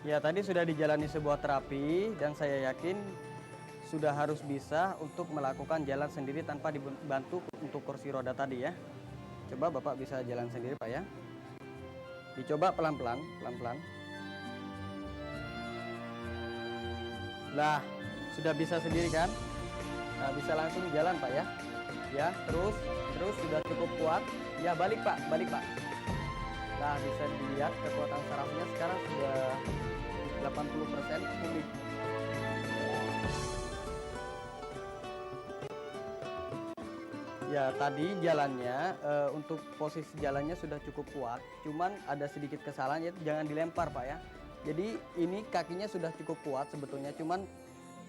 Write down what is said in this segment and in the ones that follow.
Ya, tadi sudah dijalani sebuah terapi dan saya yakin sudah harus bisa untuk melakukan jalan sendiri tanpa dibantu untuk kursi roda tadi ya. Coba Bapak bisa jalan sendiri Pak ya. Dicoba pelan-pelan, pelan-pelan. Lah, sudah bisa sendiri kan? Nah, bisa langsung jalan Pak ya. Ya, terus sudah cukup kuat. Ya, balik Pak, balik Pak. Nah, bisa dilihat kekuatan sarafnya sekarang sudah 80% pulih. Ya, tadi jalannya untuk posisi jalannya sudah cukup kuat, cuman ada sedikit kesalahan yaitu jangan dilempar Pak ya. Jadi ini kakinya sudah cukup kuat sebetulnya, cuman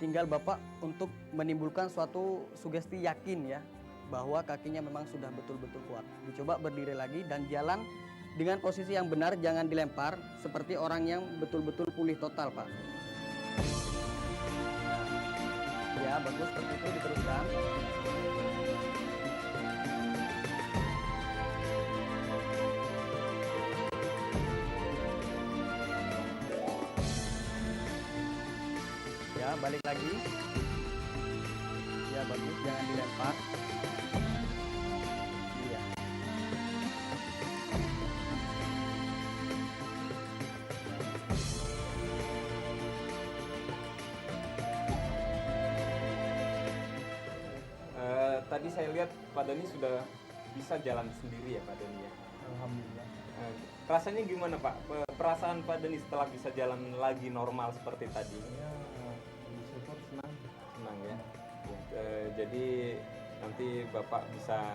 tinggal Bapak untuk menimbulkan suatu sugesti yakin ya bahwa kakinya memang sudah betul-betul kuat. Dicoba berdiri lagi dan jalan dengan posisi yang benar, jangan dilempar seperti orang yang betul-betul pulih total Pak. Ya, bagus, seperti itu diteruskan. Ya, balik lagi. Ya, bagus, jangan dilempar. Iya. Tadi saya lihat Pak Dani sudah bisa jalan sendiri ya Pak Dani ya. Alhamdulillah. Rasanya gimana Pak? Perasaan Pak Dani setelah bisa jalan lagi normal seperti tadi? Ya, bersyukur senang. Senang ya. Jadi nanti Bapak bisa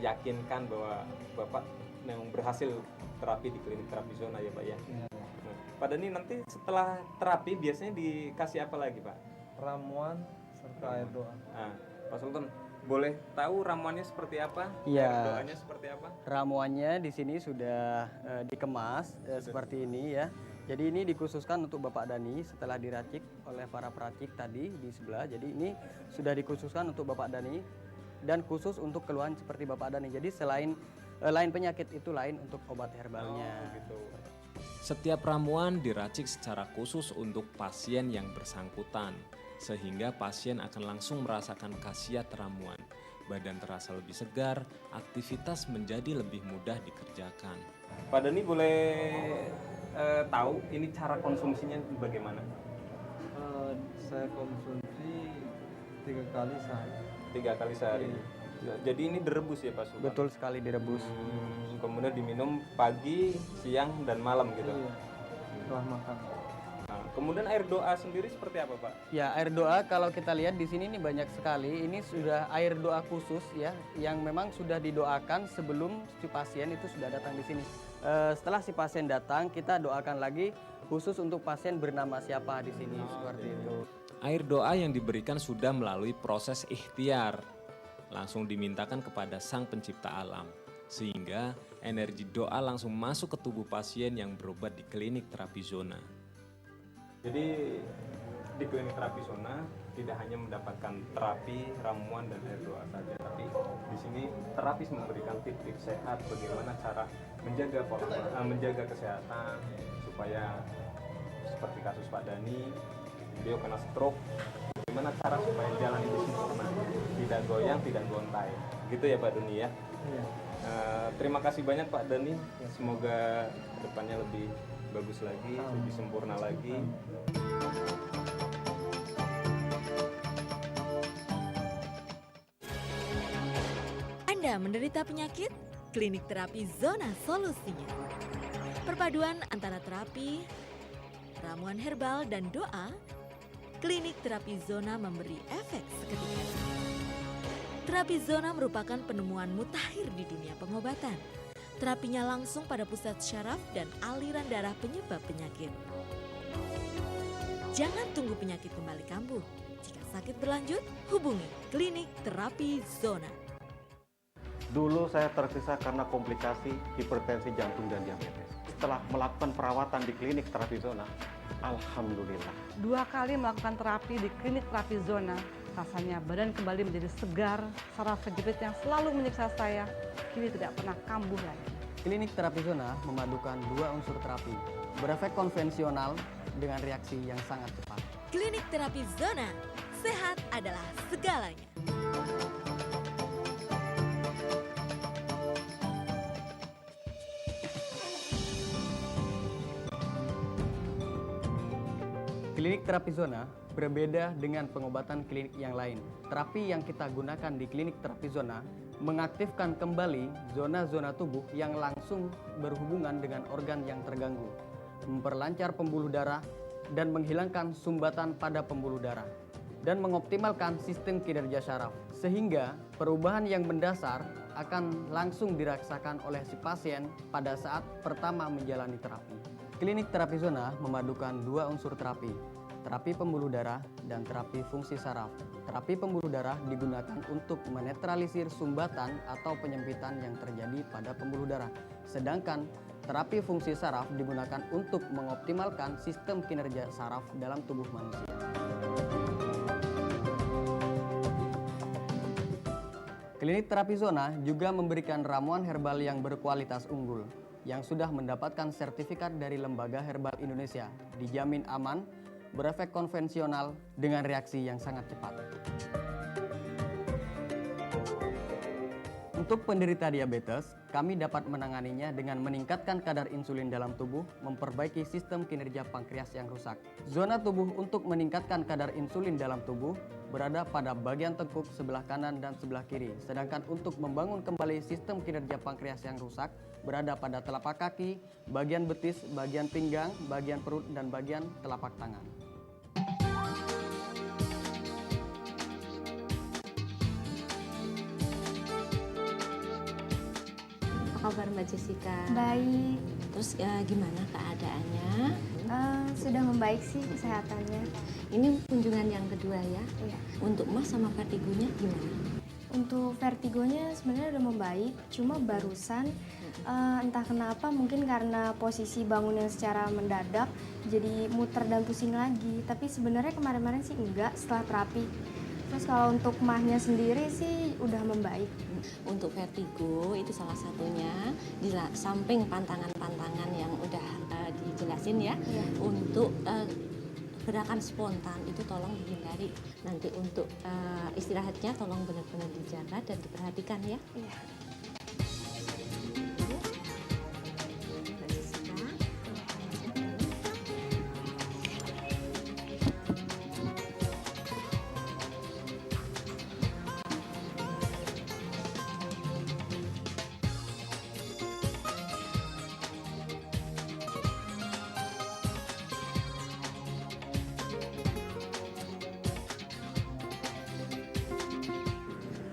yakinkan bahwa Bapak memang berhasil terapi di klinik terapi zona ya Pak ya. Ya. Nah, Pak Dani nanti setelah terapi biasanya dikasih apa lagi Pak? Ramuan serta air doa. Nah, Pak Sultan, boleh tahu ramuannya seperti apa? Iya. Air doanya seperti apa? Ramuannya di sini sudah dikemas seperti ini ya. Jadi ini dikhususkan untuk Bapak Dani setelah diracik oleh para peracik tadi di sebelah. Jadi ini sudah dikhususkan untuk Bapak Dani dan khusus untuk keluhan seperti Bapak Dani. Jadi selain lain penyakit itu lain untuk obat herbalnya. Oh, gitu. Setiap ramuan diracik secara khusus untuk pasien yang bersangkutan, sehingga pasien akan langsung merasakan khasiat ramuan. Badan terasa lebih segar, aktivitas menjadi lebih mudah dikerjakan. Pak Dani boleh tahu ini cara konsumsinya bagaimana? Saya konsumsi 3 kali sehari. 3 kali sehari. Jadi ini direbus ya Pak Sultan? Betul sekali direbus. Kemudian diminum pagi, siang, dan malam gitu. Iya, setelah makan. Nah, kemudian air doa sendiri seperti apa Pak? Ya, air doa kalau kita lihat di sini ini banyak sekali. Ini sudah air doa khusus ya, yang memang sudah didoakan sebelum si pasien itu sudah datang di sini. Setelah si pasien datang, kita doakan lagi khusus untuk pasien bernama siapa di sini seperti itu. Air doa yang diberikan sudah melalui proses ikhtiar, langsung dimintakan kepada Sang Pencipta Alam, sehingga energi doa langsung masuk ke tubuh pasien yang berobat di klinik terapi zona. Jadi di klinik terapi zona tidak hanya mendapatkan terapi, ramuan, dan air doa saja, tapi di sini terapis memberikan tips-tips sehat bagaimana cara menjaga kesehatan supaya seperti kasus Pak Dani, beliau kena stroke, bagaimana cara supaya jalan itu sempurna, tidak goyang, tidak gontai, gitu ya Pak Dani ya. Iya. Terima kasih banyak Pak Dani, semoga kedepannya lebih bagus lagi, lebih sempurna lagi. Anda menderita penyakit? Klinik Terapi Zona solusinya. Perpaduan antara terapi, ramuan herbal, dan doa, Klinik Terapi Zona memberi efek seketika. Terapi Zona merupakan penemuan mutakhir di dunia pengobatan. Terapinya langsung pada pusat syaraf dan aliran darah penyebab penyakit. Jangan tunggu penyakit kembali kambuh. Jika sakit berlanjut, hubungi Klinik Terapi Zona. Dulu saya tersiksa karena komplikasi hipertensi jantung dan diabetes. Setelah melakukan perawatan di klinik terapi zona, alhamdulillah. 2 kali melakukan terapi di klinik terapi zona, rasanya badan kembali menjadi segar, saraf kejepit yang selalu menyiksa saya, kini tidak pernah kambuh lagi. Klinik terapi zona memadukan 2 unsur terapi, berefek konvensional dengan reaksi yang sangat cepat. Klinik terapi zona, sehat adalah segalanya. Klinik terapi zona berbeda dengan pengobatan klinik yang lain. Terapi yang kita gunakan di klinik terapi zona mengaktifkan kembali zona-zona tubuh yang langsung berhubungan dengan organ yang terganggu, memperlancar pembuluh darah dan menghilangkan sumbatan pada pembuluh darah, dan mengoptimalkan sistem kinerja syaraf, sehingga perubahan yang mendasar akan langsung dirasakan oleh si pasien pada saat pertama menjalani terapi. Klinik terapi zona memadukan dua unsur terapi, terapi pembuluh darah dan terapi fungsi saraf. Terapi pembuluh darah digunakan untuk menetralisir sumbatan atau penyempitan yang terjadi pada pembuluh darah. Sedangkan terapi fungsi saraf digunakan untuk mengoptimalkan sistem kinerja saraf dalam tubuh manusia. Klinik terapi zona juga memberikan ramuan herbal yang berkualitas unggul, yang sudah mendapatkan sertifikat dari Lembaga Herbal Indonesia, dijamin aman, berefek konvensional dengan reaksi yang sangat cepat. Untuk penderita diabetes, kami dapat menanganinya dengan meningkatkan kadar insulin dalam tubuh, memperbaiki sistem kinerja pankreas yang rusak. Zona tubuh untuk meningkatkan kadar insulin dalam tubuh berada pada bagian tengkuk sebelah kanan dan sebelah kiri. Sedangkan untuk membangun kembali sistem kinerja pankreas yang rusak berada pada telapak kaki, bagian betis, bagian pinggang, bagian perut, dan bagian telapak tangan. Apa kabar Mbak Jessica? Baik, Terus gimana keadaannya? sudah membaik sih kesehatannya. Ini kunjungan yang kedua ya? Iya. Untuk Mas sama vertigonya gimana? Untuk vertigonya sebenarnya udah membaik, cuma barusan entah kenapa mungkin karena posisi bangun yang secara mendadak jadi muter dan pusing lagi. Tapi sebenarnya kemarin-kemarin sih enggak setelah terapi. Terus kalau untuk mahnya sendiri sih udah membaik. Untuk vertigo itu salah satunya di samping pantangan-pantangan yang udah dijelasin ya. Iya. Untuk gerakan spontan itu tolong dihindari. Nanti untuk istirahatnya tolong benar-benar dijaga dan diperhatikan ya. Iya. Mbak Jessica.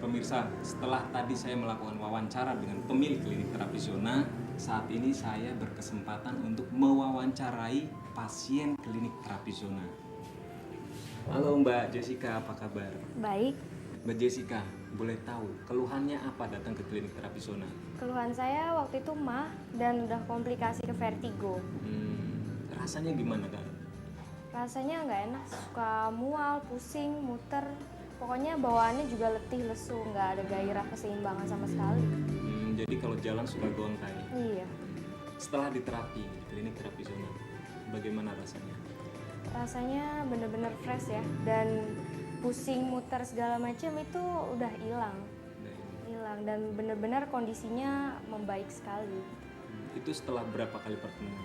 Pemirsa, setelah tadi saya melakukan wawancara dengan pemilik klinik terapi zona, saat ini saya berkesempatan untuk mewawancarai pasien klinik terapi zona. Halo Mbak Jessica, apa kabar? Baik, Mbak Jessica, boleh tahu keluhannya apa datang ke klinik terapi zona? keluhan saya waktu itu mah dan udah komplikasi ke vertigo. Rasanya gimana Kak? Rasanya nggak enak, suka mual, pusing, muter. Pokoknya bawaannya juga letih, lesu, nggak ada gairah keseimbangan sama sekali. Jadi kalau jalan suka gontai. Iya, Setelah diterapi di klinik terapi zona, bagaimana rasanya? rasanya bener-bener fresh ya. Dan pusing, muter segala macam itu udah hilang. Dan bener-bener kondisinya membaik sekali. Itu setelah berapa kali pertemuan?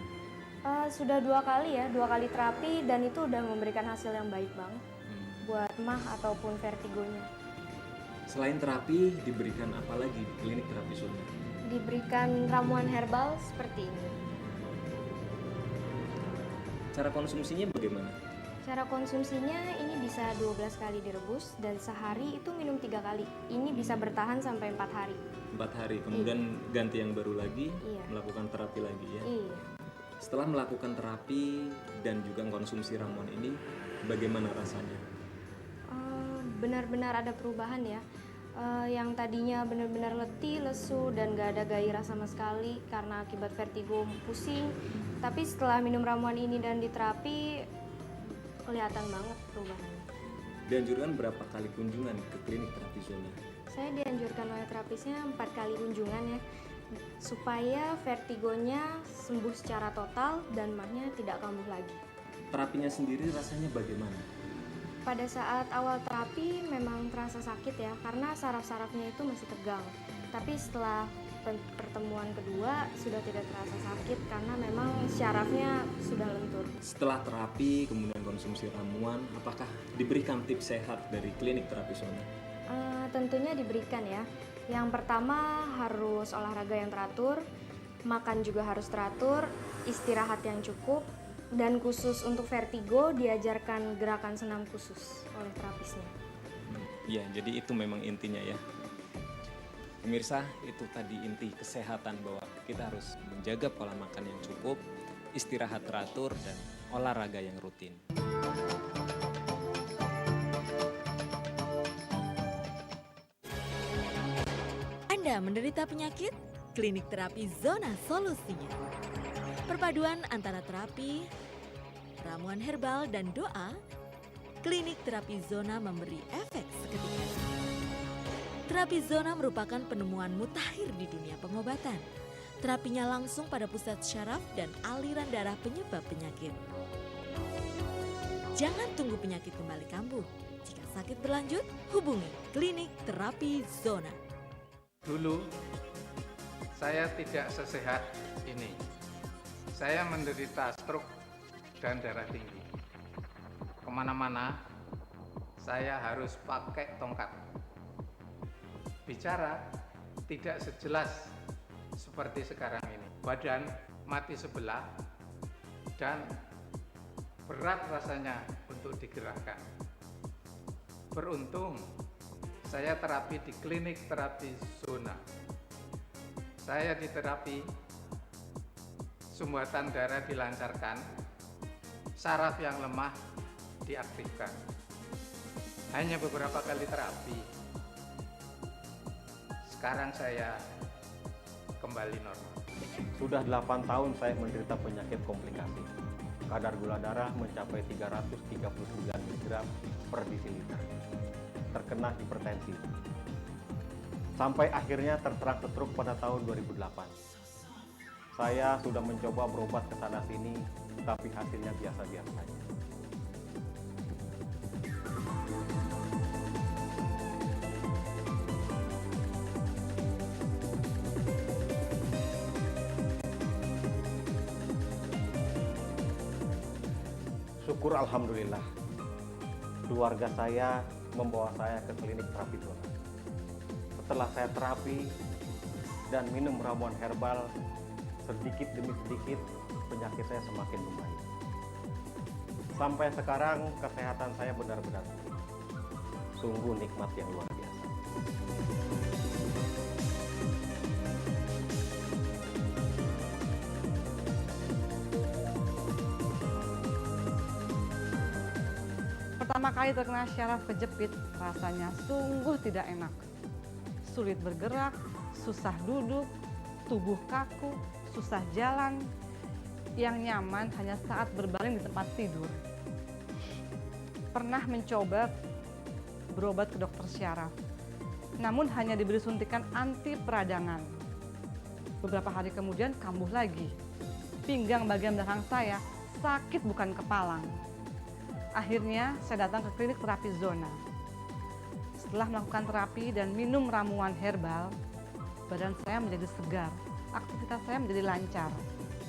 Sudah 2 kali ya, 2 kali terapi dan itu udah memberikan hasil yang baik banget buat mah ataupun vertigonya. Selain terapi, diberikan apa lagi di klinik terapi zona? Diberikan ramuan herbal seperti ini. Cara konsumsinya bagaimana? Cara konsumsinya ini bisa 12 kali direbus dan sehari itu minum 3 kali. Ini bisa bertahan sampai 4 hari. 4 hari, kemudian ganti yang baru lagi, Iya. melakukan terapi lagi ya. Iya. Setelah melakukan terapi dan juga konsumsi ramuan ini, bagaimana rasanya? Benar-benar ada perubahan ya. Yang tadinya benar-benar letih, lesu, dan gak ada gairah sama sekali karena akibat vertigo pusing. Tapi setelah minum ramuan ini dan diterapi, kelihatan banget perubahannya. Dianjurkan berapa kali kunjungan ke klinik terapi zona? Saya dianjurkan oleh terapisnya 4 kali kunjungan ya. supaya vertigonya sembuh secara total dan mahnya tidak kambuh lagi. Terapinya sendiri rasanya bagaimana? Pada saat awal terapi memang terasa sakit ya, karena saraf-sarafnya itu masih tegang. Tapi setelah pertemuan kedua sudah tidak terasa sakit karena memang syarafnya sudah lentur. Setelah terapi, kemudian konsumsi ramuan, apakah diberikan tips sehat dari klinik terapi zona? Tentunya diberikan ya. Yang pertama harus olahraga yang teratur, makan juga harus teratur, istirahat yang cukup, dan khusus untuk vertigo diajarkan gerakan senam khusus oleh terapisnya. Iya, jadi itu memang intinya ya. Pemirsa, itu tadi inti kesehatan bahwa kita harus menjaga pola makan yang cukup, istirahat teratur, dan olahraga yang rutin. Anda menderita penyakit? Klinik terapi zona solusinya. Perpaduan antara terapi, ramuan herbal, dan doa, klinik terapi zona memberi efek seketika. Terapi zona merupakan penemuan mutakhir di dunia pengobatan. Terapinya langsung pada pusat syaraf dan aliran darah penyebab penyakit. Jangan tunggu penyakit kembali kambuh. Jika sakit berlanjut, hubungi klinik terapi zona. Dulu, saya tidak sesehat ini. Saya menderita stroke dan darah tinggi. Kemana-mana, saya harus pakai tongkat. Bicara tidak sejelas seperti sekarang ini. Badan mati sebelah dan berat rasanya untuk digerakkan. Beruntung, saya terapi di klinik terapi zona. Saya diterapi, sumbatan darah dilancarkan, saraf yang lemah diaktifkan. Hanya beberapa kali terapi, sekarang saya kembali normal. Sudah 8 tahun saya menderita penyakit komplikasi. Kadar gula darah mencapai 339 mg per desiliter. Terkena hipertensi. Sampai akhirnya terserang stroke pada tahun 2008. Saya sudah mencoba berobat ke sana sini, tapi hasilnya biasa-biasa saja. Syukur alhamdulillah, keluarga saya membawa saya ke klinik terapi zona. Setelah saya terapi dan minum ramuan herbal, sedikit demi sedikit penyakit saya semakin membaik. Sampai sekarang kesehatan saya benar-benar pulih. Sungguh nikmat yang luar biasa. Pertama kali terkena syaraf kejepit, rasanya sungguh tidak enak. Sulit bergerak, susah duduk, tubuh kaku, susah jalan. Yang nyaman hanya saat berbaring di tempat tidur. Pernah mencoba berobat ke dokter syaraf, namun hanya diberi suntikan anti peradangan. Beberapa hari kemudian kambuh lagi. Pinggang bagian belakang saya sakit bukan kepalang. Akhirnya saya datang ke klinik terapi zona. Setelah melakukan terapi dan minum ramuan herbal, badan saya menjadi segar, aktivitas saya menjadi lancar.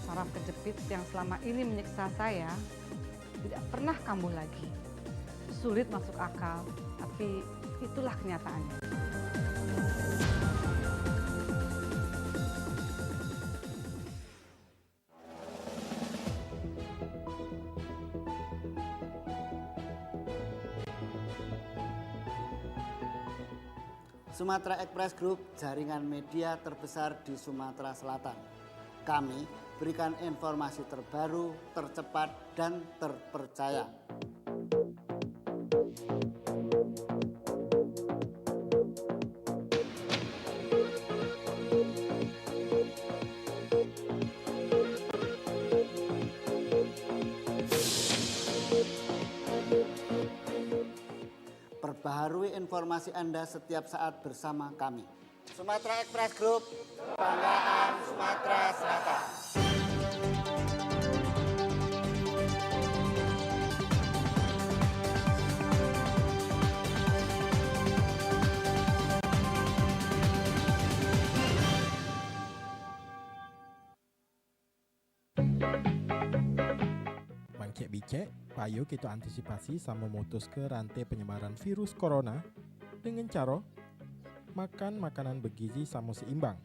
Saraf kejepit yang selama ini menyiksa saya tidak pernah kambuh lagi. Sulit masuk akal, tapi itulah kenyataannya. Sumatera Express Group, jaringan media terbesar di Sumatera Selatan. Kami berikan informasi terbaru, tercepat, dan terpercaya. Perbaharui informasi Anda setiap saat bersama kami. Sumatera Express Group, kebanggaan Sumatera Selatan. Mangcek bicek, payo kita antisipasi sama memutus ke rantai penyebaran virus corona dengan cara makan makanan bergizi sama seimbang.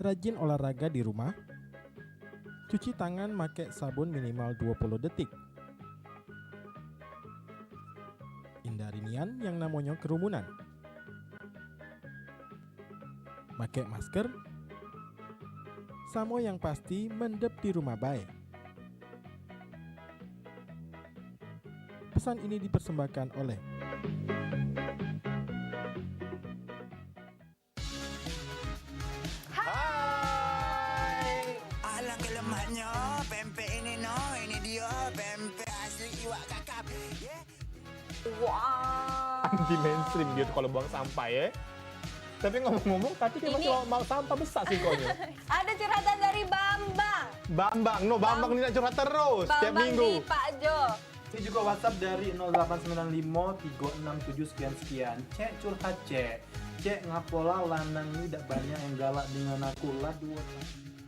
Rajin olahraga di rumah. Cuci tangan pakai sabun minimal 20 detik. Hindari nian yang namanya kerumunan. Pakai masker. Samo yang pasti mendep di rumah baik. Pesan ini dipersembahkan oleh Hai. Alang kelemahannya pempek ini no, ini dia pempek asli iwak kakap. Wah. Anti mainstream gitu kalau buang sampah ya. Tapi ngomong-ngomong, tadi dia masih mau sampah besar sih konya. Ada curhatan dari Bambang. Bambang ini nak curhat terus setiap minggu. Bambang di Pak Jo. Ini juga WhatsApp dari 0895 367 sekian. Cek curhat cek. Cek ngapola lanang ini tidak banyak yang galak dengan aku lah dua.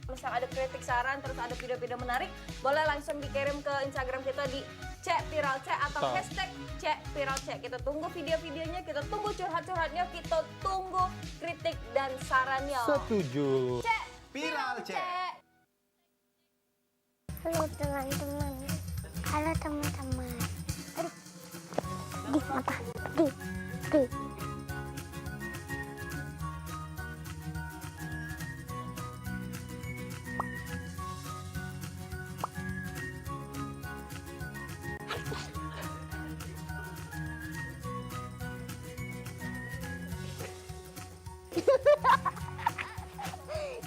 Misal ada kritik saran terus ada video-video menarik, boleh langsung dikirim ke Instagram kita di Cek Viral Cek atau hashtag Cek Viral Cek. Kita tunggu video-videonya, kita tunggu curhat-curhatnya, kita tunggu kritik dan sarannya. Setuju. Cek Viral Cek. Halo teman-teman. Halo teman-teman. Aduh. Di apa? Di.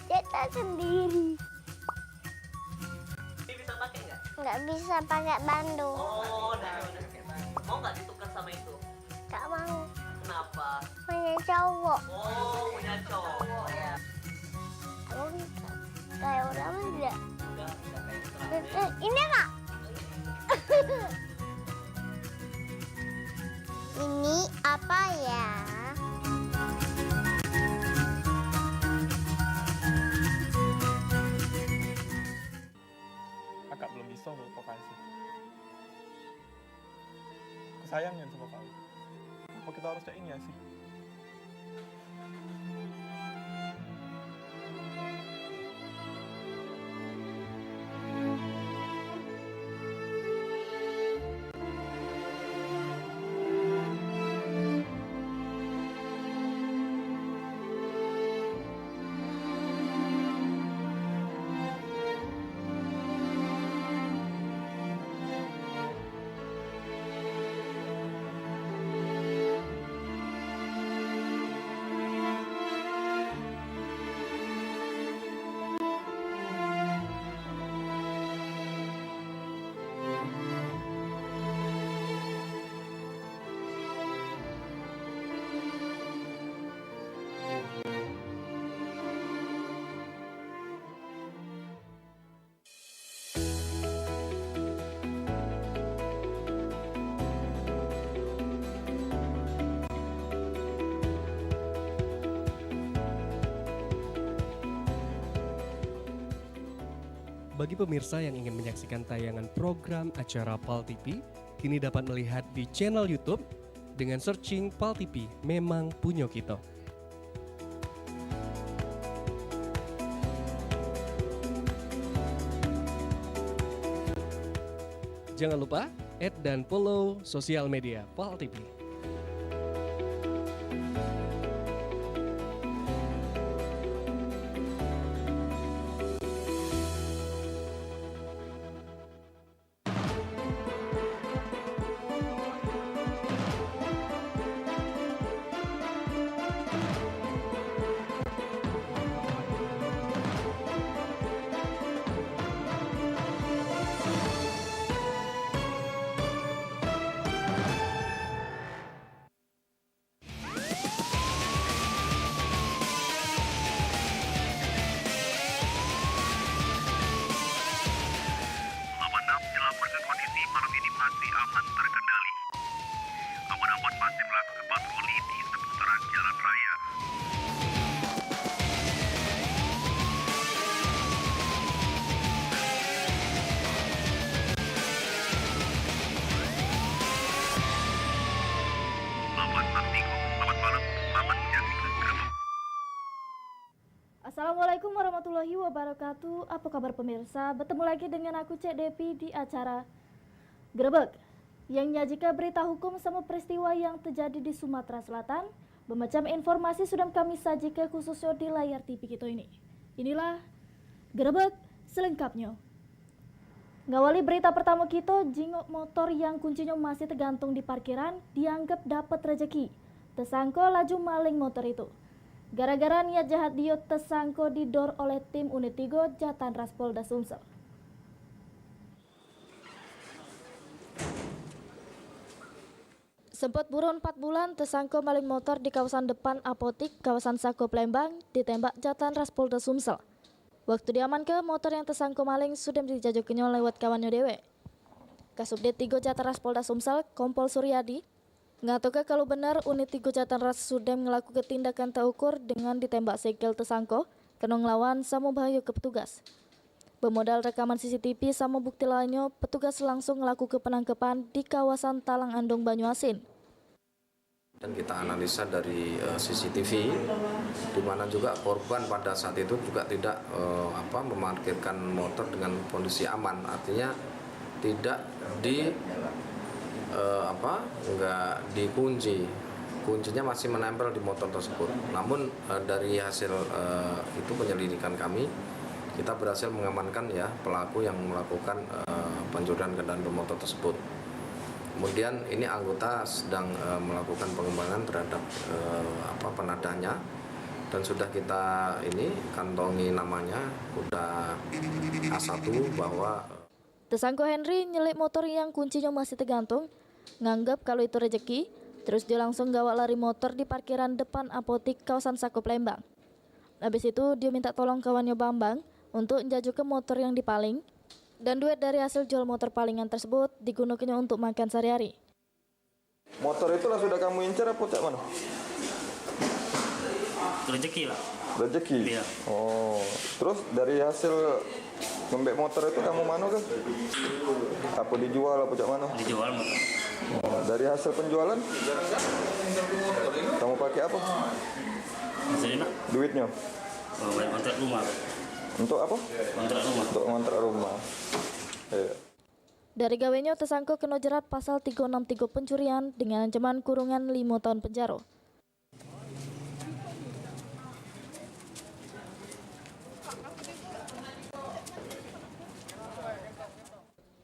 Kita sendiri. Ini bisa pakai nggak? Nggak bisa pakai bandu. Oh, udah. Mau nggak ditukar sama itu? Nggak mau. Kenapa? Punya cowok. Oh, punya cowok ya. Kamu bisa kayak orang enggak? Enggak kayak Ini Kak. Ini apa ya? Kakak belum bisa bervokasi. Kesayangnya sama kau. Apa kita harus cek ini ya sih? Bagi pemirsa yang ingin menyaksikan tayangan program acara PAL TV, kini dapat melihat di channel YouTube dengan searching PAL TV Memang Punyo Kita. Jangan lupa add dan follow sosial media PAL TV. warahmatullahi wabarakatuh. Apa kabar pemirsa? Bertemu lagi dengan aku Cek Depi di acara Grebek yang nyajikan berita hukum sama peristiwa yang terjadi di Sumatera Selatan. Bermacam informasi sudah kami sajikan khususnya di layar TV kita ini. Inilah Grebek selengkapnya. Ngawali berita pertama kita, jingok motor yang kuncinya masih tergantung di parkiran dianggap dapat rezeki. Tersangka laju maling motor itu. Gara-gara niat jahat dia tersangka didor oleh tim unit 3 Jatanras Polda Sumsel. Sempat buron 4 bulan, tersangka maling motor di kawasan depan apotik kawasan Sako Plembang ditembak Jatanras Polda Sumsel. Waktu diamankan, motor yang tersangka maling sudah dijajokinya lewat kawannya dewe. Kasubdit 3 Jatanras Polda Sumsel, Kompol Suryadi, ngatakan kalau benar unit 3 Jatanras sudah melakukan tindakan tak ukur dengan ditembak segel tersangka kena ngelawan sama bahaya ke petugas. Bermodal rekaman CCTV sama bukti lainnya, petugas langsung melakukan penangkapan di kawasan Talang Andong Banyuasin. Dan kita analisa dari CCTV, di mana juga korban pada saat itu juga tidak memarkirkan motor dengan kondisi aman, artinya tidak nggak dikunci, kuncinya masih menempel di motor tersebut. Namun dari hasil itu penyelidikan kami, kita berhasil mengamankan ya pelaku yang melakukan pencurian kendaraan bermotor tersebut. Kemudian ini anggota sedang melakukan pengembangan terhadap penadahnya dan sudah kita ini kantongi namanya, udah A1 bahwa Tersangka Henry nyelip motor yang kuncinya masih tergantung, nganggap kalau itu rezeki, terus dia langsung gawak lari motor di parkiran depan apotik kawasan Sako Plembang. Habis itu dia minta tolong kawannya Bambang untuk menjajukan motor yang dipaling, dan duit dari hasil jual motor palingan tersebut digunakannya untuk makan sehari-hari. Motor itulah sudah kamu incar apa cak mana? Rezeki lah. Rezeki? Iya. Oh, terus dari hasil ngembek motor itu kamu mana kan? Apa dijual apa cak mana? Dijual motor. Oh, dari hasil penjualan kamu pakai apa? Hasilnya? Duitnya? Oh, beli kontrak rumah. Untuk apa? Kontrak rumah. Untuk kontrak rumah. Iya. Dari gawenya tersangka kena jerat pasal 363 pencurian dengan ancaman kurungan 5 tahun penjara.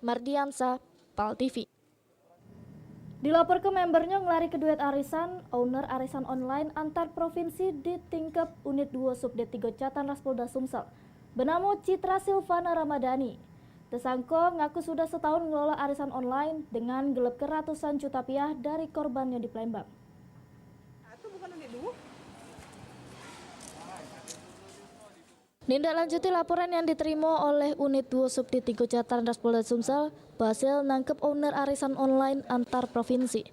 Mardiansa, PAL TV. Dilapor ke membernya ngelari ke duet arisan, owner arisan online antar provinsi ditingkep unit 2 Subdit 3 Jatanras Polda Sumsel. Bernama Citra Silvana Ramadhani. Tersangka ngaku sudah setahun ngelola arisan online dengan gelap ke ratusan juta rupiah dari korbannya di Palembang. Nindaklanjuti laporan yang diterima oleh unit 2 Subdit 3 Jatanras Polda Sumsel berhasil nangkep owner arisan online antar provinsi.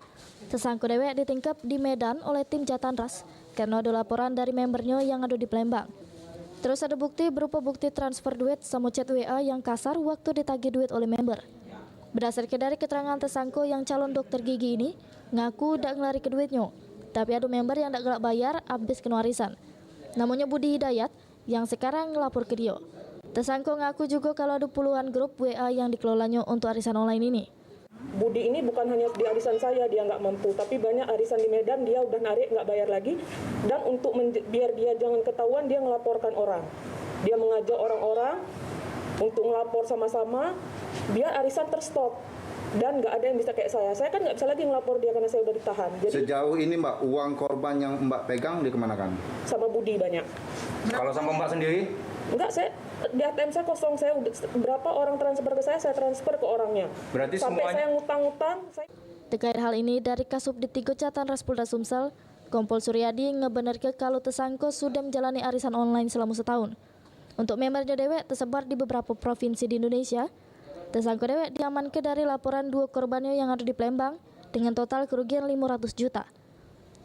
Tersangka dewek ditingkep di Medan oleh tim Jatanras karena ada laporan dari membernya yang ada di Palembang. Terus ada bukti berupa bukti transfer duit sama chat WA yang kasar waktu ditagih duit oleh member. Berdasarkan dari keterangan tersangka yang calon dokter gigi ini, ngaku dak ngelari ke duitnya, tapi ada member yang dak gelak bayar abis kena arisan. Namanya Budi Hidayat yang sekarang ngelapor ke dia. Tersangka ngaku juga kalau ada puluhan grup WA yang dikelolanya untuk arisan online ini. Budi ini bukan hanya di arisan saya dia nggak mampu, tapi banyak arisan di Medan dia udah narik nggak bayar lagi, dan untuk biar dia jangan ketahuan dia ngelaporkan orang. Dia mengajak orang-orang untuk ngelapor sama-sama biar arisan terstop. Dan nggak ada yang bisa kayak saya kan nggak bisa lagi ngelapor dia karena saya udah ditahan. Jadi, sejauh ini Mbak, uang korban yang Mbak pegang dikemanakan? Sama Budi banyak. Kalau sama Mbak sendiri? Enggak, saya di ATM saya kosong, saya udah berapa orang transfer ke saya transfer ke orangnya. Berarti sampai semuanya... saya ngutang-ngutang. Terkait hal ini dari Kasubdit 3 Jatanras Polda Sumsel, Kompol Suryadi ngebenarkan kalau tersangka sudah menjalani arisan online selama setahun. Untuk membernya dewek tersebar di beberapa provinsi di Indonesia. Tersangka dewek diamankan dari laporan 2 korbannya yang ada di Palembang dengan total kerugian 500 juta.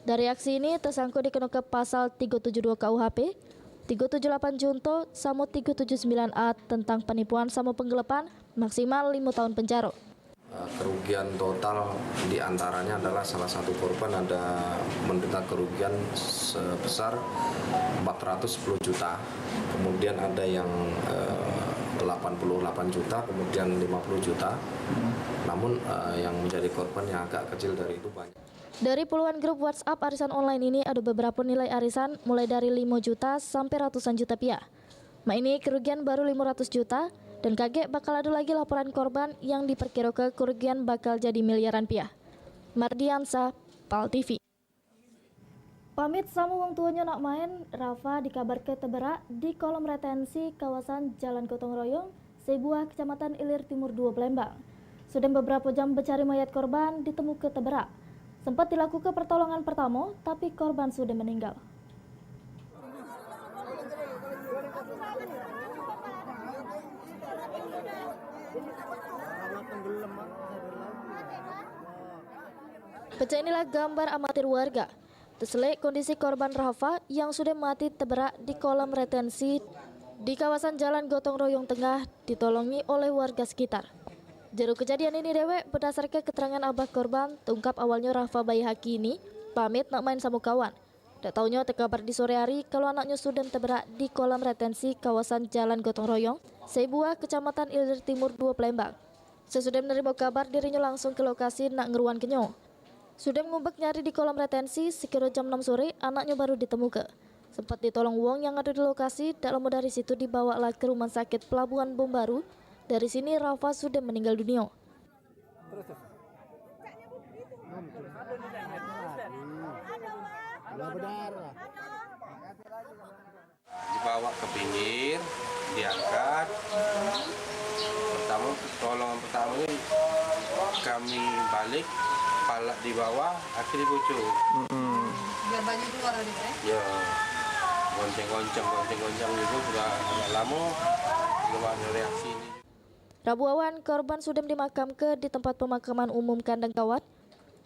Dari aksi ini tersangka dikenakan pasal 372 KUHP, 378 Junto, sama 379A tentang penipuan sama penggelapan maksimal 5 tahun penjara. Kerugian total diantaranya adalah salah satu korban ada menderita kerugian sebesar 410 juta, kemudian ada yang 88 juta, kemudian 50 juta. Namun yang menjadi korban yang agak kecil dari itu banyak. Dari puluhan grup WhatsApp arisan online ini ada beberapa nilai arisan mulai dari 5 juta sampai ratusan juta rupiah. Ini kerugian baru 500 juta dan kaget bakal ada lagi laporan korban yang diperkirakan kerugian bakal jadi miliaran rupiah. Mardiansa, PAL TV. Pamit sama wong tuanya nak main, Rafa dikabar ke Teberak di kolom retensi kawasan Jalan Gotong Royong, sebuah kecamatan Ilir Timur 2 Palembang. Sudah beberapa jam mencari mayat korban ditemu ke Teberak. Sempat dilakukan pertolongan pertama, tapi korban sudah meninggal. Pecah inilah gambar amatir warga. Terselek kondisi korban Rafa yang sudah mati terberak di kolam retensi di kawasan Jalan Gotong Royong Tengah ditolongi oleh warga sekitar. Jero kejadian ini dewek berdasarkan keterangan abah korban, terungkap awalnya Rafa bayi haki ini pamit nak main sama kawan. Tak taunya terkabar di sore hari kalau anaknya sudah terberak di kolam retensi kawasan Jalan Gotong Royong, sebuah kecamatan Ilir Timur 2 Palembang. Sesudah menerima kabar dirinya langsung ke lokasi nak ngeruan kenyo. Sudah mengumbek nyari di kolam retensi sekira jam 6 sore, anaknya baru ditemukan. Sempat ditolong wong yang ada di lokasi, tak lama dari situ dibawalah ke rumah sakit Pelabuhan Bom Baru. Dari sini Rafa sudah meninggal dunia. Dibawa ke pinggir, diangkat. Pertolongan pertama ini kami balik, kepala di bawah, akhirnya bocor. Biar banyak keluar adik Ya, gonceng-gonceng itu sudah agak lama, belum ada reaksi ini. Rabu awan, korban sudah dimakamkan di tempat pemakaman umum Kandang Kawat.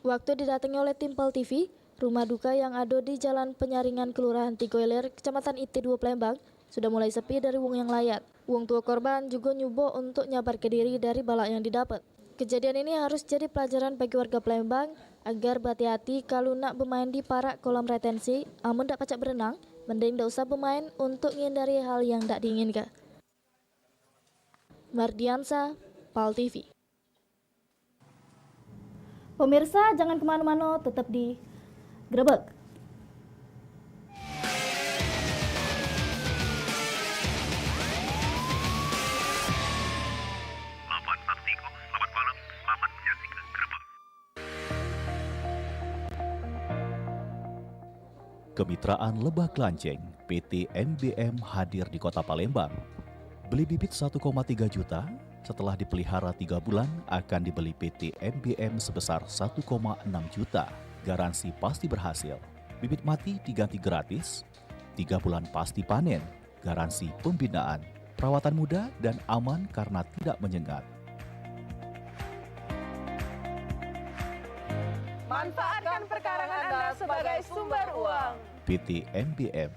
Waktu didatangi oleh tim PAL TV, rumah duka yang ada di Jalan Penyaringan Kelurahan Tigoilir, Kecamatan IT 2 Palembang, sudah mulai sepi dari wong yang layat. Wong tua korban juga nyubo untuk nyabar ke diri dari balak yang didapat. Kejadian ini harus jadi pelajaran bagi warga Palembang agar berhati-hati kalau nak bermain di parak kolam retensi, amun tak pacak berenang, mending tak usah bermain untuk menghindari hal yang tak diinginkan. Mardiansa, PAL TV. Pemirsa jangan kemana-mana, tetap di Grebek. Kemitraan Lebah Klanceng PT MBM hadir di Kota Palembang. Beli bibit 1,3 juta, setelah dipelihara 3 bulan akan dibeli PT MBM sebesar 1,6 juta. Garansi pasti berhasil. Bibit mati diganti gratis, 3 bulan pasti panen, garansi pembinaan, perawatan mudah dan aman karena tidak menyengat. Manfaatkan perkarangan Anda sebagai sumber uang. PT MBM,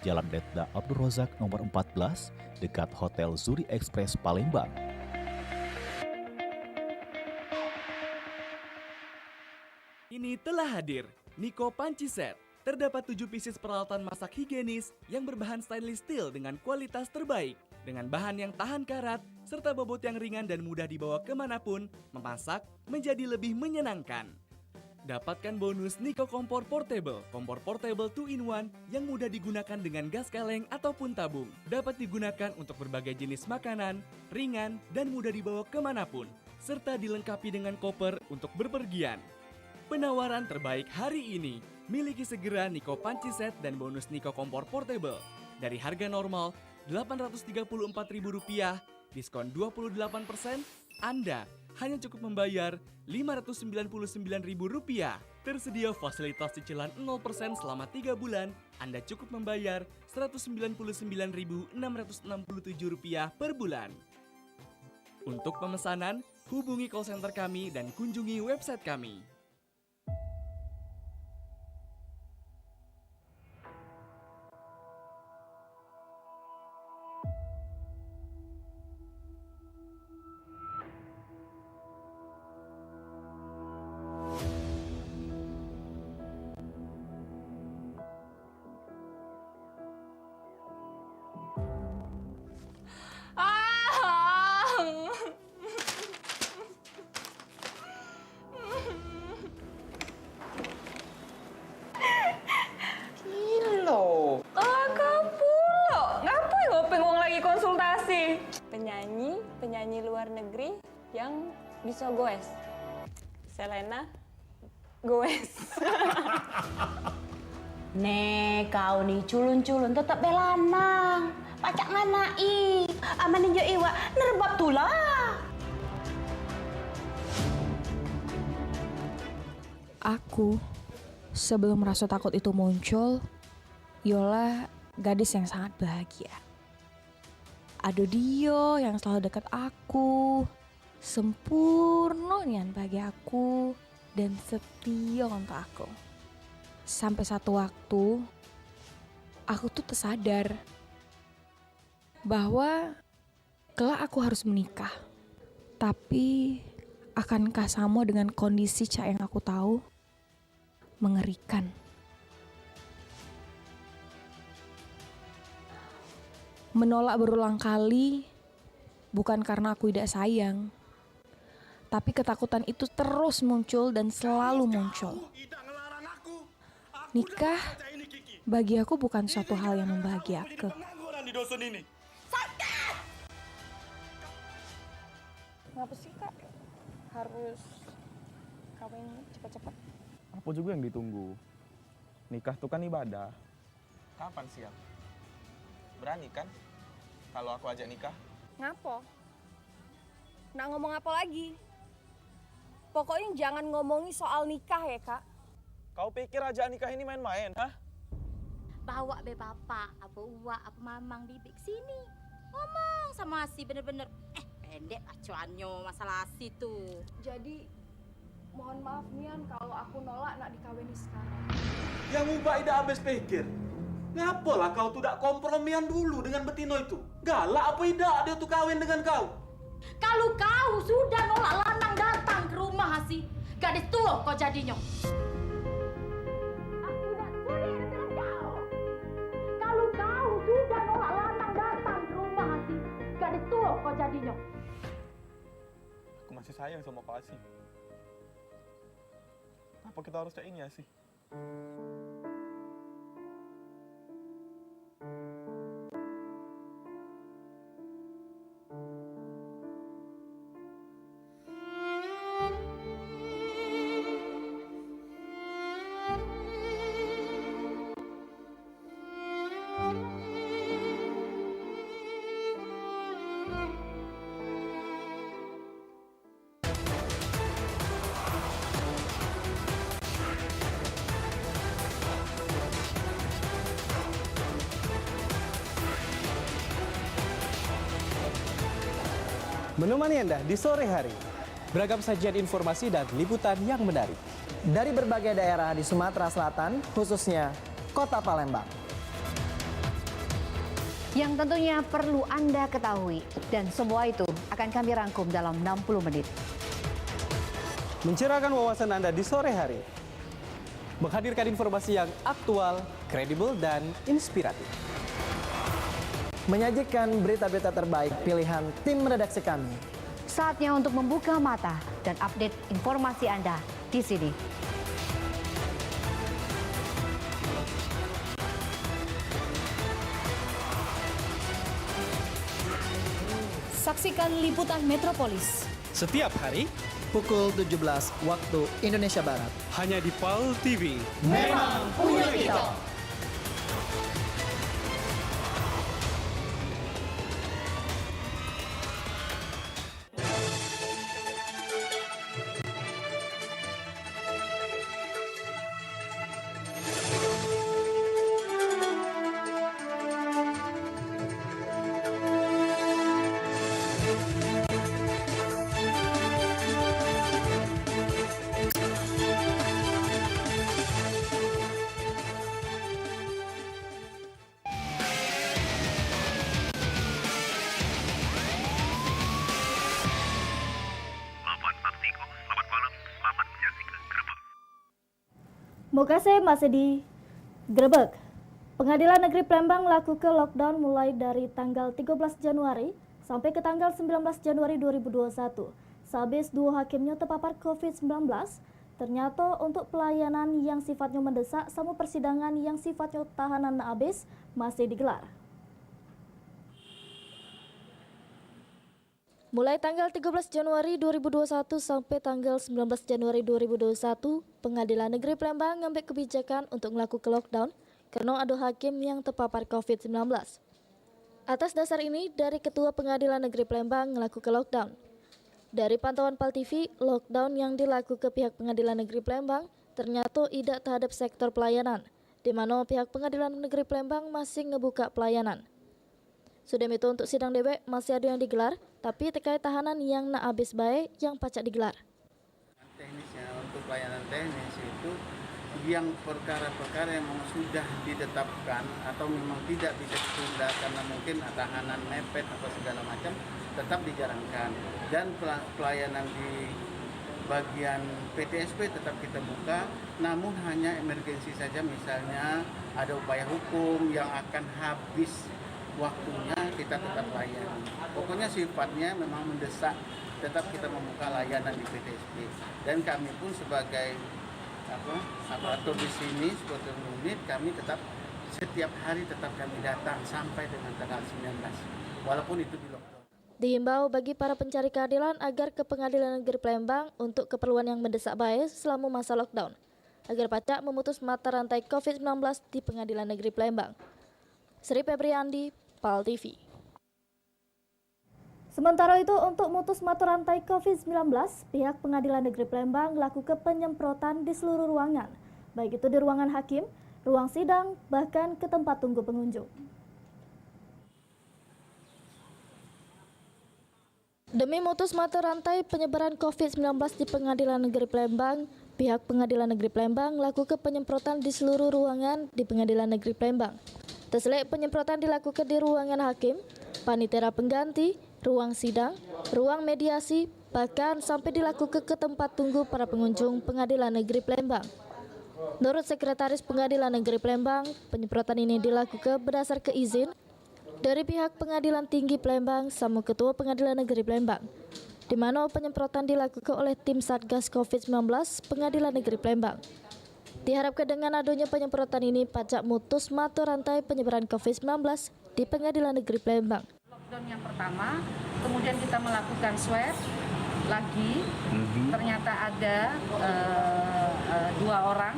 Jalan Letda Abdul Rozak nomor 14, dekat Hotel Zuri Express Palembang. Ini telah hadir Niko Panci Set. Terdapat 7 pieces peralatan masak higienis yang berbahan stainless steel dengan kualitas terbaik. Dengan bahan yang tahan karat, serta bobot yang ringan dan mudah dibawa kemanapun, memasak menjadi lebih menyenangkan. Dapatkan bonus Niko Kompor Portable 2-in-1 yang mudah digunakan dengan gas kaleng ataupun tabung. Dapat digunakan untuk berbagai jenis makanan, ringan dan mudah dibawa kemanapun. Serta dilengkapi dengan koper untuk berpergian. Penawaran terbaik hari ini, miliki segera Niko Panci Set dan bonus Niko Kompor Portable. Dari harga normal Rp834.000, diskon 28%, Anda hanya cukup membayar Rp599.000. Tersedia fasilitas cicilan 0% selama 3 bulan. Anda cukup membayar Rp199.667 per bulan. Untuk pemesanan, hubungi call center kami dan kunjungi website kami. penyanyi luar negeri yang bisa goes. Selena goes. Nek kau nih culun-culun tetap belanang. Pacak nganai. Aman ninjo iwa nerbab tulah. Aku, sebelum rasa takut itu muncul, Yola gadis yang sangat bahagia. Ada dia yang selalu dekat aku, sempurna nian bagi aku, dan setia untuk aku. Sampai satu waktu, aku tuh tersadar bahwa kelak aku harus menikah. Tapi akankah sama dengan kondisi Cak yang aku tahu? Mengerikan. Menolak berulang kali bukan karena aku tidak sayang, tapi ketakutan itu terus muncul dan selalu muncul. Nikah bagi aku bukan suatu hal yang membahagiakan. Ngapa sih Kak harus kawin cepat-cepat? Apa juga yang ditunggu? Nikah tuh kan ibadah. Kapan siap? Berani kan? Kalau aku ajak nikah? Ngapo? Nak ngomong apa lagi? Pokoknya jangan ngomongi soal nikah ya Kak. Kau pikir ajak nikah ini main-main, hah? Bawa be bapak, apa uak, apa mamang bibik sini. Ngomong sama si bener-bener. Pendek acuannya masalah si tuh. Jadi mohon maaf Mian kalau aku nolak nak dikawini sekarang. Yang ubah tidak habis pikir. Ngapalah kau tuh tak kompromian dulu dengan Betino itu? Galak apa tidak dia tuh kawin dengan kau? Kalau kau sudah nolak lanang datang ke rumah sih, gadis tua kau jadinya. Aku tidak sudi dengan kau. Kalau kau sudah nolak lanang datang ke rumah sih, gadis tua kau jadinya. Aku masih sayang sama kau Asih. Apa kita harus cek ini Asih? Menemani Anda di sore hari. Beragam sajian informasi dan liputan yang menarik. Dari berbagai daerah di Sumatera Selatan, khususnya Kota Palembang. Yang tentunya perlu Anda ketahui. Dan semua itu akan kami rangkum dalam 60 menit. Mencerahkan wawasan Anda di sore hari. Menghadirkan informasi yang aktual, kredibel, dan inspiratif. Menyajikan berita-berita terbaik pilihan tim redaksi kami. Saatnya untuk membuka mata dan update informasi Anda di sini. Saksikan liputan Metropolis setiap hari pukul 17 waktu Indonesia Barat. Hanya di PAL TV. Memang punya kita. Mokase masih di Grebek. Pengadilan Negeri Palembang lakukan lockdown mulai dari tanggal 13 Januari sampai ke tanggal 19 Januari 2021. Sehabis 2 hakimnya terpapar COVID-19, ternyata untuk pelayanan yang sifatnya mendesak sama persidangan yang sifatnya tahanan habis masih digelar. Mulai tanggal 13 Januari 2021 sampai tanggal 19 Januari 2021, Pengadilan Negeri Palembang mengambil kebijakan untuk melakukan lockdown karena ada hakim yang terpapar COVID-19. Atas dasar ini, dari Ketua Pengadilan Negeri Palembang melakukan lockdown. Dari pantauan PAL TV, lockdown yang dilakukan pihak Pengadilan Negeri Palembang ternyata tidak terhadap sektor pelayanan, di mana pihak Pengadilan Negeri Palembang masih ngebuka pelayanan. Sudah itu untuk sidang dewek masih ada yang digelar, tapi terkait tahanan yang nak habis baik yang pacak digelar. Teknisnya untuk pelayanan teknis itu yang perkara-perkara yang memang sudah ditetapkan atau memang tidak bisa ditunda karena mungkin tahanan mepet atau segala macam tetap dijalankan, dan pelayanan di bagian PTSP tetap kita buka, namun hanya emergensi saja, misalnya ada upaya hukum yang akan habis waktunya kita tetap layani. Pokoknya sifatnya memang mendesak, tetap kita membuka layanan di PTSP. Dan kami pun sebagai aparatur di sini, sebagai unit, kami tetap setiap hari tetap kami datang sampai dengan tanggal 19, walaupun itu di lockdown. Dihimbau bagi para pencari keadilan agar ke Pengadilan Negeri Palembang untuk keperluan yang mendesak baik selama masa lockdown, agar pacak memutus mata rantai COVID-19 di Pengadilan Negeri Palembang. Sri Febriandi, PAL TV. Sementara itu, untuk memutus mata rantai COVID-19, pihak Pengadilan Negeri Palembang melakukan penyemprotan di seluruh ruangan, baik itu di ruangan hakim, ruang sidang, bahkan ke tempat tunggu pengunjung. Demi memutus mata rantai penyebaran COVID-19 di Pengadilan Negeri Palembang, pihak Pengadilan Negeri Palembang melakukan penyemprotan di seluruh ruangan di Pengadilan Negeri Palembang. Terselip penyemprotan dilakukan di ruangan hakim, panitera pengganti, ruang sidang, ruang mediasi, bahkan sampai dilakukan ke tempat tunggu para pengunjung Pengadilan Negeri Palembang. Menurut Sekretaris Pengadilan Negeri Palembang, penyemprotan ini dilakukan berdasarkan izin dari pihak Pengadilan Tinggi Palembang sama Ketua Pengadilan Negeri Palembang, di mana penyemprotan dilakukan oleh tim Satgas COVID-19 Pengadilan Negeri Palembang. Diharapkan dengan adanya penyemprotan ini pacak mutus mata rantai penyebaran COVID-19 di Pengadilan Negeri Palembang. Lockdown yang pertama, kemudian kita melakukan swab lagi, ternyata ada 2 orang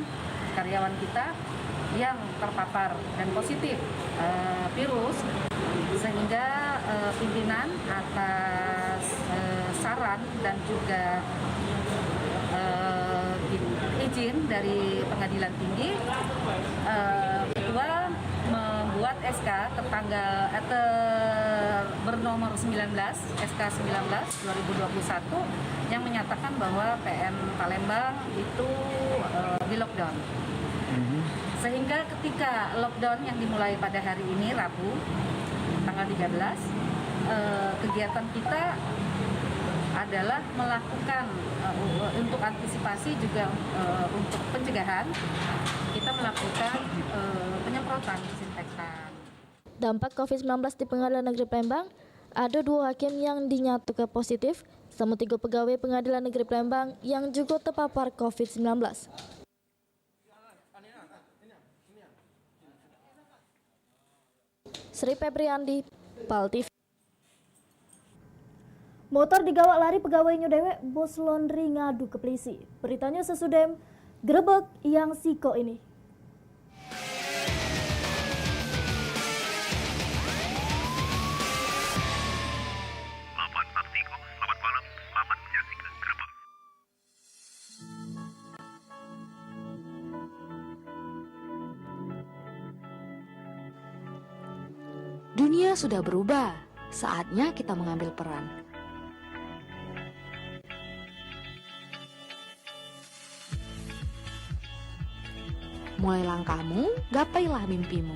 karyawan kita yang terpapar dan positif virus, sehingga pimpinan atas saran dan juga izin dari Pengadilan Tinggi, Ketua membuat SK bernomor 19, SK 19 2021 yang menyatakan bahwa PN Palembang itu di lockdown. Sehingga ketika lockdown yang dimulai pada hari ini Rabu tanggal 13, kegiatan kita adalah melakukan untuk antisipasi juga untuk pencegahan, kita melakukan penyemprotan disinfektan. Dampak COVID-19 di Pengadilan Negeri Palembang, ada 2 hakim yang dinyatakan positif, sama 3 pegawai Pengadilan Negeri Palembang yang juga terpapar COVID-19. Sri Febriandi, PAL TV. Motor digawak lari pegawainya dewek, bos laundry ngadu ke polisi. Beritanya sesudem grebek yang siko ini. Selamat malam, selamat menyaksikan Grebek. Dunia sudah berubah, saatnya kita mengambil peran. Mulai langkahmu, gapailah mimpimu.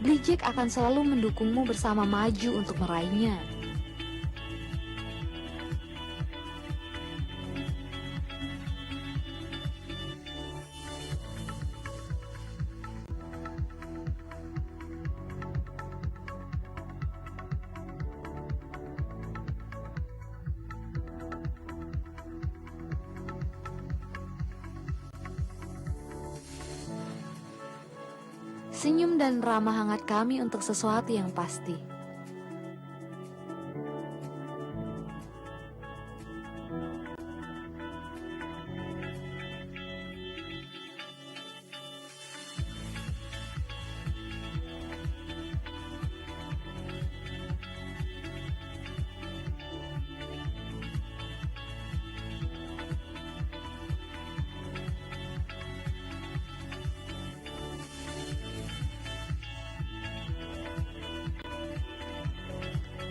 Blijek akan selalu mendukungmu bersama maju untuk meraihnya. senyum dan ramah hangat kami untuk sesuatu yang pasti.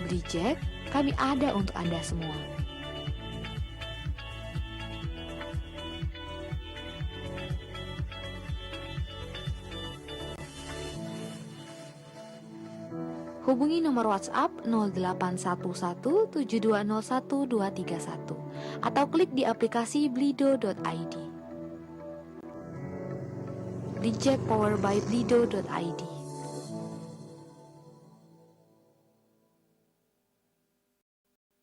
Brijek, kami ada untuk Anda semua. Hubungi nomor WhatsApp 081172012231 atau klik di aplikasi blido.id. Brijek powered by blido.id.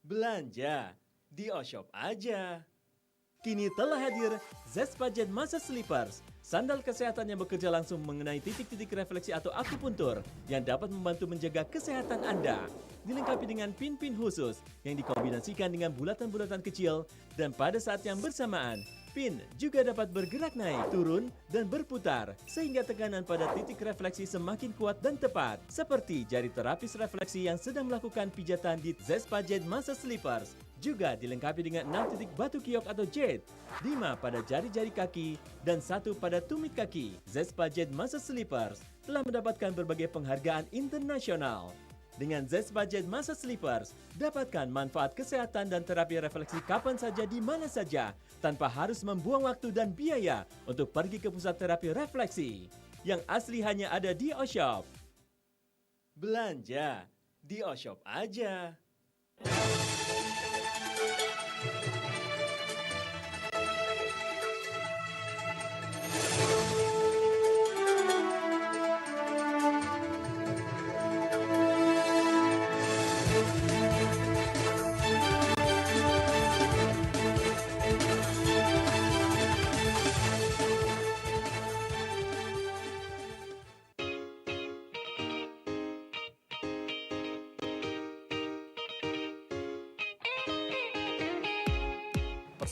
Belanja di Oshop aja. Kini telah hadir Zespajet Masa Slippers, sandal kesehatan yang bekerja langsung mengenai titik-titik refleksi atau akupuntur yang dapat membantu menjaga kesehatan Anda. Dilengkapi dengan pin-pin khusus yang dikombinasikan dengan bulatan-bulatan kecil dan pada saat yang bersamaan, pin juga dapat bergerak naik, turun, dan berputar sehingga tekanan pada titik refleksi semakin kuat dan tepat. Seperti jari terapis refleksi yang sedang melakukan pijatan di Zespajet Masa Slippers. Juga dilengkapi dengan 6 titik batu kiok atau jade, 5 pada jari-jari kaki, dan 1 pada tumit kaki. Zespajet Masa Slippers telah mendapatkan berbagai penghargaan internasional. Dengan Zespajet Masa Slippers, dapatkan manfaat kesehatan dan terapi refleksi kapan saja di mana saja, tanpa harus membuang waktu dan biaya untuk pergi ke pusat terapi refleksi. Yang asli hanya ada di Oshop. Belanja di Oshop aja.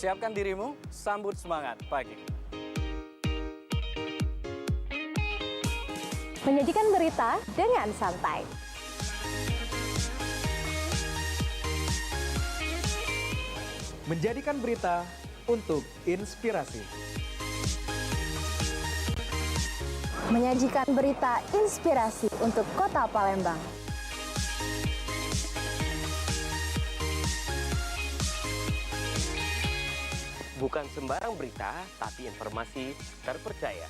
Persiapkan dirimu, sambut semangat pagi. Menyajikan berita dengan santai. Menjadikan berita untuk inspirasi. Menyajikan berita inspirasi untuk Kota Palembang. Bukan sembarang berita, tapi informasi terpercaya.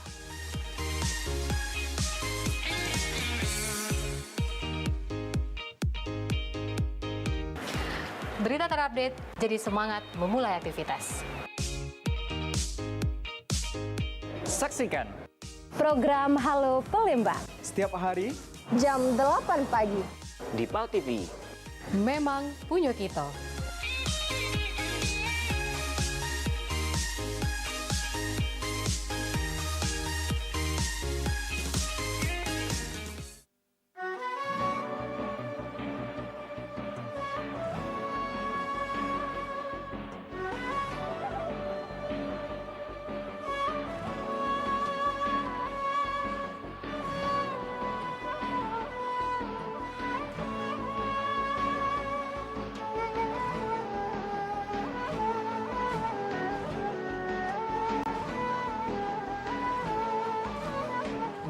Berita terupdate, jadi semangat memulai aktivitas. Saksikan program Halo Palembang setiap hari jam 8 pagi di PAL TV. Memang punya kita.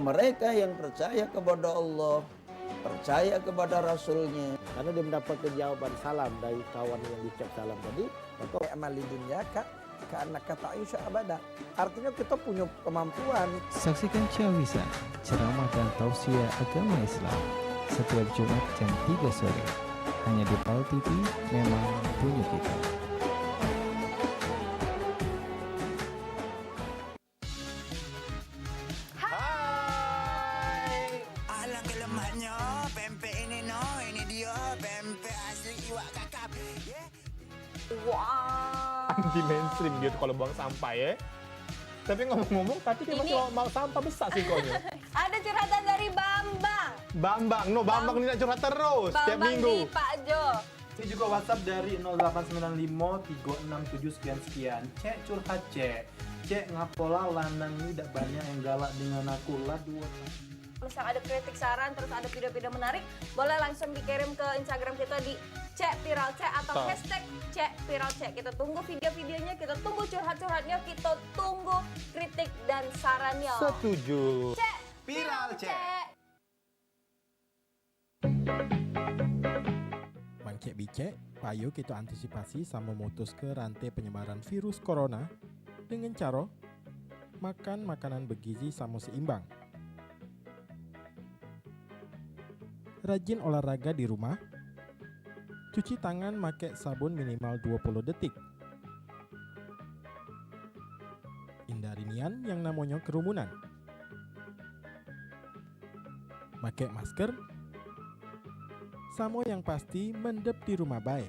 Mereka yang percaya kepada Allah, percaya kepada Rasulnya, karena dia mendapatkan jawaban salam dari kawan yang diucap salam tadi, maka amal di dunia karena kata Aisyah abada. Artinya kita punya kemampuan. Saksikan Ciawisa, ceramah dan tausiah agama Islam setiap Jumat jam 3 sore hanya di PAL TV. Memang punya kita. Anti mainstream gitu kalau buang sampah ya. Tapi ngomong-ngomong, tapi dia masih mau sampah besar sih konya. Ada curhatan Bambang ini nak curhat terus tiap minggu. Bambang di Pak Jo. Ini juga WhatsApp dari 0895 366 sekian. Cek curhat cek. Cek ngapola lanang ini tidak banyak yang galak dengan aku lah dua. Misal ada kritik saran terus ada video-video menarik, boleh langsung dikirim ke Instagram kita di Cek Viral Cek atau hashtag Cek Viral Cek. Kita tunggu video-videonya, kita tunggu curhat-curhatnya, kita tunggu kritik dan sarannya. Setuju. Cek Viral Cek. Cek bicek, payo kita antisipasi sama memutus ke rantai penyebaran virus corona dengan cara makan makanan bergizi sama seimbang. Rajin olahraga di rumah. Cuci tangan make sabun minimal 20 detik. Hindari nian yang namanya kerumunan. Make masker. Samo yang pasti mendep di rumah baik.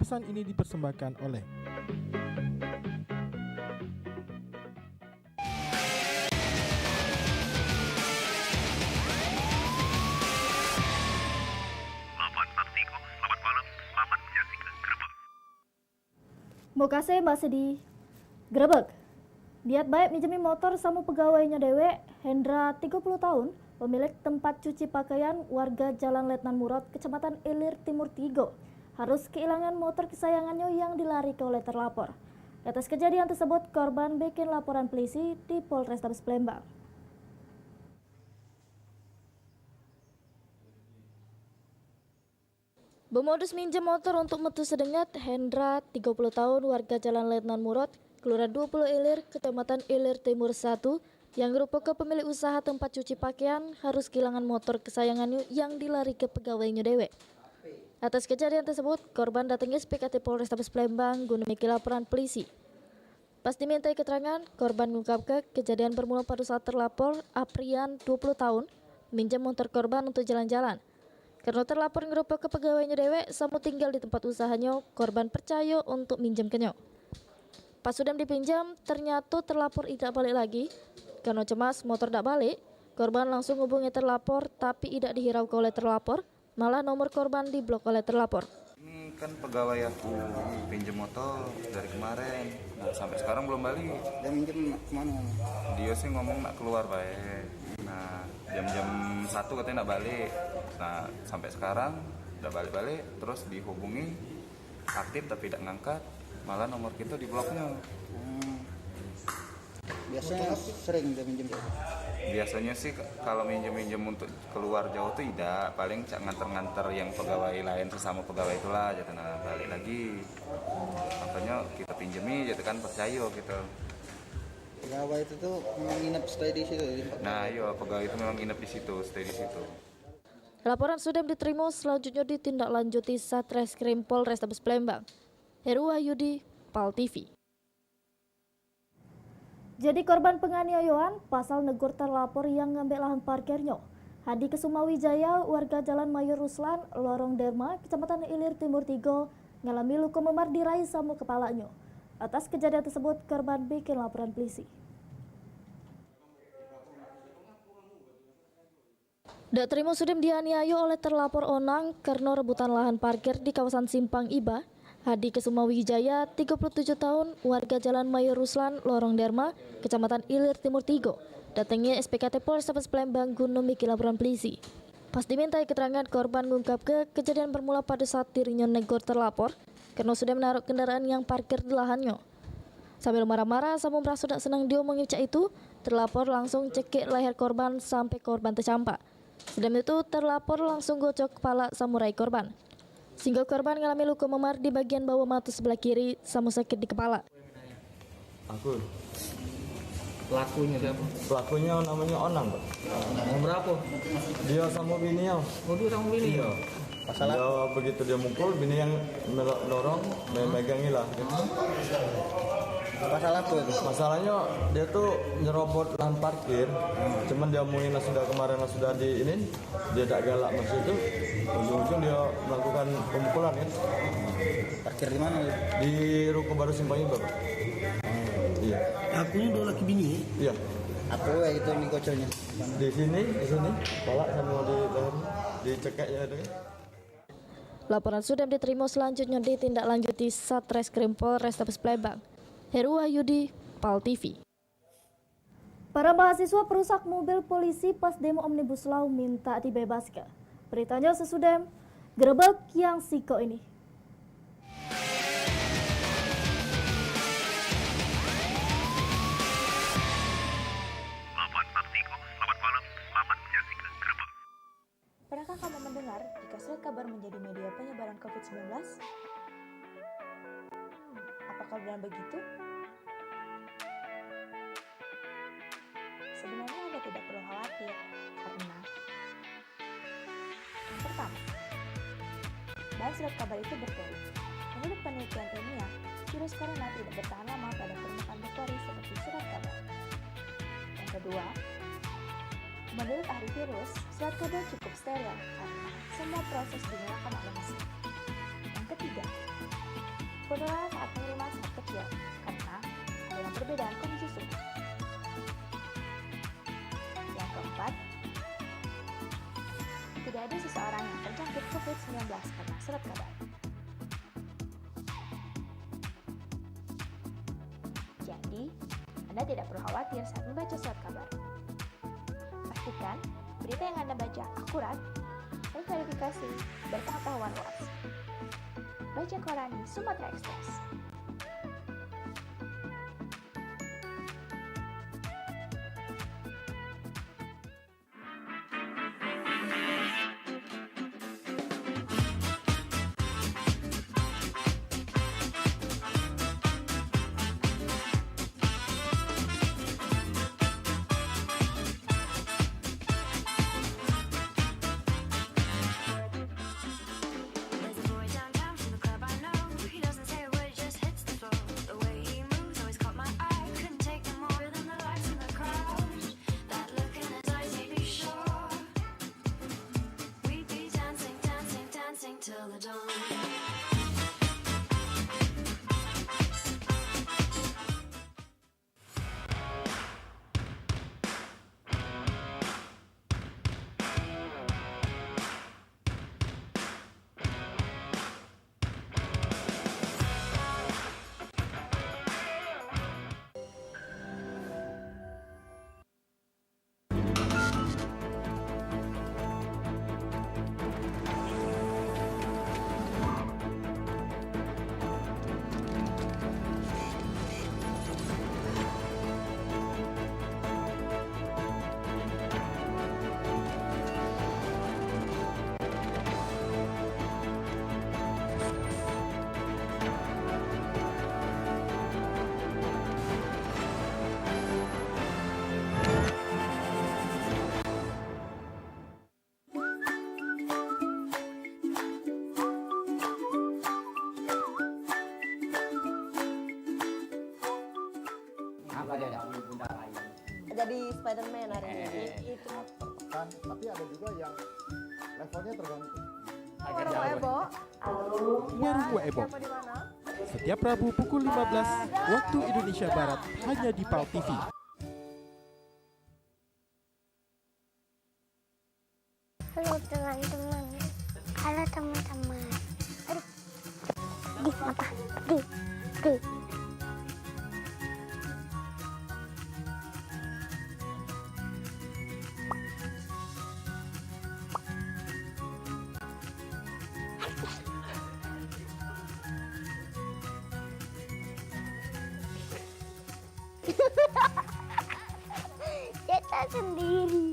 Pesan ini dipersembahkan oleh Mokase masih di Grebek. Niat baik minjemi motor sama pegawainya dewe, Hendra 30 tahun, pemilik tempat cuci pakaian warga Jalan Letnan Murad, Kecamatan Ilir Timur 3, harus kehilangan motor kesayangannya yang dilarikan oleh terlapor. Atas kejadian tersebut, korban bikin laporan polisi di Polrestabes Palembang. Bermodus minjem motor untuk metu sedengat, Hendra 30 tahun warga Jalan Letnan Murad, Kelurahan 20 Ilir, Kecamatan Ilir Timur 1, yang merupakan pemilik usaha tempat cuci pakaian harus kehilangan motor kesayangannya yang dilari ke pegawainya dewe. Atas kejadian tersebut, korban datangi SPKT Polrestabes Palembang guna memiliki laporan polisi. Pas dimintai keterangan, korban mengungkapkan kejadian bermula pada saat terlapor Aprian 20 tahun minjam motor korban untuk jalan-jalan. Karena terlapor ngerupa ke pegawainya dewe, samu tinggal di tempat usahanya, korban percaya untuk minjam kenyo. Pas sudah dipinjam, ternyata terlapor tidak balik lagi. Karena cemas motor tidak balik, korban langsung hubungi terlapor tapi tidak dihiraukan oleh terlapor, malah nomor korban diblok oleh terlapor. Ini kan pegawai aku pinjam motor dari kemarin, nah, sampai sekarang belum balik. Dia minjem kemana? Dia sih ngomong nak keluar baik. Nah, jam-jam 1 katanya nak balik. Nah, sampai sekarang udah balik-balik, terus dihubungi aktif tapi tidak ngangkat, malah nomor kita dibloknya. Biasanya sering dia minjem. Biasanya sih kalau minjem untuk keluar jauh tuh tidak, paling nganter-nganter yang pegawai lain sesama pegawai itulah, jadi nah balik lagi. Makanya kita pinjemi, jadi kan percaya gitu. Pegawai itu tuh memang nginep stay di situ. Nah, iya pegawai itu memang nginep di situ, stay di situ. Laporan sudah diterima, selanjutnya ditindaklanjuti Satreskrim Polrestabes Palembang. Heru Wahyudi, PAL TV. Jadi korban penganiayaan pasal negur terlapor yang ngambil lahan parkirnya. Hadi Kesumawijaya, warga Jalan Mayor Ruslan, Lorong Derma, Kecamatan Ilir Timur 3, ngalami luka memar di rai sama kepalanya. Atas kejadian tersebut, korban bikin laporan polisi. Dak terima sudah dianiaya oleh terlapor Onang karena rebutan lahan parkir di kawasan Simpang Iba. Hadi Kesumawijaya, 37 tahun, warga Jalan Mayor Ruslan, Lorong Derma, Kecamatan Ilir Timur 3, datangi SPKT Polrestabes Palembang guna memiliki laporan polisi. Pas dimintai keterangan, korban mengungkap kejadian bermula pada saat dirinya negor terlapor karena sudah menaruh kendaraan yang parkir di lahannya. Sambil marah-marah, sama merasa tidak senang dia mengucap itu, terlapor langsung cekik leher korban sampai korban tercampak. Sedang itu, terlapor langsung gocok kepala samurai korban. Sehingga korban mengalami luka memar di bagian bawah mata sebelah kiri sama sakit di kepala. Aku pelakunya siapa? Pelakunya namanya Onang, Pak. Yang berapa? Dia sama bininya. Oh, dia sama bini? Iya. Masalah? Dia begitu dia mukul, bini yang dorong, megangilah. Gitu. Masalah apa itu? Masalahnya dia tuh nyerobot lahan parkir, cuman dia mungkin sudah kemarin sudah di ini, dia tak galak masuk itu, ujung-ujung dia melakukan pemukulan kan. Parkir di mana? Di Ruko Baru Simpang Iba, Pak. Iya. Akunya dua laki bini? Iya. Apa itu nih koconya? Di sini, kolak sama di leher, dicekek ya ada. Laporan sudah diterima selanjutnya ditindaklanjuti Satreskrim Polrestabes Palembang. Heru Wahyudi, PAL TV. Para mahasiswa perusak mobil polisi pas demo Omnibus Law minta dibebaskan. Beritanya sesudah gerebek yang siko ini. Pernahkah kamu mendengar jika surat kabar menjadi media penyebaran COVID-19? Apakah benar begitu? Sebenarnya Anda tidak perlu khawatir, karena yang pertama, bahan surat kabar itu berteori. Menurut penelitian ilmiah, virus corona tidak bertahan lama pada permukaan bakteri seperti surat kabar. Yang kedua, menurut ahli virus, surat kabar cukup steril karena semua proses dilakukan oleh mesin. Yang ketiga, penularan saat pengiriman sangat kecil karena ada yang perbedaan kondisi suhu. Yang keempat, tidak ada seseorang yang terjangkit COVID-19 karena surat kabar. Jadi, Anda tidak perlu khawatir saat membaca surat kabar. Pastikan berita yang Anda baca akurat, terverifikasi, berpengetahuan luas. Baca koran di Sumatera Express. Jadi Spider-Man hari ini itu. Kan, tapi ada juga yang levelnya tergantung. Warung Ebo. Warung Kue Ebo. Siapa di mana? Setiap Rabu pukul 15 waktu Indonesia Barat hanya di PAL TV. Halo teman-teman. Halo teman-teman. Aduh. Di apa? Di. Cetak sendiri.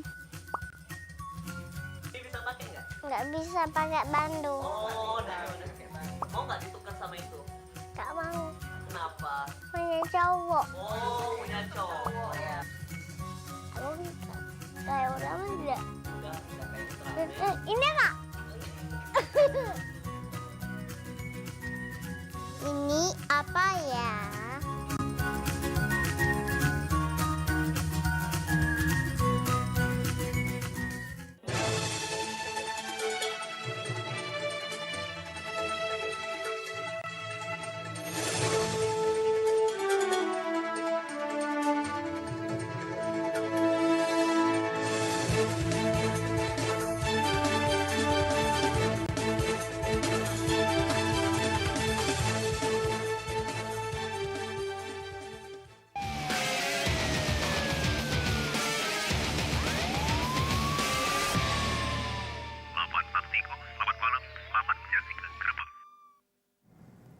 Ini bisa pakai nggak? Nggak bisa pakai bandung. Oh, udah. Mau nggak ditukar sama itu? Nggak mau. Kenapa? Punya cowok. Oh, punya cowok ya. Aku bisa. Kayak orang enggak. Udah kayak putra. Ini Kak. Ini apa ya?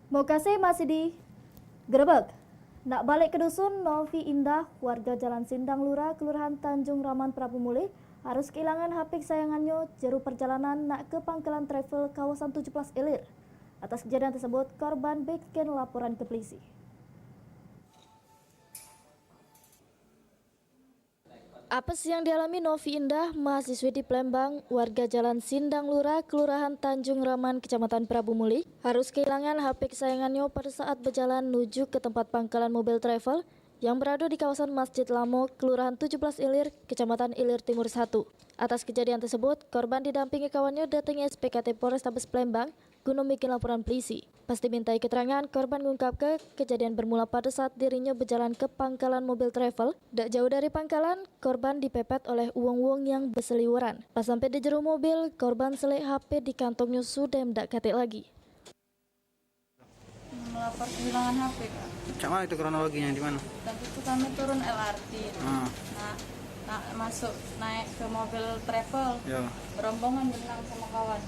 Mokase masih di Grebek. Nak balik ke dusun, Novi Indah, warga Jalan Sindang Lura, Kelurahan Tanjung Raman, Prabu Muli, harus kehilangan HP kesayangannya jeru perjalanan nak ke pangkalan travel kawasan 17 Ilir. Atas kejadian tersebut, korban bikin laporan ke polisi. Apes yang dialami Novi Indah, mahasiswi di Palembang, warga Jalan Sindang Lura, Kelurahan Tanjung Raman, Kecamatan Prabu Muli, harus kehilangan HP kesayangannya pada saat berjalan menuju ke tempat pangkalan mobil travel yang berada di kawasan Masjid Lamo, Kelurahan 17 Ilir, Kecamatan Ilir Timur 1. Atas kejadian tersebut, korban didampingi kawannya datangi SPKT Polrestabes Palembang guna bikin laporan polisi. Pas dimintai keterangan, korban mengungkap kejadian bermula pada saat dirinya berjalan ke pangkalan mobil travel. Tak jauh dari pangkalan, korban dipepet oleh uang-uang yang berseliweran. Pas sampai di jero mobil, korban selek HP di kantongnya sudah tidak katik lagi. Melapor kehilangan HP, Kak. Cak mana itu kronologinya, di mana? Tadi itu kami turun LRT. Nah, masuk naik ke mobil travel. Ya. Rombongan berenang sama kawan.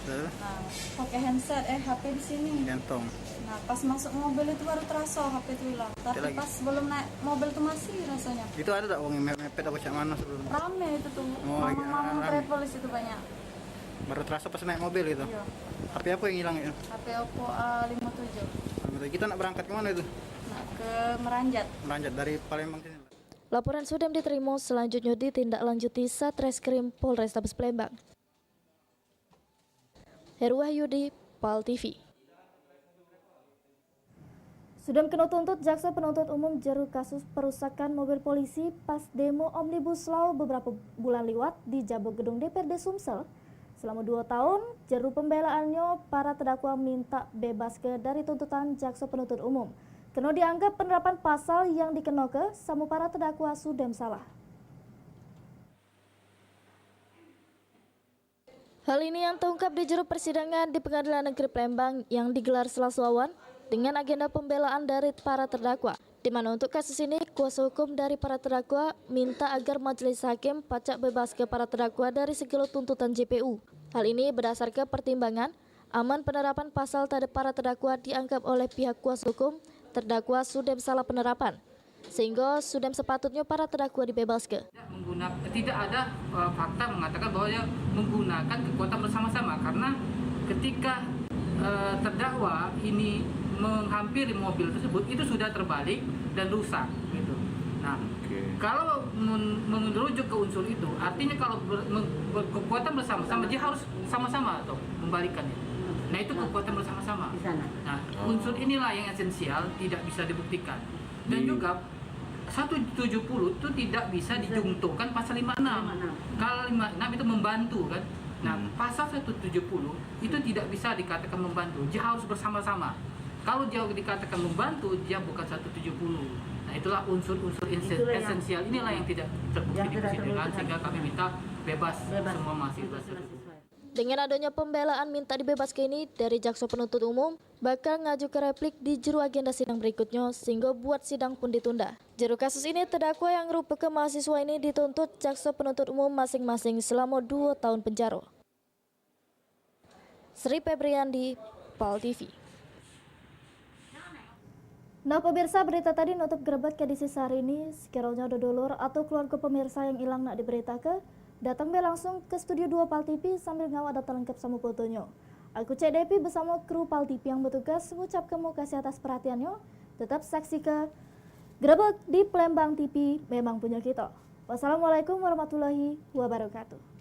Terus? Nah, pakai handset, HP di sini. Gantong. Nah, pas masuk mobil itu baru terasa HP itu hilang. Tapi pas belum naik mobil itu masih rasanya. Itu ada tak uang mepet apa cak mana sebelum? Rame itu tuh. Mama travel di situ banyak. Baru terasa pas naik mobil itu? Iya. HP apa yang hilang itu? HP Oppo A57. Kita nak berangkat ke mana itu? Nah, ke Meranjat. Meranjat dari Palembang sini. Laporan sudah diterima, selanjutnya ditindaklanjuti Satreskrim Polrestabes Palembang. Heru Wahyudi, Pal TV. Sudah kena tuntut jaksa penuntut umum jeru kasus perusakan mobil polisi pas demo Omnibus Law beberapa bulan lewat di Jabok Gedung DPRD Sumsel. Selama 2 tahun, jeru pembelaannya para terdakwa minta bebas dari tuntutan jaksa penuntut umum. Kena dianggap penerapan pasal yang dikenakan sama para terdakwa sudem salah. Hal ini yang terungkap di juru persidangan di Pengadilan Negeri Palembang yang digelar Selasa awan dengan agenda pembelaan dari para terdakwa. Di mana untuk kasus ini, kuasa hukum dari para terdakwa minta agar majelis hakim pacak bebas ke para terdakwa dari segala tuntutan JPU. Hal ini berdasarkan pertimbangan aman penerapan pasal terhadap para terdakwa dianggap oleh pihak kuasa hukum terdakwa sudem salah penerapan, sehingga sudem sepatutnya para terdakwa dibebaskan. Tidak ada fakta mengatakan bahwa dia menggunakan kekuatan bersama-sama, karena ketika terdakwa ini menghampiri mobil tersebut itu sudah terbalik dan rusak gitu. Nah, kalau merujuk ke unsur itu, artinya kalau kekuatan bersama-sama dia harus sama-sama atau membalikannya. Nah, itu kekuatan bersama-sama. Nah, unsur inilah yang esensial, tidak bisa dibuktikan. Dan juga 170 itu tidak bisa dijungtokan pasal 56. Kalau 56 itu membantu kan. Nah, pasal 170 itu tidak bisa dikatakan membantu, dia harus bersama-sama. Kalau dia dikatakan membantu, dia bukan 170. Nah, itulah unsur-unsur esensial inilah yang tidak terbukti di persidangan, sehingga kami minta bebas semua mahasiswa. Dengan adanya pembelaan minta dibebaskan ini dari jaksa penuntut umum, bakal ngaju ke replik di juru agenda sidang berikutnya sehingga buat sidang pun ditunda. Juru kasus ini terdakwa yang merupakan mahasiswa ini dituntut jaksa penuntut umum masing-masing selama 2 tahun penjara. Sri Febriandi, Pal TV. Nah pemirsa, berita tadi nutup Grebek edisi hari ini. Sekiranya ada dulur atau keluarga pemirsa yang hilang nak diberitakan, datang be langsung ke studio 2 Pal TV sambil ngawat data lengkap sama fotonya. Aku Cek Depi bersama kru Pal TV yang bertugas mengucap kamu kasih atas perhatiannya. Tetap saksikan Grebek di Palembang TV, memang punya kita. Wassalamualaikum warahmatullahi wabarakatuh.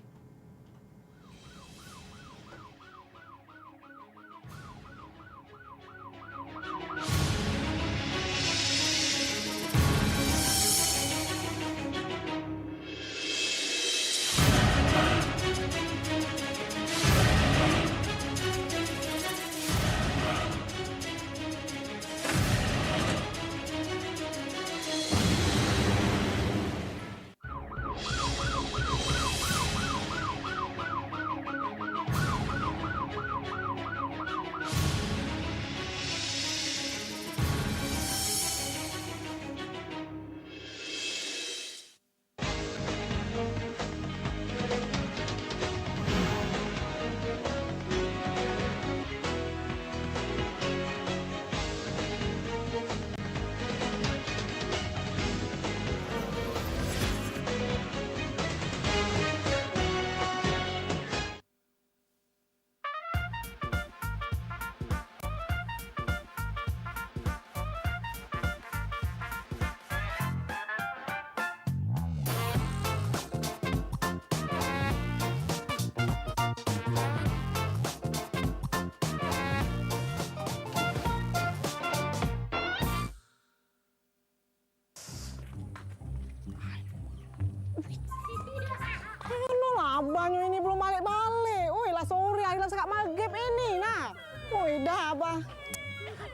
abangnya ini belum balik-balik. Woi, lah sore lah sekat maghrib ini, nah. Woi, dah, Abah.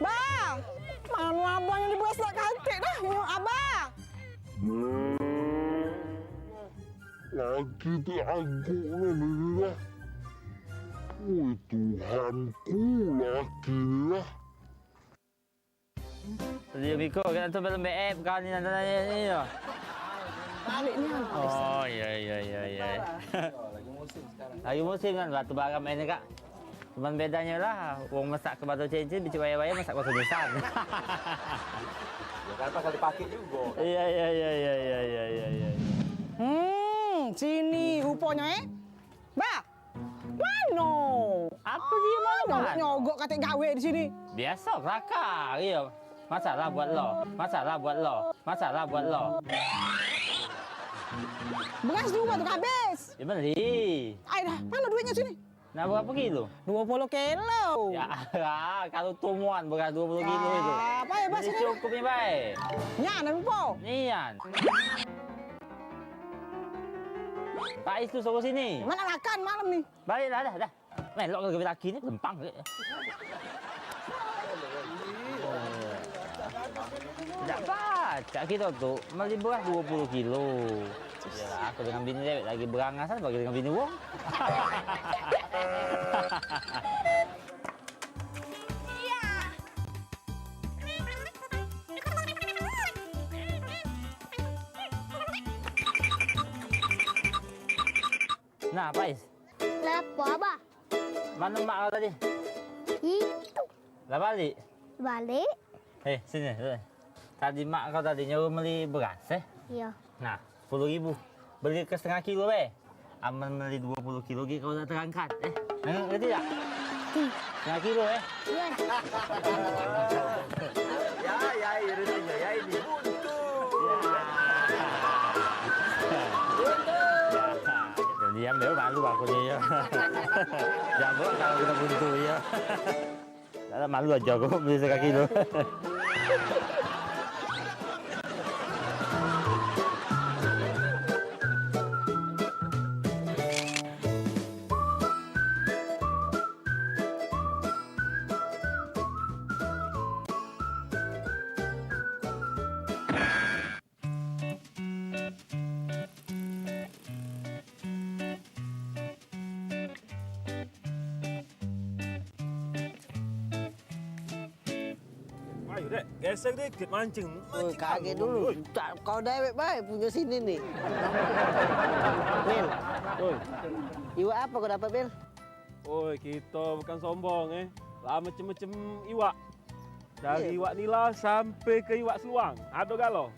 Bah, mana abang yang dibuat sekat kantik dah, ini Abah. Lagi diangguknya ni lah. Woi, Tuhanku lagi lah. Dia Biko, kena tu belum BF kau ni nanya ni lah. Balik ni kan. Oh, ya. Lagi musim kan, batu bara main kak. Cuma bedanya lah, orang masak ke batu cincin, bicu waya-waya masak batu nisan. Ya kan bakal dipakai juga. Iya. Sini rupanya Bah, mana? Apa dia mana? Nyogok katik gawe di sini. Biasa kelakar, iya. Masalah buat lo. Beras juga tu habis. Ya beli. Ay dah, mana duitnya sini? Nak berapa kilo? 20 kilo. Ya, kalau tumuan beras 20 kilo itu. Baik, bas ini cukup ni baik. Nyan, apa? Nian. Pak Is tu suruh sini. Mana makan malam ni? Baliklah dah. Melok ke lelaki ni lempang ke. Tak baca kita tu beli beras 20 kilo. Yalah, aku dengan bini dewek lagi berangasan bagi dengan bini wong. Nah, Pais. Kenapa, Abah? Mana mak kau tadi? Itu. Dah balik? Balik? Sini. Tadi mak kau tadi nyuruh beli beras, Iya. Nah, 10.000. Beli ke setengah kilo, Aman beli 20 kilo lagi kau dah terangkat, Ngerti tak? Setengah kilo, Iya. Ya, ini buntu. Diam dia malu aku ni ya. Jangan kalau kita buntu ya. Dah malu aja aku beli setengah kilo. Ayo dek, gesek dikit mancing. Oh, kaget dulu. Tak, kau dewek baik punya sini nih. Bil, iwak apa kau dapat, Bil? Oi, kita bukan sombong Lah macam-macam iwak. Dari iwak nila sampai ke iwak seluang. Ada galo.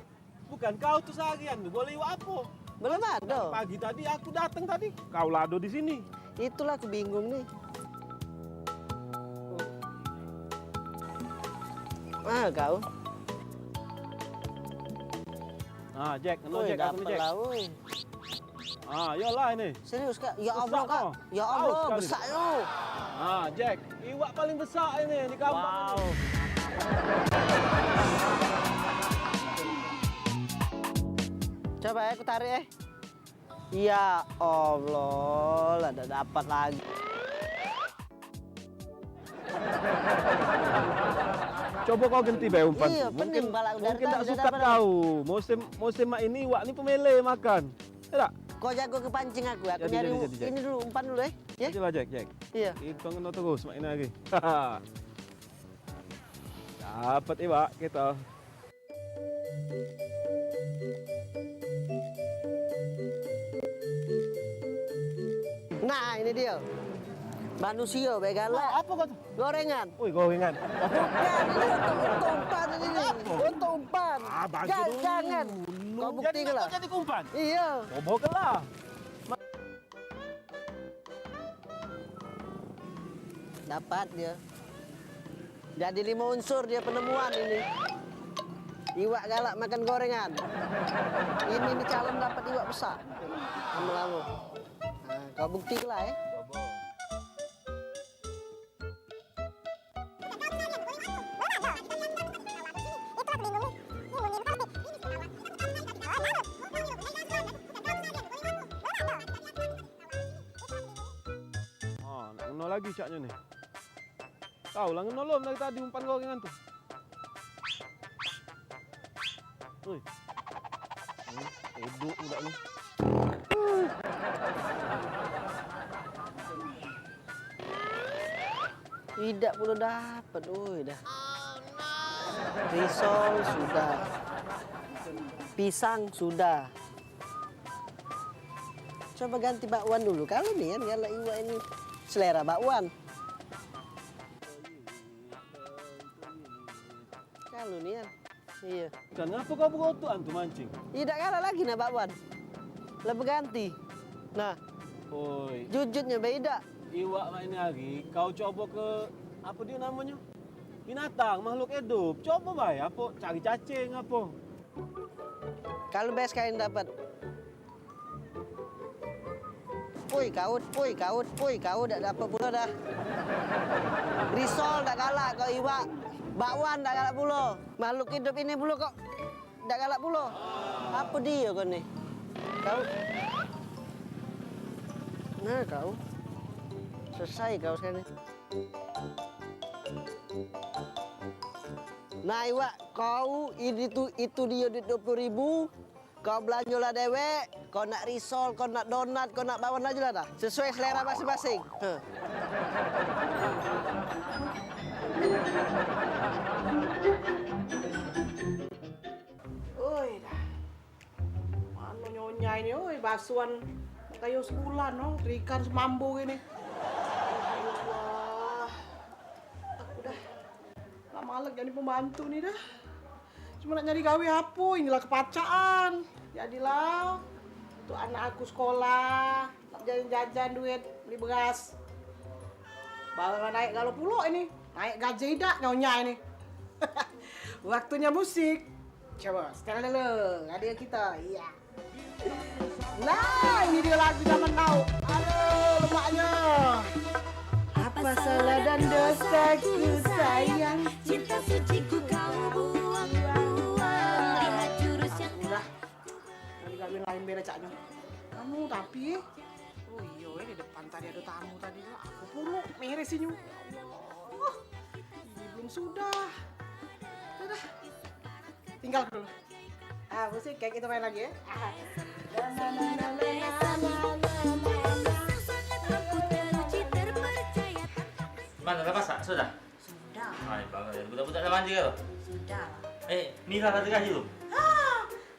Bukan kau tu seharian tu boleh iwak apa? Belum ada. Pagi tadi aku datang tadi. Kau lado di sini. Itulah aku bingung nih. Kau. Jack, Jack aku Jack. Yolah ini. Serius Kak? Ya Allah Kak. Ya Allah, besar yo. Jack, iwak paling besar ini di kampung. Wow. Coba aku tarik Ya Allah, ada dapat lagi. Coba kau ganti umpan. Iya, mungkin tak suka tahu. Musim ini iwak ni pemele makan. Tak? Kau jago kepancing aku nyari ini dulu umpan dulu ya. Coba Jack. Iya. Kita kena terus mak ini lagi. Dapat iwak kita. Nah, ini dia. Manusia begala. Apa kau tu? Gorengan. Woi, gorengan. Bukan, ini untuk umpan ini. Untuk umpan. Jangan. Kau bukti ke lah? Jadi umpan? Iya. Bobo ke lah. Dapat dia. Jadi 5 unsur dia penemuan ini. Iwak galak makan gorengan. Ini calon dapat iwak besar. Lama-lama. Nah, kau bukti ke lah lagi caknya nih. Tahu lah ngenolom dari tadi umpan gorengan tuh. Woi. Eduk udah nih. Tidak pula dapat, dah. Risol sudah. Pisang sudah. Coba ganti bakwan dulu. Kalau nih kan kalau iwa ini selera bakwan. Kalau nih kan. Iya. Dan ngapa kau berotu antum mancing? Tidak kalah lagi nah bakwan. Lebih ganti. Nah. Oi. Jujutnya beda. Iwak main lagi, kau coba ke apa dia namanya? Binatang, makhluk hidup. Coba bay, apa cari cacing apa? Kalau bes kain dapat. Puy kaut, dak dapat pula dah. Risol dak galak kau iwak. Bakwan dak galak pula. Makhluk hidup ini pula kok dak galak pula. Apa dia kau nih? Kau. Nah kau. Selesai kau sekarang. Nah iwak, kau itu dia duit 20.000. Kau belanjolah dewek. Kau nak risol, kau nak donat, kau nak bakwan aja lah dah. Sesuai selera masing-masing. Oi dah. Mana nyonya ini, oi basuhan kayu sebulan, no, terikan semambu ini. Allah, aku dah lama malam jadi pembantu nih dah. Cuma nak nyari gawe apa? Inilah kepacaan. Jadilah untuk anak aku sekolah, nak jajan duit beli beras. Baru naik galau pulau ini, naik gaji dak nyonya ini. Waktunya musik. Coba setel dulu, hadiah kita. Iya. Nah, ini dia lagu zaman now. Aduh, lemaknya. Apa salah dan dosaku sayang, cinta suciku kau buang-buang. Lihat jurus yang udah. Nanti kawin lain beda caknya. Kamu tapi, oh iya, di depan tadi ada tamu tadi. Aku puluh meresinnya. Ya Allah, ini belum sudah. Udah, tinggal dulu. Musik kayak kita main lagi ya. Mana udah masak? Sudah? Sudah. Ay, bagus ya. Budak-budak udah mandi kan? Sudah. Mira ada gaji belum?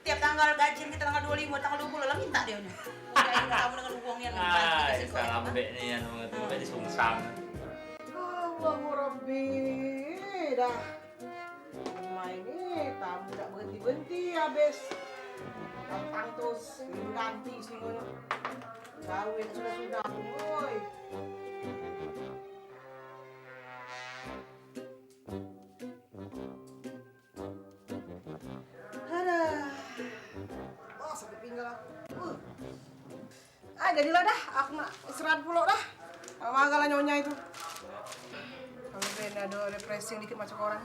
Tiap tanggal gajian kita tanggal 25, tanggal 20 lah minta dia nih. Udahin kamu dengan uangnya Ay, salam bek nih yang mengerti bek di sungsang. Allahu Rabbi, dah. Rumah ini tamu tak berhenti-berhenti habis. Gampang terus ganti semua. Kawin sudah-sudah, boy. Oh, sampai pinggal aku. Jadilah dah, aku nak istirahat pula dah. Magalah nyonya itu. Kalau Ben ada refreshing dikit macam orang.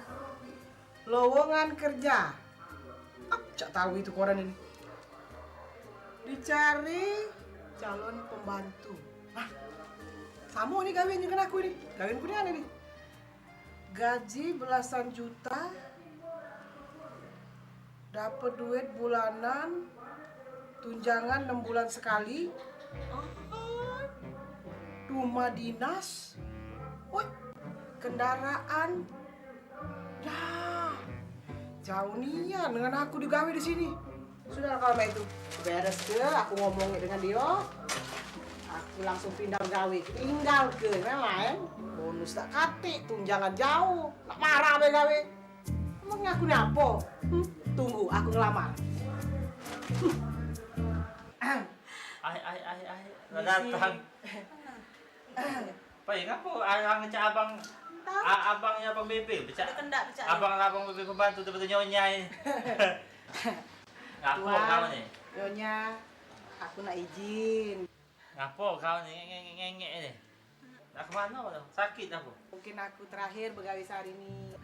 Lowongan kerja. Cak tahu itu koran ini. Dicari calon pembantu. Sama nih kawin dengan aku ini. Kawinku ini aneh nih. Gaji belasan juta. Dapat duit bulanan. Tunjangan 6 bulan sekali. Rumah dinas. Kendaraan. Dah. Jauh nian dengan aku digawe di sini. Sudah kalau itu beres ke, aku ngomongin dengan dia. Aku langsung pindah gawe, tinggal ke lain. Bonus tak kate, tunjangan jauh. Nak marah be gawe. Emangnya aku nyapa? Tunggu, aku ngelamar. Ai, datang. Pak, ngapa orang ngecak abang? Abangnya abang Bebe, becak. Abang Bebe pembantu betul nyonya ini. Ngapa kau nih? Nyonya, aku nak izin. Ngapa kau nih ngengek ini? Nak kemana kau? Sakit aku. Mungkin aku terakhir begawi sehari ini.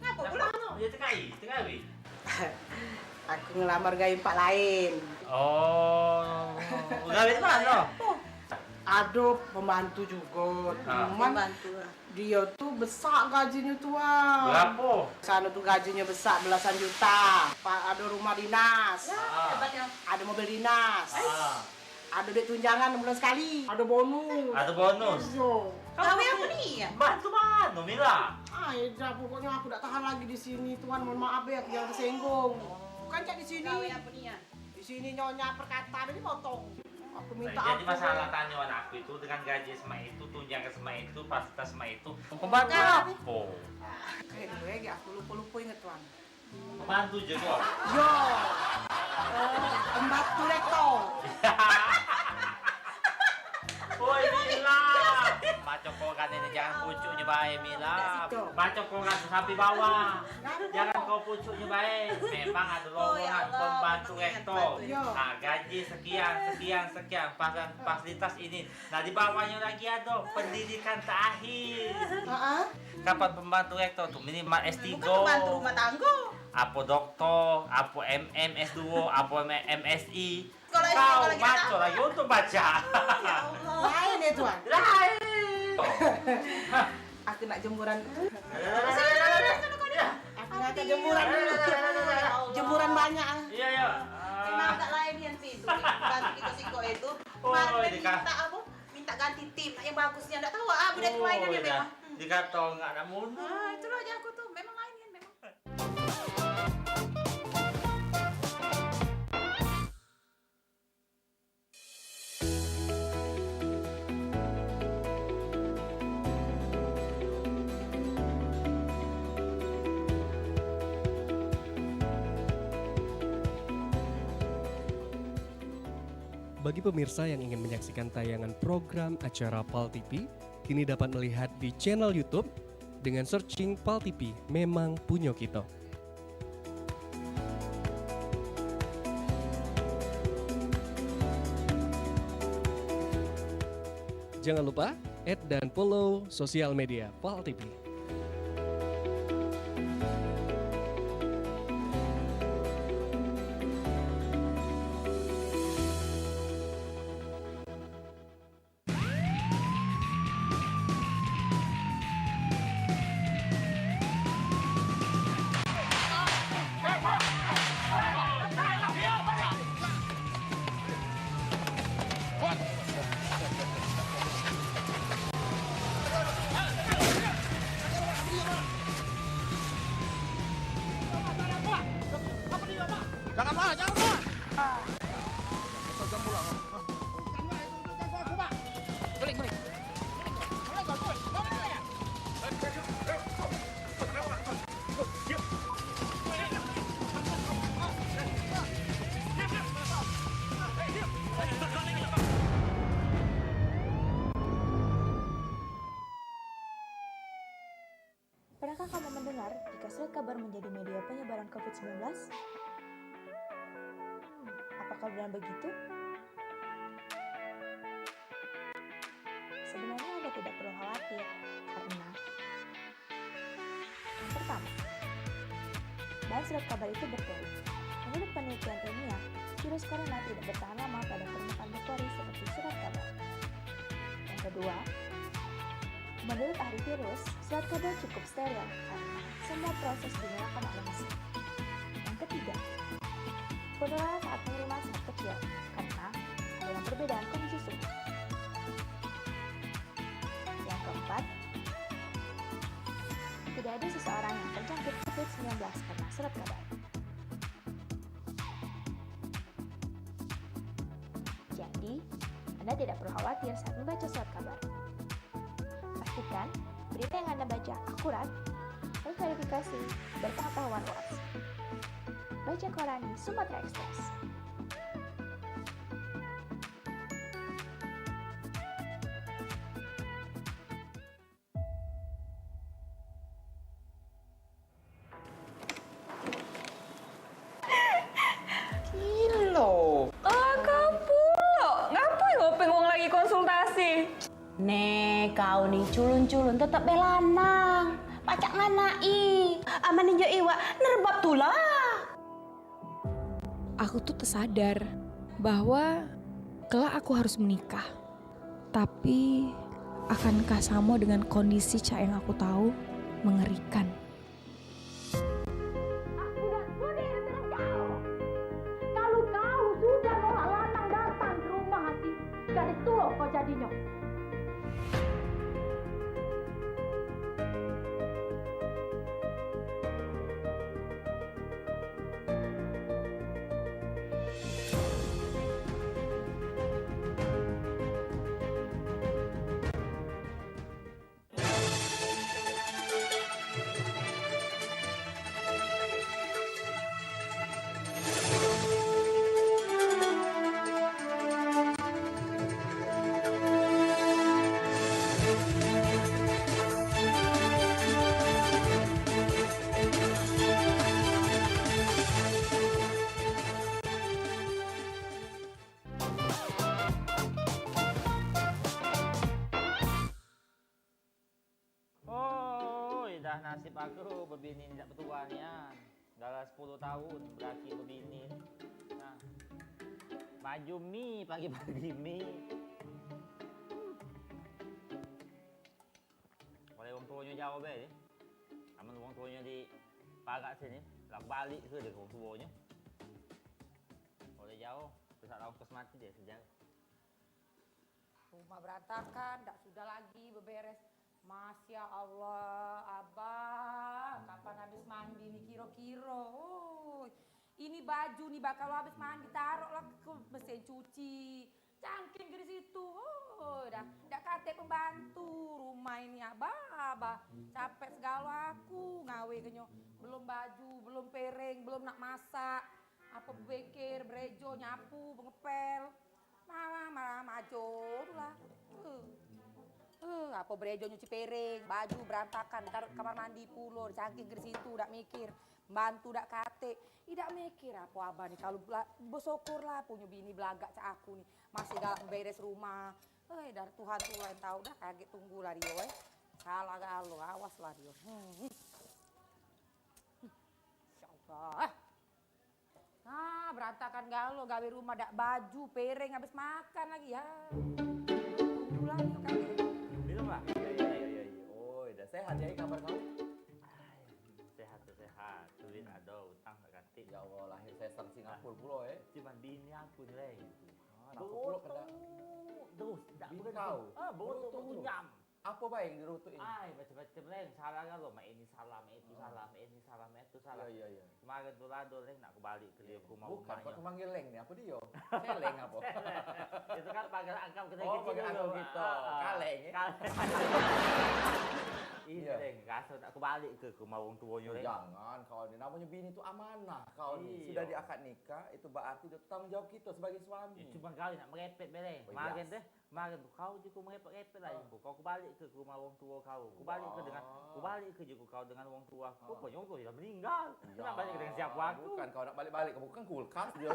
Ngapa pulang? Ya tekawi. Aku ngelamar gawe empat lain. Oh, gawe di mana? Ada pembantu juga, cuman dia tuh besar gajinya tuan. Berapa? Sana tuh gajinya besar belasan juta. Ada rumah dinas, ada mobil dinas, ada duit tunjangan bulan sekali, ada bonus. Ada bonus? Yo. Kamu apa nih ya? Bantu mana, Mila? Ya pokoknya aku tak tahan lagi di sini tuan. Mohon maaf ya, jangan tersinggung. Bukan cak di sini. Di sini nyonya perkataan ini potong. Aku minta Jadi apa? masalah tanyawan aku itu dengan gaji sama itu, tunjangan sama itu, fasilitas sama itu. Pembantu apa? Kayak gue aku lupa inget tuan. Pembantu juga. Yo, pembantu rektor. Woi Mila, bacokokan ini jangan pucuknya baik Mila. Bacokokan sampai bawah. Jangan kau pucuknya baik. Memang ada lowongan pembantu rektor. Nah gaji sekian, fasilitas ini. Nah di bawahnya lagi ada pendidikan terakhir. Kapan pembantu rektor tuh minimal S3. Pembantu rumah tangga. Apa dokter, apa MM, S2, apa MSI. Kau baca lagi untuk baca. Lain ya tuan. Lain. Aku nak jemuran. Aku nak ke jemuran dulu. Jemuran banyak. Iya ya. Memang agak lain yang itu. Ganti kita siko itu. Kemarin minta apa? Minta ganti tim yang bagusnya. Nggak tahu budaya kemainan dia memang. Dikata nggak ada mundur. Itulah aja aku tuh. Memang lain kan memang. Bagi pemirsa yang ingin menyaksikan tayangan program acara PAL TV, kini dapat melihat di channel YouTube dengan searching PAL TV Memang Punyo Kita. Jangan lupa add dan follow sosial media PAL TV. Pernahkah kamu mendengar jika surat kabar menjadi media penyebaran COVID-19? Apakah benar begitu? Sebenarnya Anda tidak perlu khawatir, karena yang pertama, bahan surat kabar itu betul. Menurut penelitian ilmiah, virus corona tidak bertahan lama pada permukaan bakteri seperti surat kabar. Yang kedua, menurut ahli virus, surat kabar cukup steril karena semua proses dinyalakan oleh mesin. Yang ketiga, penularan saat menerima sangat kecil karena ada perbedaan kondisi suhu. Yang keempat, tidak ada seseorang yang terjangkit COVID-19 karena surat kabar. Jadi, Anda tidak perlu khawatir saat membaca surat kabar. Pastikan berita yang Anda baca akurat, terverifikasi, berpengetahuan luas. Baca koran di Sumatera Express. Kilo. Kapulo. Ngapain ngopeng wong lagi konsultasi? Nek kau nih culun-culun tetap belanang. Pacak nganai. Amanin jo iwa nerbab tulah. Aku tuh tersadar bahwa kelak aku harus menikah. Tapi akankah sama dengan kondisi Cak yang aku tahu mengerikan? Kalau kau sudah nolak lanang datang ke rumah hati, gak ditolak kau jadinya. Oh, dah nasib aku berbini tidak bertuannya. Dalam 10 tahun berakhir berbini. Nah, baju mie pagi-pagi mie. Boleh orang tuanya jauh be. Aman orang tuanya di pagat sini, lak balik ke dia orang tuanya. Boleh jauh, besar orang mati dia sejak. Rumah berantakan, tak sudah lagi beberes. Masya Allah, Abah, kapan habis mandi nih kira-kira? Oh, ini baju nih bakal habis mandi, taruhlah ke mesin cuci. Cangking ke situ. Oh, dah kate pembantu rumah ini Abah. Capek segala aku ngawe kenyo. Belum baju, belum piring, belum nak masak. Apa bekir, brejo, nyapu, ngepel. Mama maju lah. Apa brejo nyuci piring, baju berantakan, taruh kamar mandi pulo, cangking ke situ, dak mikir, bantu dak kate, tidak mikir apa Abah nih kalau bersyukur lah punya bini belagak cak aku nih, masih galak beres rumah, dari Tuhan tuh lain tahu dah kaget tunggu lah dia, salah galo, awas lah dia, Insyaallah. Nah berantakan galo, gawe rumah dak baju, piring habis makan lagi ya, tunggu lah dia kaget. Pak. Iya. Oh, udah sehat ya kabar kamu? Sehat. Duit ada, utang tak ganti. Ya Allah, lahir saya sang Singapura pula Cuma bini aku nih. Aku pula kena. Terus, tak boleh tahu. Bodoh tunyam. Apa baik yang dirutuk ini? Macam-macam lah. Salah kan lo, ini salah, itu salah, ini salah, itu salah. Iya. Kemarin tuh lado leng nak kembali ke dia rumah. Bukan, kau manggil leng nih, apa dia? Seleng apa? Itu kan pakai angkap kita gitu. Oh, pakai angkap gitu. Kaleng ya? Iya, Leng. Kasar nak kembali ke rumah orang tuanya, Leng. Jangan, kau ni. Namanya bini itu amanah. Kau ni sudah diakad nikah, itu berarti dia tanggung jawab kita sebagai suami. Cuma kau nak merepet, Leng. Kemarin tu kau juga merepet-repet lah. Kau kembali ke rumah orang tua kau. Kembali ke juga kau dengan orang tua. Rupanya orang tua dah meninggal. Nak balik dengan siapa aku? Bukan, kau nak balik-balik. Bukan kulkas dia.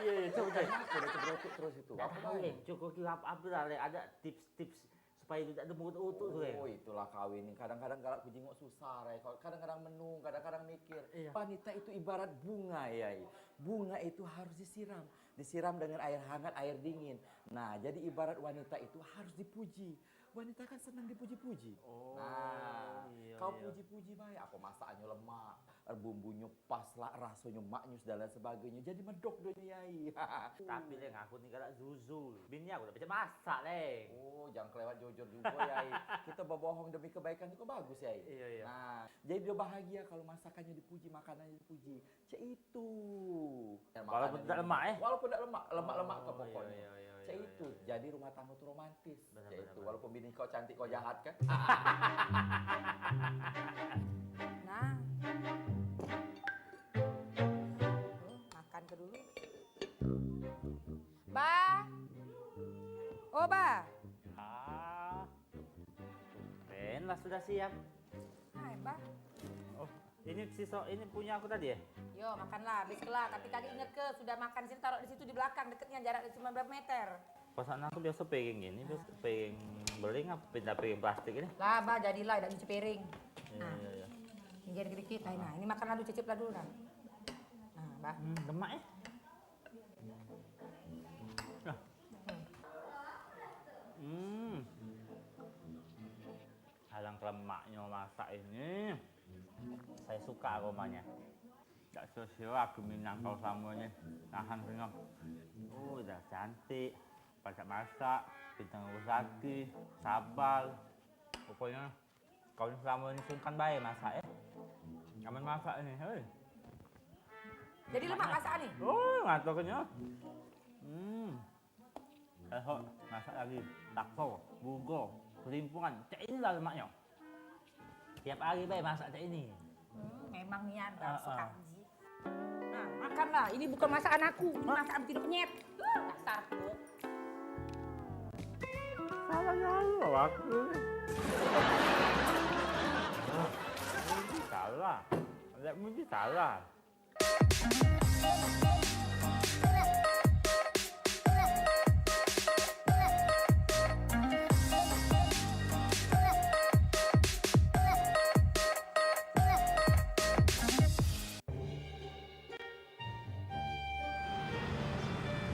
Iya, coba. Aku dah terberotok terus itu. Apa Leng? Cukup kira apa lah, Leng. Ada tips supaya tidak ada mulut utuh tu. Oh, itulah kawin ni. Kadang-kadang galak kujingok susah, kadang-kadang menung, kadang-kadang mikir. Wanita itu ibarat bunga, Yai. Bunga itu harus disiram dengan air hangat, air dingin. Nah, jadi ibarat wanita itu harus dipuji. Wanita kan senang dipuji-puji. Kau puji-puji baik. Aku masaknya lemak, bumbunya pas lah, rasanya maknyus dan lain sebagainya. Jadi medok dunia, Yai. Tapi Leng, aku ni galak zuzul. Bini aku dah macam masak, Leng. Oh, jangan kelewat jujur juga, Yai. Kita berbohong demi kebaikan itu bagus, Yai. Iya. Nah, jadi dia bahagia kalau masakannya dipuji, makanannya dipuji. Cek itu. Walaupun tak lemak, Walaupun tak lemak ke pokoknya. Cek itu. Jadi rumah tangga itu romantis. Cek itu. Walaupun bini kau cantik, kau jahat kan? Nah, makan ke dulu. Bah, oh Bah. Benlah sudah siap. Hai Bah. Oh, ini punya aku tadi ya? Yo makanlah, habis kelar. Tapi kaki inget ke sudah makan sini taruh di situ di belakang deketnya jarak cuma berapa meter. Pasangan aku biasa piring gini, biasa piring beling apa pindah piring plastik ini? Lah Bah jadilah tidak nyuci piring. Iya. Ini dikit. Nah, ini makan dulu cicip lah dulu dah. Nah, Bah. Lemak ya? Halang lemaknya masak ini. Saya suka aromanya. Gak sosial aku minang kau samanya. Nahan kenyang. Udah cantik. Masak, bintang rusaki, sabal. Pokoknya kau selama ini sungkan baik masak ya. Kamu masak ini, hei. Jadi lemak masak nih? Oh, ngatur kenyang. Masak lagi. Takso, bugo, kelimpungan. Cek inilah lemaknya. Tiap hari baik masak cek ini. Memang niat suka Ji. Nah, makanlah. Ini bukan masakan aku. Ini masakan tidak penyet. Dasar tuh. Salah aku. Salah. Lihat mungkin salah.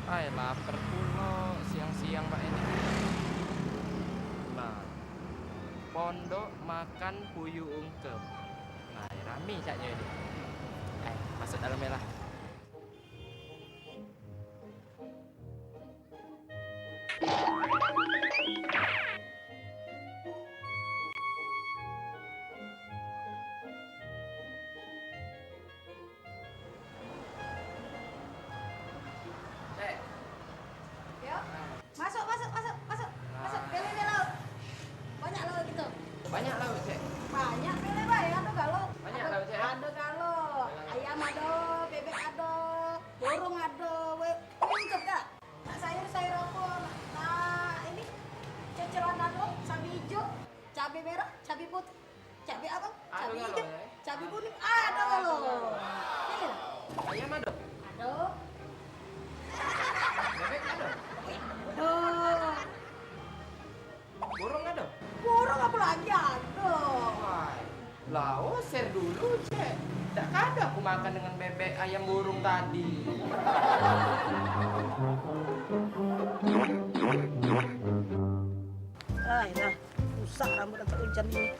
Ay, lapar pula siang-siang Pak ini. Nah, pondok makan puyuh ungkep. Nah, rame saja ini. Masuk dalam lah. Masuk. Pilih deh lauk. Banyak lauk gitu. Banyak lauk, Cek. Banyak pilih bay. Ada galuk. Banyak lauk, Cek. Ada galuk. Ayam ada, bebek ada, burung ada. Lengkap dah. Nak sayur apa? Nah, ini ceceran ada, cabai hijau, cabai merah, cabai putih, cabai apa? Cabai hijau, cabai kuning. Ada galuk. Pilih. Ayam ada? Ada. Bebek ada? Ada. Burung ada? Burung apa lagi ada? Lah, share dulu, Cek. Tak ada aku makan dengan bebek ayam burung tadi. Nah, rusak rambut atau hujan ini.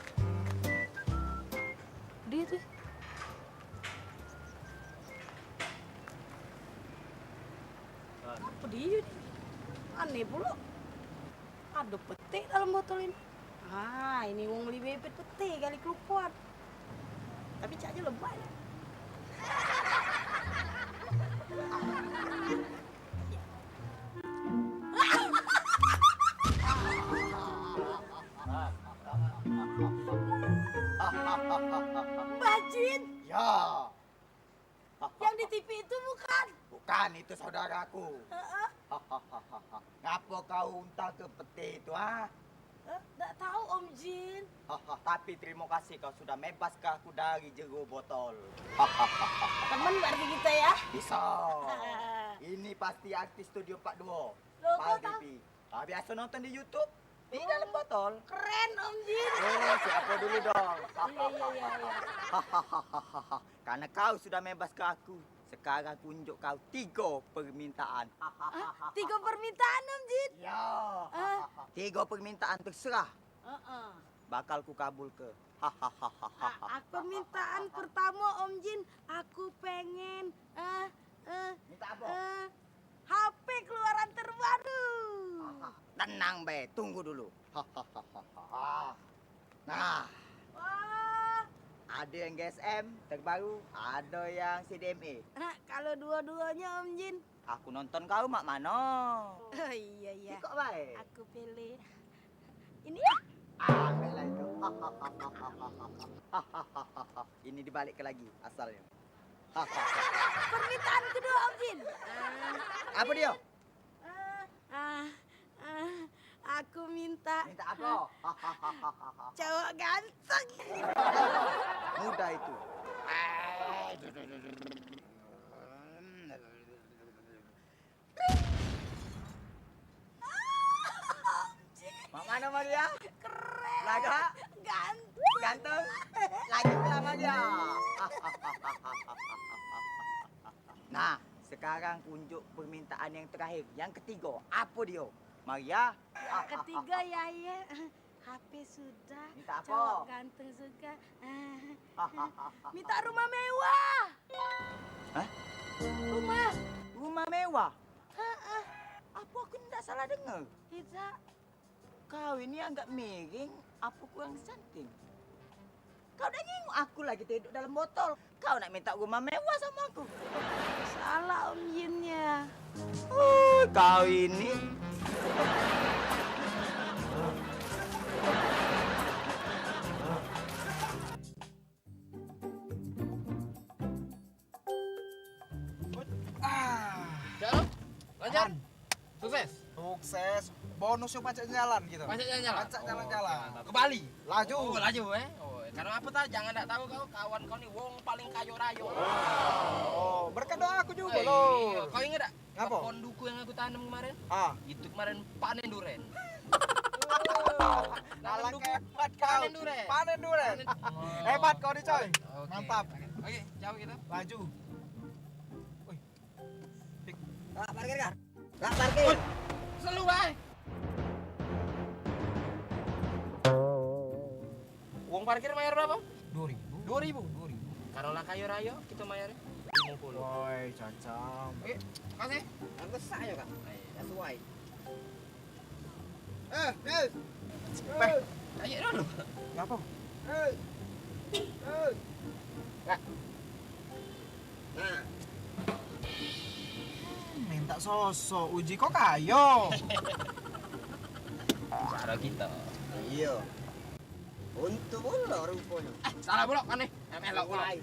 Dia tuh. Apa dia nih? Aneh pula. Ada pete dalam botol ini. Ah, ini wong beli bebek pete kali keluar. Tapi caknya lebay. Bajin. Ya. Yang di TV itu bukan? Bukan, itu saudaraku. Ngapa kau untal ke peti itu, ha? Tak tahu Om Jin. Tapi terima kasih kau sudah bebaskan aku dari jero botol. Teman berarti kita ya? Bisa. Ini pasti artis Studio 42. Loh, Pal kau tahu? TV. Biasa nonton di YouTube. Di dalam botol. Keren Om Jin. Oh, siapa dulu dong? Iya. Karena kau sudah bebaskan aku. Sekarang aku unjuk kau 3 permintaan. 3 permintaan Om Jin? Ya. 3 permintaan terserah. Bakal ku kabul ke. Permintaan pertama Om Jin, aku pengen minta apa? HP keluaran terbaru. Tenang be, tunggu dulu. Nah, ada yang GSM terbaru, ada yang CDMA. Kalau dua-duanya Om Jin. Aku nonton kau mak mana? Oh iya. Kok baik? Aku pilih ini ya. Ambil lah itu. Ini dibalik ke lagi asalnya. Permintaan kedua Om Jin. Apa dia? Aku minta. Minta apa? Cowok ganteng. Mudah itu. Mak mana mah dia? Keren. Laga? Ganteng. Ganteng? Lagi lama dia. Nah, sekarang unjuk permintaan yang terakhir. Yang ketiga, apa dia? Maria. Ketiga ya. HP sudah. Minta apa? Cowok ganteng suka. Minta rumah mewah. Hah? Rumah mewah? Apa aku tidak salah dengar? Tidak. Kau ini agak miring, apa kurang santing? Kau dah nyengok aku lagi tidur dalam botol. Kau nak minta rumah mewah sama aku? Salah Om Yinnya. Kau ini. Lanjut. Sukses. Sukses. Bonusnya pajak jalan gitu. Pajak jalan-jalan. Pajak jalan-jalan. Ke Bali. Laju. Oh, laju karena apa tah? Jangan tak tahu kau kawan kau nih wong paling kayo rayo. Oh, berkat doa aku juga Iya. loh. Kau ingat tak? Ngapa? Pohon duku yang aku tanam kemarin? Itu kemarin panen duren. Alang hebat kau. Panen duren. Hebat kau nih coy. Mantap. Oke, jauh kita. Laju. Gak parkir kan? Gak parkir. Selalu baik. Uang parkir bayar berapa? 2.000. 2.000. Kalau lah kayo rayo kita bayar 50. Woi, cacam. Oke, makasih. Aku sah ya kak. Sesuai. Ayo dulu. Ngapa? Nah. Minta sosok, uji kok kayo. Cara kita. Iya. Untuk bola rupanya. Salah bolok kan nih. Melok bolok.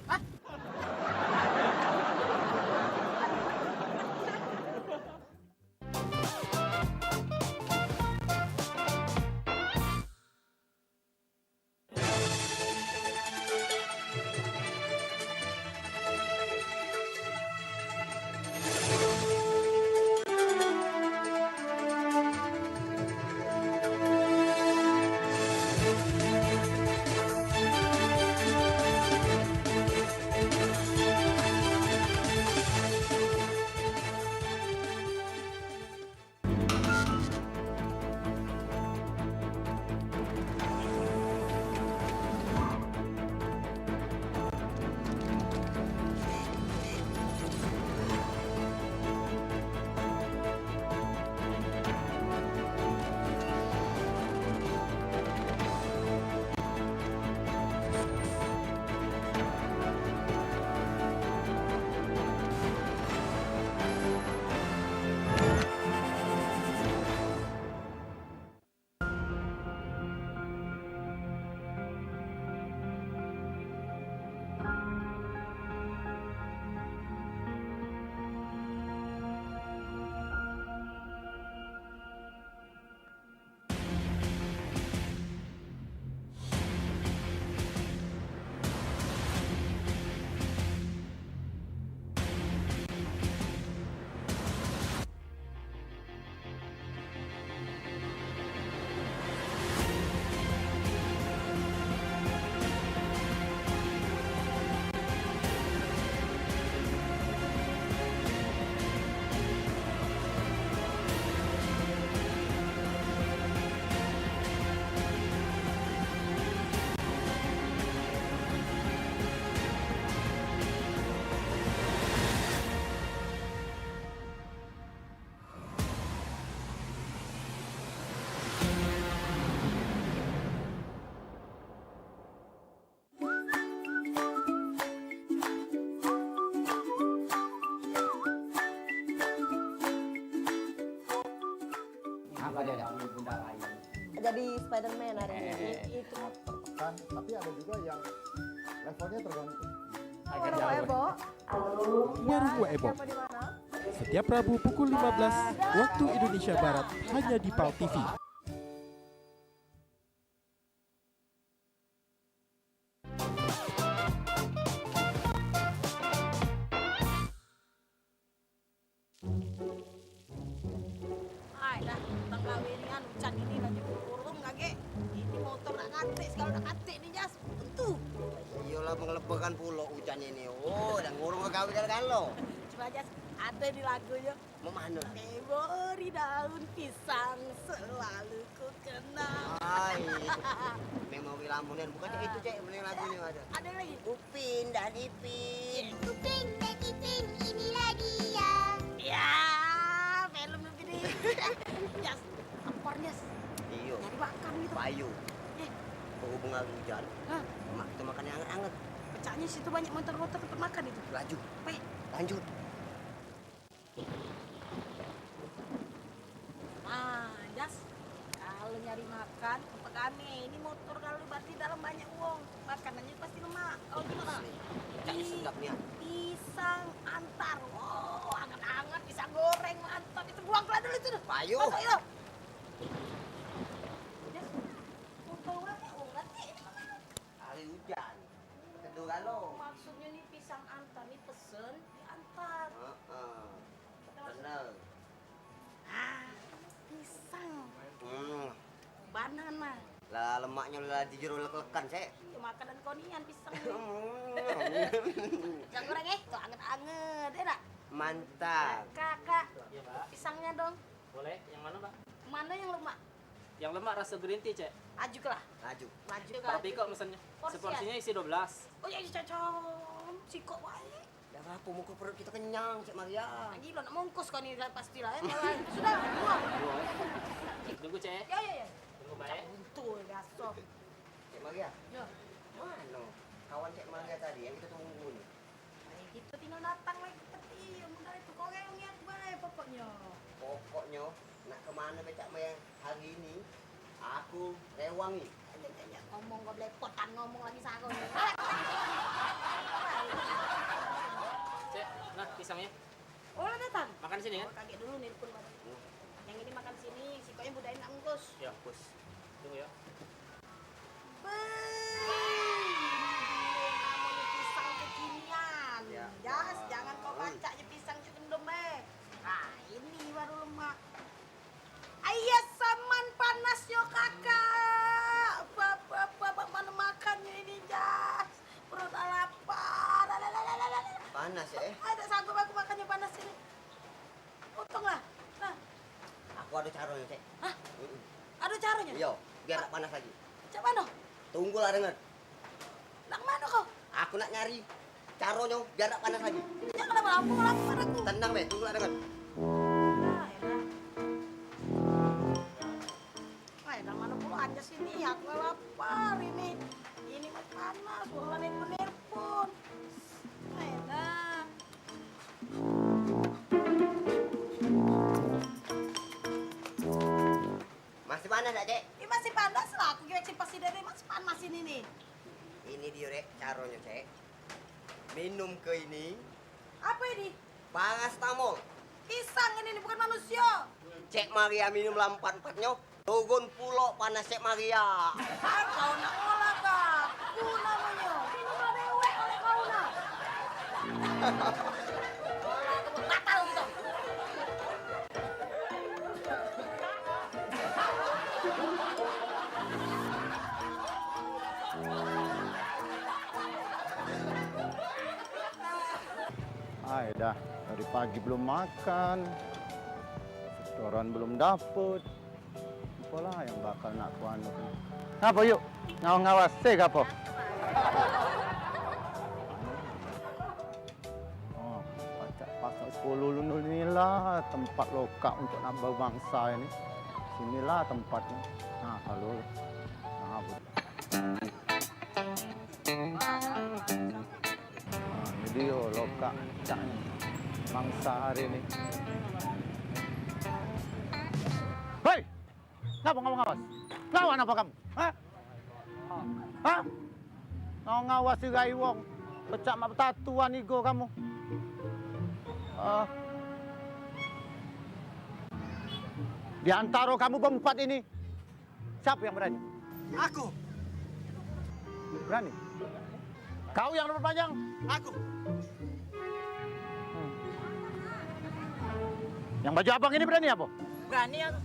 Jadi Spider-Man hari ini. Itu tapi ada juga yang levelnya tergantung. Warung Ebo. Warung Ebo. Setiap Rabu pukul 15 waktu Indonesia Barat hanya di PAL TV. Ay, dah tentang kawingan hujan ini lagi burung lagi. Ini motor nak katik, kalau nak katik ni jas tentu. Iyalah mengelepakan pulau hujan ini. Oh, dan ngurung ke kawin kan lo. Coba jas Ada di lagunya. Memana? Memori daun pisang selalu ku kenang. Ay, memori lamunan bukan itu cek, mending lagunya ada. Ada lagi. Upin dan Ipin. Upin dan Ipin, inilah dia. Ya, film begini. Jas, kompor Jas. Iyo. Nyari makan gitu. Payu. Berhubung hari hujan. Mak kita makan yang hangat-hangat. Pecahnya situ banyak motor-motor tempat makan itu. Laju. Lanjut. Nah, Jas, kalau nyari makan tempat kami ini motor kalau berarti dalam banyak uang, makanannya pasti lemak. Oh gimana? Pecahnya sedap nih. Pisang antar. Oh, hangat-hangat pisang goreng mantap. Itu buang keluar dulu itu. Payu. Masuk itu. Jas, motor berapa? Oh, berarti ini mana? Hari hujan. Kedua kalau. Maksudnya nih pisang antar nih pesen diantar. Benar. Ah, pisang. Banana. Lah lemaknya lah di jero lek-lekan cek. Itu makanan konian pisang. Pisang goreng tuh anget-anget, enak. Mantap. Kakak, Iya, Pak. pisangnya dong. Boleh, yang mana, Pak? Mana yang lemak? Yang lemak rasa green tea, Cek. Aju ke lah. Laju. Maju ke. Tapi kok mesennya? Seporsinya isi 12. Oh ya cocok. Sikok wae. Dah apa muka perut kita kenyang, Cek Maria. Gila nak mongkos kau ni pastilah ya. Sudah, buang. Tunggu, Cek. Ya. Tunggu baik. Betul, gaso. Cek Maria. Ya. Mana? Kawan Cek Maria tadi yang kita tunggu nih. Kita tinggal datang lagi peti. Mudah itu kau yang niat baik pokoknya. Pokoknya nak kemana becak Maya hari ini? Aku rewangi. Ngomong kau belepotan ngomong lagi sama. Cek, nah pisangnya. Oh, datang. Makan sini kan? Kaget dulu nih pun. Yang ini makan sini, sikoknya budain nak ungkus. Ya, pus. Tunggu ya. Namanya pisang kekinian. Jas, jangan kau baca aja pisang cendem Nah, ini baru lemak. Ayah saman panas yo kakak. Bapak mana makannya ini Jas? Perut lapar. Panas ya? Ada sanggup aku makannya panas ini. Untunglah. Nah, Aku ada caranya, Cek. hah? Ada caranya? Iya, biar tak panas lagi. Cak mana? Tunggulah dengar. Nak mana kau? Aku nak nyari caranya biar tak panas lagi. Jangan lama-lama aku. Tenang, Be. Tunggulah dengar. Enak mana pula aja sini, aku lapar ini. Ini mah panas, bukan bener pun. Enak. Masih panas tak, Cek? Ini masih panas lah, aku kira pasti dari masih panas ini nih. Ini dia, Rek, caranya, Cek. Minum ke ini. Apa ini? Paracetamol. Pisang ini bukan manusia. Cek Maria minum lampat-empatnya. Turun pulau panas Cek Maria. Kau nak olah kak? Ku namanya. Minum dewe oleh kau nak. Batal gitu. Ay, dah dari pagi belum makan, setoran belum dapet. Apalah yang bakal nak kuanu. Ngapa yuk? Ngawas sih apa? Oh, pasal 10 Lunul inilah tempat lokak untuk nambah bangsa ini. Sinilah tempatnya. Nah, halo. Nah, ini dia lokak bangsa hari ini. Hei! Kenapa kamu ngawas? Lawan apa kamu? Hah? Hah? Mau ngawas si Gai Wong? Pecak mak tatuan igo kamu. Di antara kamu berempat ini, siapa yang berani? Aku. Berani? Kau yang rambut panjang? Aku. Yang baju abang ini berani apa? Berani aku.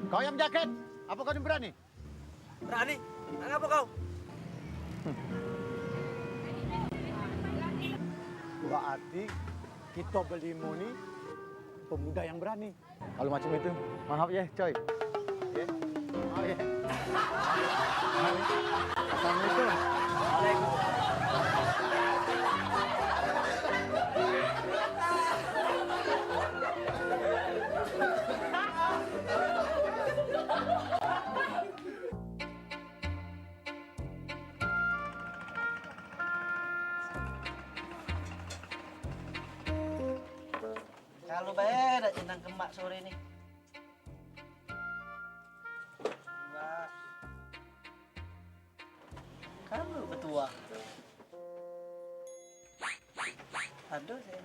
Kau yang jaket, apa kau ini berani? Berani. Kenapa kau? Berarti Kita berlima nih pemuda yang berani. Kalau macam itu, maaf ya, coy. Ya. Maaf ya. Maaf ya. Assalamualaikum. Kalau bayar ada centang kemak sore ini. Kamu betua. Aduh saya.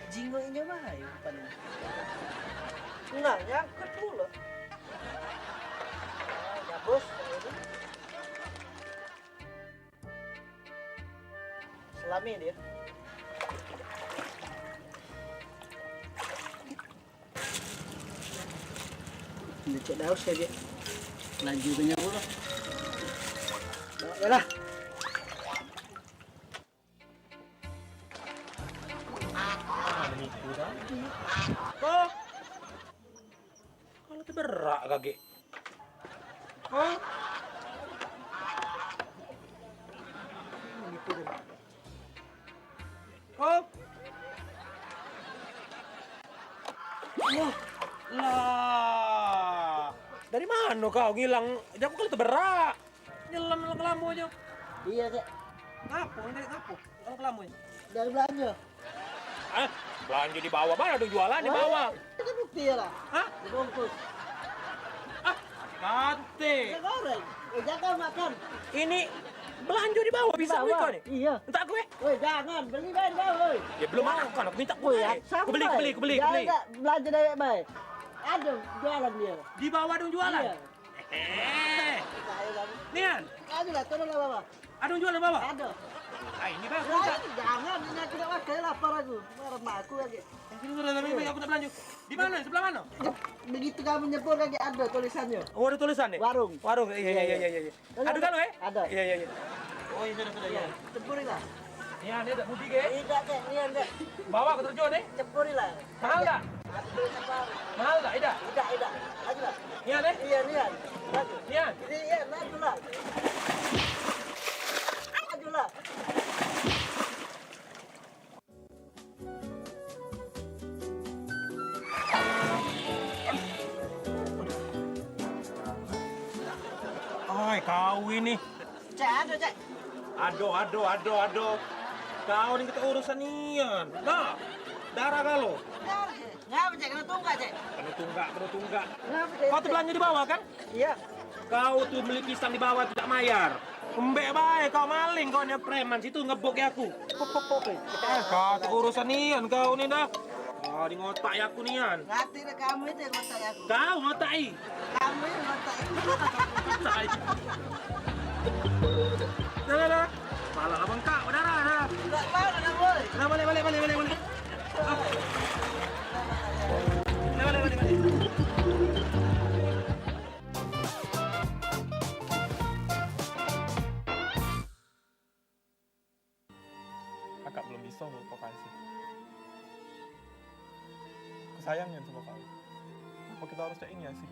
Jinggo ini mah ya paling. Enggak, nyangkut dulu. Ya bos, selami dia. Dicek daus ya dia. Lanjut punya dulu. Bawa lah. Kok? Kalau itu berak kaki. Hah? Gitu deh. Kok? Wah, lah. Dari mana kau ngilang? Aku kalau terberak. Nyelam kelamunya. Iya, Cek. Ngapo? Dari ngapo? Kalau kelamunya. Dari belanja. Hah? Belanja di bawah. Mana dong jualan di bawah? Itu bukti ya lah. Hah? Dibungkus. Kate. Ya goreng. Jangan makan. Ini belanja di bawah bisa gue kau nih? Iya. Entah gue. Woi, jangan beli baik bawah. Ya belum makan, aku minta gue. Aku beli. Jangan belanja dari baik. Aduh, jualan dia. Di bawah dong jualan. Iya. Nian. Aduh lah, turun lah bawah. Ada jualan di bawah? Ada. Ini bang, Jangan, ini aku tidak pakai lapar aku. Marah mak aku lagi. Aku tak belanja. Di mana? Sebelah mana? Begitu kamu nyebur lagi ada tulisannya. Oh, ada tulisan nih? Warung. Warung, iya. Ada kan, weh? Ada. Iya. Oh, iya sudah. Iya. Cepurilah. Iya, ini ada budi ke? Tidak, Cek. Iya, enggak. Bawa ke terjun nih? Cepurilah. Mahal tak? Mahal tak? Tidak? Tidak. Ajulah. Nian, eh? Iya, Nian. Nian? Iya, ajulah. Ajulah. Ay, kau ini. Cek, ada, Cek. Aduh. Kau ini kita urusan nian. Nah, darah kalau. Ngapa, Cek? Kena tunggak, Cek. Kena tunggak. Ngapa, Cek? Kau tuh belanja di bawah kan? Iya. Kau tuh beli pisang di bawah tidak bayar. Embek baik, kau maling, kau nih preman situ ngebok ya aku. Kau tuh urusan nian kau nih dah. Kau di ngotak ya aku nian. Ngerti deh kamu itu yang ngotak aku. Kau ngotai. Kamu yang ngotak. Dah. Malah abang kak, darah. Enggak mau, enggak boleh. Nah, balik. Balik. Kakak belum bisa provokasi. Aku sayangnya sama kau. Apa kita harus kayak ini ya sih?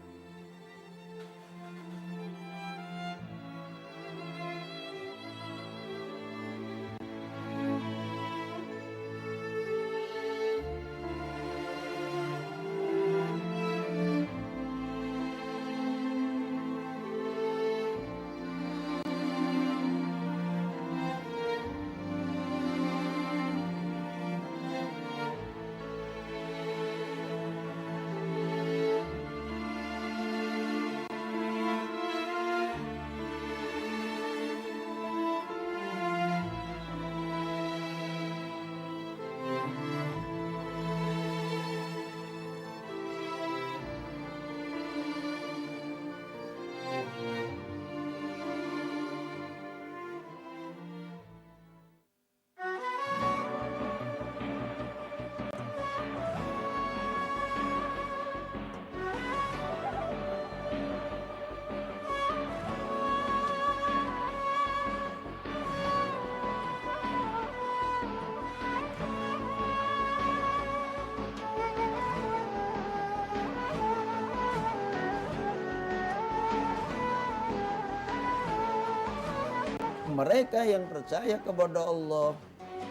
mereka yang percaya kepada Allah,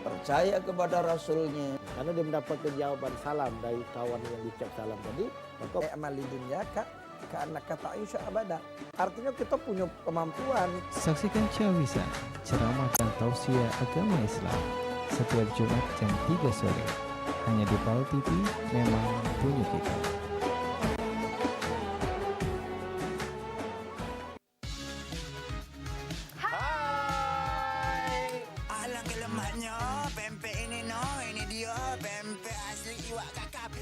percaya kepada Rasulnya. Karena dia mendapatkan jawaban salam dari kawan yang diucap salam tadi, maka amali dunia karena kata Aisyah abada. Artinya kita punya kemampuan. Saksikan Cawisa, ceramah dan tausiah agama Islam setiap Jumat jam 3 sore. Hanya di PAL TV, memang punya kita. Alangkah lemaknya pempek ini no, ini dia pempek asli iwak kakap.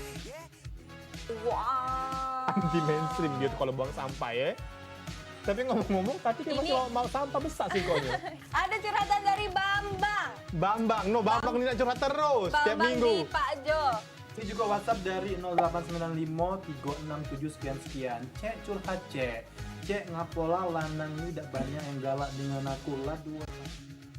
Wow. Anti mainstream gitu kalau buang sampah ya. Tapi ngomong-ngomong tadi dia masih mau sampah besar sih konya. Ada curhatan dari Bambang. Bambang ini nak curhat terus tiap minggu. Bambang di Pak Jo. Ini juga WhatsApp dari 0895 367 sekian. Cek curhat cek. Cek ngapola lanang ini tidak banyak yang galak dengan aku lah dua.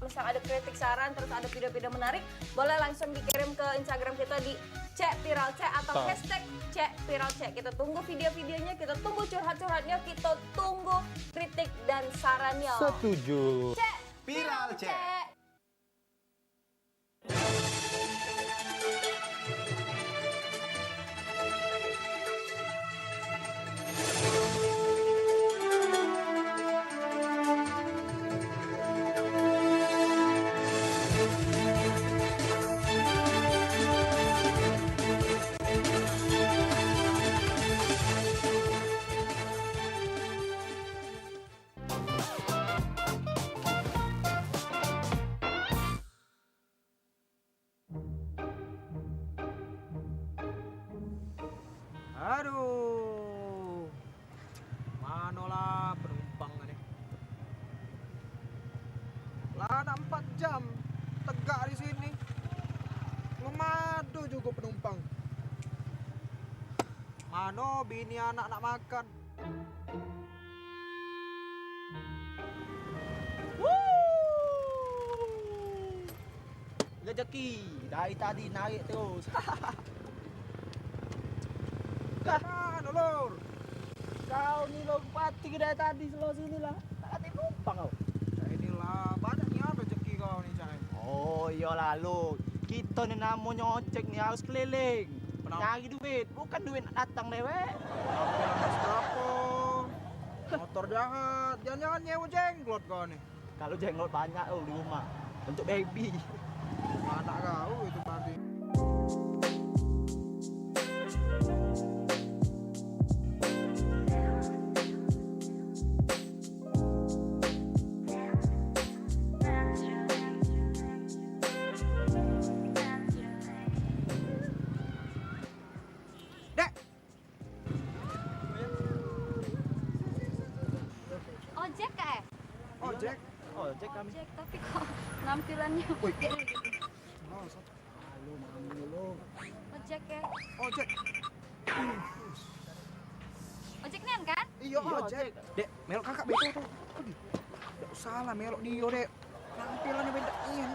Misal ada kritik saran terus ada video-video menarik, boleh langsung dikirim ke Instagram kita di Cek Viral Cek atau hashtag Cek Viral Cek. Kita tunggu video-videonya, kita tunggu curhat-curhatnya, kita tunggu kritik dan sarannya. Setuju. Cek Viral Cek. Aduh, manolah penumpang ini. Lana 4 jam tegak di sini. Memadu juga penumpang. Mano bini anak nak makan. Rezeki dari tadi naik terus. Mana lor? Kau ni lor pati dari tadi selalu sini lah. Tak ada numpang kau. Inilah banyak ni rezeki kau ni Cai. Oh iyalah lor. Kita ni namanya ojek ni harus keliling. Cari duit, bukan duit nak datang dewek. Apa? Motor jahat. Jangan-jangan nyewa jenglot kau ni. Kalau jenglot banyak di rumah. Untuk baby. Mana kau itu berarti. Ojek kak? Ojek? Ojek kami. Ojek, tapi kok nampilannya Ojek ya? Ojek. Ojek nian kan? Iya ojek. Dek, melok kakak betul tuh. Dek, salah melok dia dek. Nampilannya beda ian.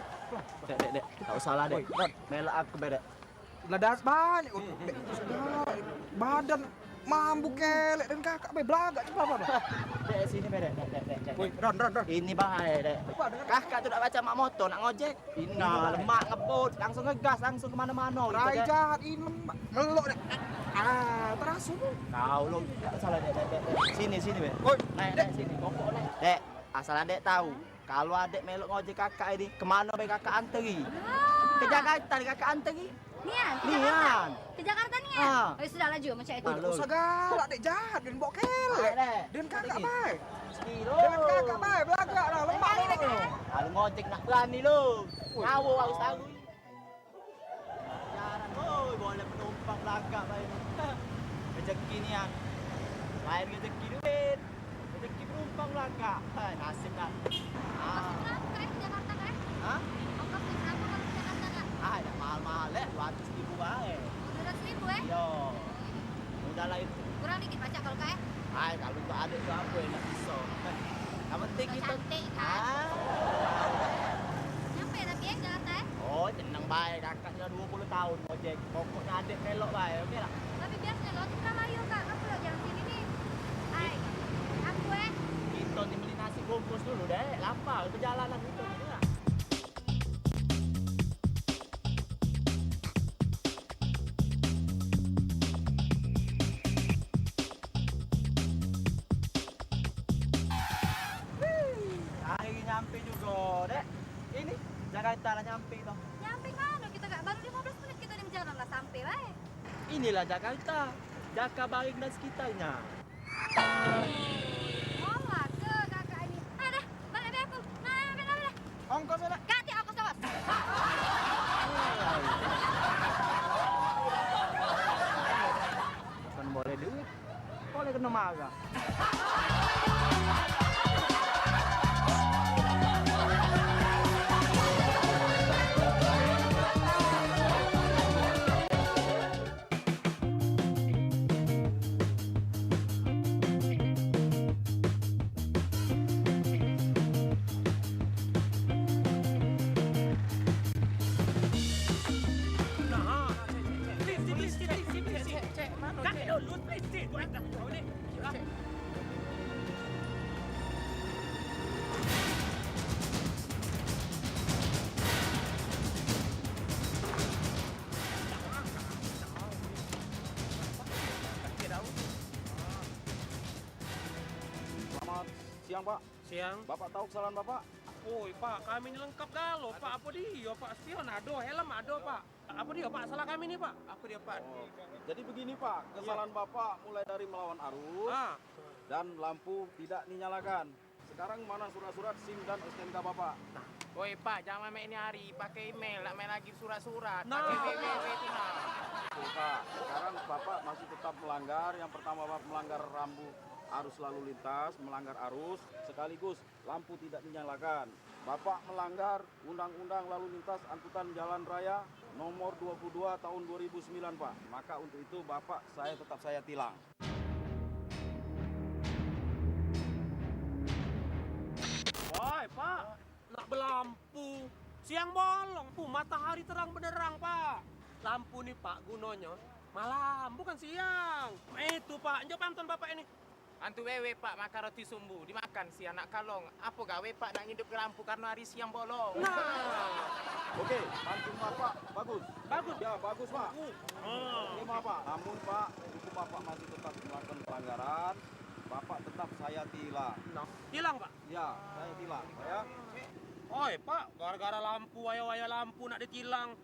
Dek. Tak usah lah dek. Melak aku beda. Ladas banyak. Dek, segala badan mambu kelek dan kakak belagak coba apa? Dek sini beda. Dek. Woi, Ron. Ini bahaya dek. Kakak tuh nak baca mak motor nak ngojek. Ini lemak ngebut, langsung ngegas, langsung kemana-mana. Rai jahat ini melok dek. Terasa tuh. Kau lu tak salah dek. Sini be. Woi, naik sini. Pokok dek. Dek, asal adek tahu. Kalau adek melok ngojek kakak ini, kemana be kakak anteri? Ke Jakarta kakak anteri. Nian, ke Jakarta nian. Oh sudah laju macam itu. Usah galak dek jahat dan bawa kelek. Dan kakak baik. Sekilo. Dengan kakak baik belagak lah lemak lo. Kalau ngojek nak berani lu. Ngawo harus tahu. Jarang oi boleh penumpang belagak baik. Rezeki nian. Lain rezeki duit. Rezeki penumpang belagak. Nasib dah. Berapa kan ke Jakarta kan? Hah? Ongkos berapa kalau ke Jakarta kan? Dah mahal-mahal 200.000 baik. 200.000 Iya. Udahlah itu. Kurang dikit pajak kalau kak Kalau untuk adik tu apa yang nak bisa. Yang penting kita cantik kan? Nyampe tapi ya Jakarta Oh, tenang baik. Kakak sudah 20 tahun ojek. Pokoknya adik melok baik. Okey tak? Tapi biasanya lo kita layu kak, kenapa lo jalan sini nih? Aku Kita ni beli nasi bungkus tu dulu deh, lapar perjalanan itu. Ya. Akhirnya nyampe juga, Dek. Ini Jakarta lah nyampe toh. Nyampe mana? Kita gak baru 15 menit kita di jalan lah sampai lah. Inilah Jakarta, Jakabaring dan sekitarnya. Olah ke kakak ini. Ada, balik deh aku. Nah. Ongkos ada. Ganti ongkos awas. Bukan boleh duit, boleh kena marah. Selamat siang, Pak. Siang. Bapak tahu kesalahan Bapak? Woi Pak, kami ini lengkap galau Pak. Apa dia Pak? Spion ado, helm ado Pak. Apa dia Pak? Salah kami nih Pak. Apa dia Pak? Jadi begini, Pak. Kesalahan Bapak mulai dari melawan arus dan lampu tidak dinyalakan. Sekarang mana surat-surat SIM dan STNK Bapak? Woi Pak, jangan main ini hari, pakai email, nak main lagi surat-surat. Nah. Pakai email, tinggal. Tuh, Pak. Sekarang Bapak masih tetap melanggar. Yang pertama Bapak melanggar rambu arus lalu lintas, melanggar arus, sekaligus lampu tidak dinyalakan. Bapak melanggar Undang-Undang Lalu Lintas Angkutan Jalan Raya nomor 22 tahun 2009, Pak. Maka untuk itu Bapak saya tilang. Woi Pak, nak berlampu. Siang bolong, matahari terang benderang Pak. Lampu nih Pak gunanya malam, bukan siang. Itu Pak, njok pantun Bapak ini. Antu wewe Pak makan roti sumbu, dimakan si anak kalong. Apa gawe Pak nak hidup ke lampu karena hari siang bolong? Oke, pantun Bapak bagus. Bagus? Ya, bagus Pak. Terima Pak. Namun Pak, itu Bapak masih tetap melakukan pelanggaran. Bapak tetap saya tilang. Tilang Pak? Ya, saya tilang. Ya. Oi Pak, gara-gara lampu, waya-waya lampu nak ditilang.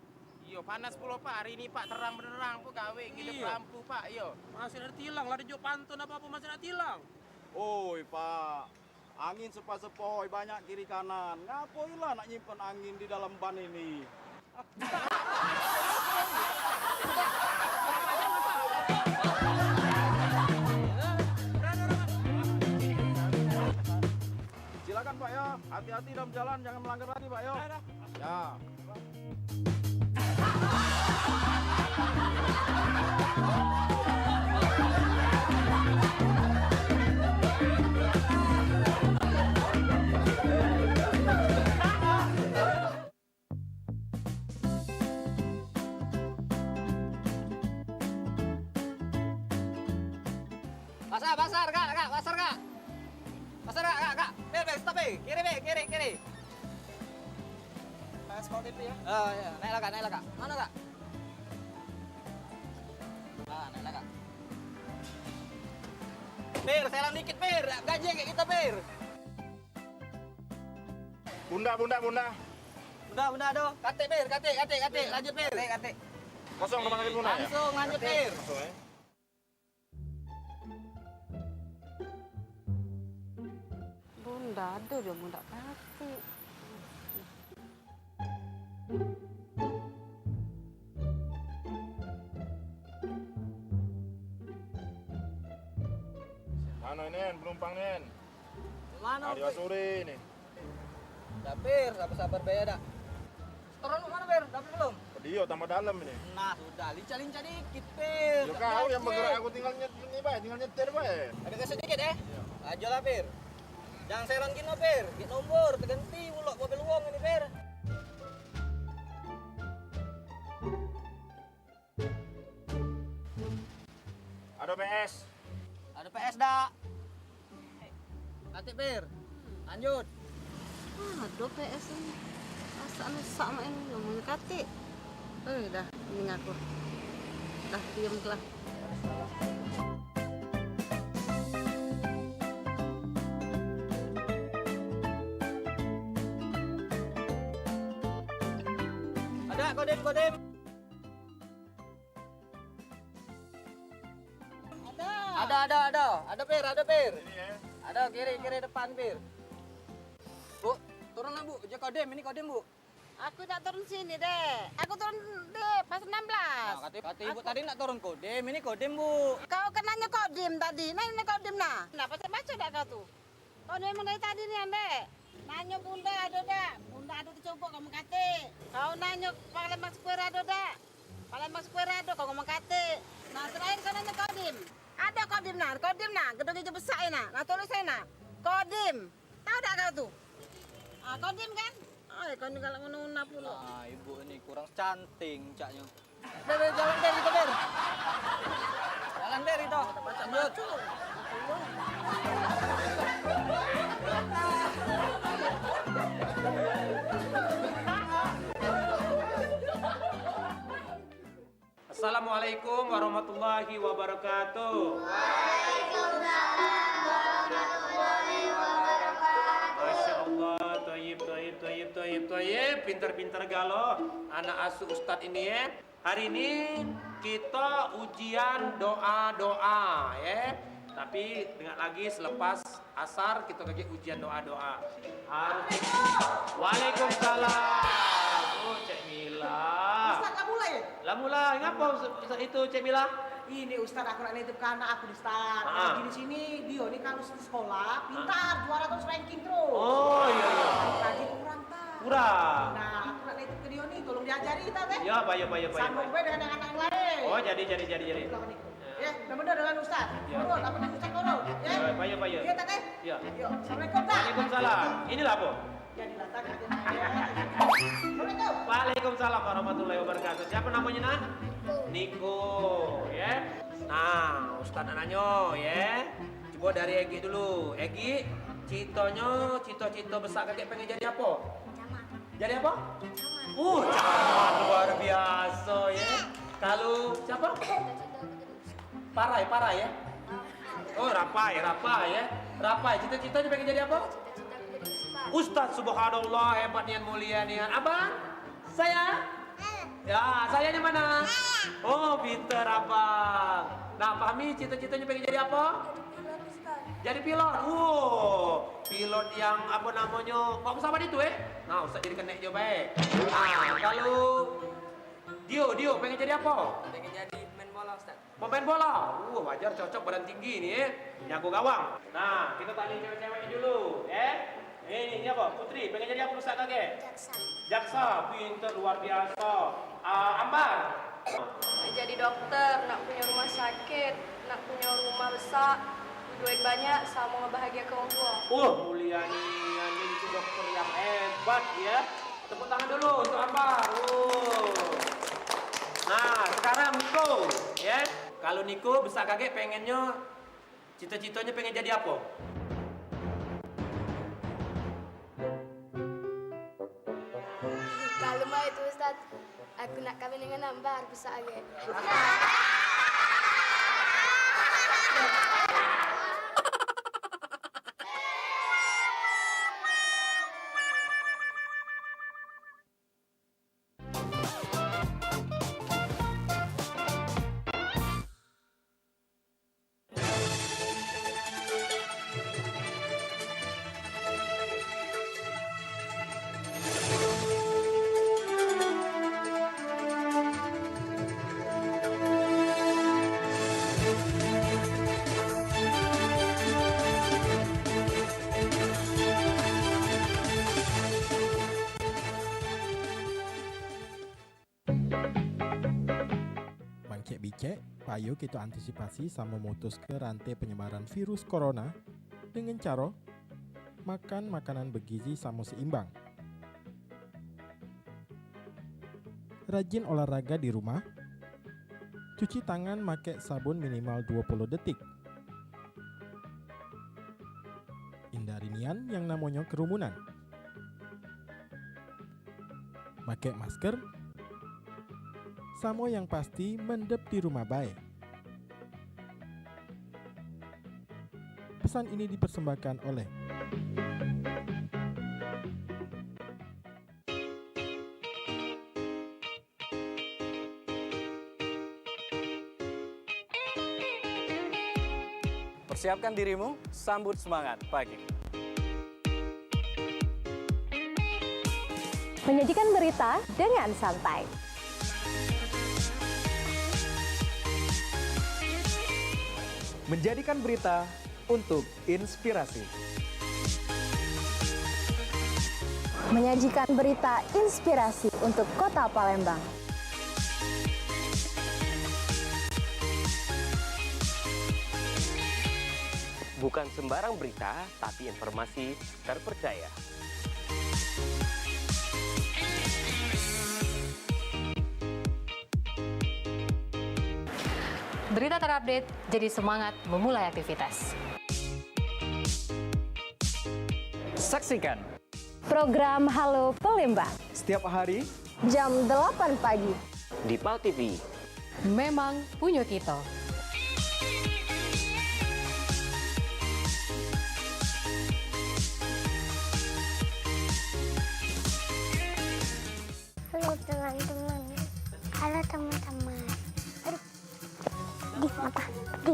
Iyo panas pula Pak, hari ini Pak terang benderang Pak gawe hidup lampu Pak, iyo. Masih ada tilang, lah ada jok pantun apa-apa masih ada tilang. Oi Pak, angin sepoi-sepoi banyak kiri kanan. Ngapoilah nak nyimpen angin di dalam ban ini? Silakan Pak ya, hati-hati dalam jalan, jangan melanggar lagi Pak ya. Ya. Basar kak, basar kak. Basar kak. Stop kiri. Spot itu ya? Oh iya, naiklah kak. Mana kak? Naiklah kak. Pir, selang dikit Pir, gaji kayak kita Pir. Bunda. Bunda aduh, kate Pir, lanjut Pir. Kate. Kosong rumah sakit Bunda ya? Langsung lanjut Pir. Bunda ada dia bunda kasih. Mana Nen, penumpang Nen? Mana? Hari sore ini. Dah Pir, sabar bayar dah. Turun mana Pir? Dapat belum? Dia tambah dalam ini. Nah sudah, lincah dikit Pir. Ya kau yang bergerak, aku tinggal nyetir bae. Agak sedikit Aja lah Pir. Jangan seron gini Pir. Gini nomor, terganti ulok mobil uang ini Pir. Ada PS. Ada PS dak. Kate Pir. Lanjut. Aduh PS ini. Asal sama ini ngomongnya kate. Dah, ini aku. Dah, diam lah. Ada kodem. Ada Pir. Ada kiri depan Pir. Bu, turunlah Bu, aja kodem, ini kodem Bu. Aku tak turun sini deh. Aku turun di pas 16. Nah, kata Ibu tadi nak turun kodem, ini kodem Bu. Kau kan nanya kodim tadi. Nah, ini kodim nah. Nah, pasti baca dah kau tuh. Kau dari mana tadi nih ande? Nanya bunda ada dah. Bunda ada dicoba kamu kate. Kau nanya Palembang Square ada dah. Palembang Square ada kau ngomong kate. Nah, terakhir kau nanya kodim. Ada kodim nah. Gedung hijau besar ini nah. Nah, tulis saya nah. Kodim. Tahu tak kau tuh? Ah, kodim kan? Ay, kau ini kalau menuna pula. Nah, Ibu ini kurang canting caknya. Jalan dari itu, Ber. Jalan dari itu. Lanjut. Assalamualaikum warahmatullahi wabarakatuh. Masya Allah, toyib, pintar-pintar galau anak asuh Ustadz ini ya. Hari ini kita ujian doa-doa ya. Tapi dengar lagi selepas asar kita lagi ujian doa-doa. Waalaikumsalam. Oh, Cek Mila. Ustaz lah mulai. Lah mulai, ngapa itu Cek Mila? Ini Ustaz aku nak nitip ke anak aku di Ustaz. Ah. Di sini dia nih kalau sekolah pintar, juara terus ranking terus. Oh iya. Rajin kurang tak. Kurang. Nah, aku nak nitip ke dia nih, tolong diajari kita teh. Ya, Pak. Sambung baik dengan anak-anak yang lain. Oh, jadi. Ya, benar dengan Ustaz. Ya. Nurut, apa nih Ustaz nurut? Ya. Pak. Iya, Teh. Ya. Yuk, Assalamualaikum, Teh. Waalaikumsalam. Inilah apa? Jadilah tak ada. Assalamualaikum. Waalaikumsalam warahmatullahi wabarakatuh. Siapa namanya nak? Niko, ya. Nah, Ustaz nanya, ya. Coba dari Egi dulu. Egi, cita-cita besar kakek pengen jadi apa? Jadi apa? Camat luar biasa, ya. Kalau siapa? Parai ya? Oh, Rapai ya. Rapai, cita-citanya pengen jadi apa? Ustaz, subhanallah, hebat nian, mulia nian. Abang? Saya? Ya, sayanya mana? Oh, pinter abang. Nah, Fahmi cita-citanya pengen jadi apa? Jadi pilot. Pilot yang apa namanya? Kok pesawat itu Nah, Ustaz jadi kena jo baik. Nah, kalau Dio pengen jadi apa? Pengen jadi main bola Ustaz. Pemain bola. Wajar cocok badan tinggi nih Jago gawang. Nah, kita tanya cewek-ceweknya dulu, Ini apa? Putri, pengen jadi apa Ustaz kakek? Jaksa, pinter luar biasa. Ambar. Nak jadi dokter, nak punya rumah sakit, nak punya rumah besar, duit banyak, sama ngebahagiakan orang tua. Mulia nih, jadi dokter yang hebat ya. Tepuk tangan dulu untuk Ambar. Nah, sekarang Niko, ya. Kalau Niko besar kakek pengennya, cita-citanya pengen jadi apa? Kalau mau itu Ustaz, aku nak kawin dengan Ambar bisa aja. Bicek, payo kita antisipasi sama memutus ke rantai penyebaran virus corona dengan cara makan makanan bergizi sama seimbang. Rajin olahraga di rumah. Cuci tangan pakai sabun minimal 20 detik. Hindari nian hindarikan yang namanya kerumunan. Pakai masker, sama yang pasti mendep di rumah baik. Pesan ini dipersembahkan oleh Persiapkan dirimu, sambut semangat pagi. Menyajikan berita dengan santai. Menjadikan berita untuk inspirasi. Menyajikan berita inspirasi untuk Kota Palembang. Bukan sembarang berita, tapi informasi terpercaya. Berita terupdate, jadi semangat memulai aktivitas. Saksikan program Halo Palembang setiap hari jam 8 pagi di PAL TV. Memang punya kita. Halo teman-teman. Halo teman-teman. Aduh. Di apa? Di.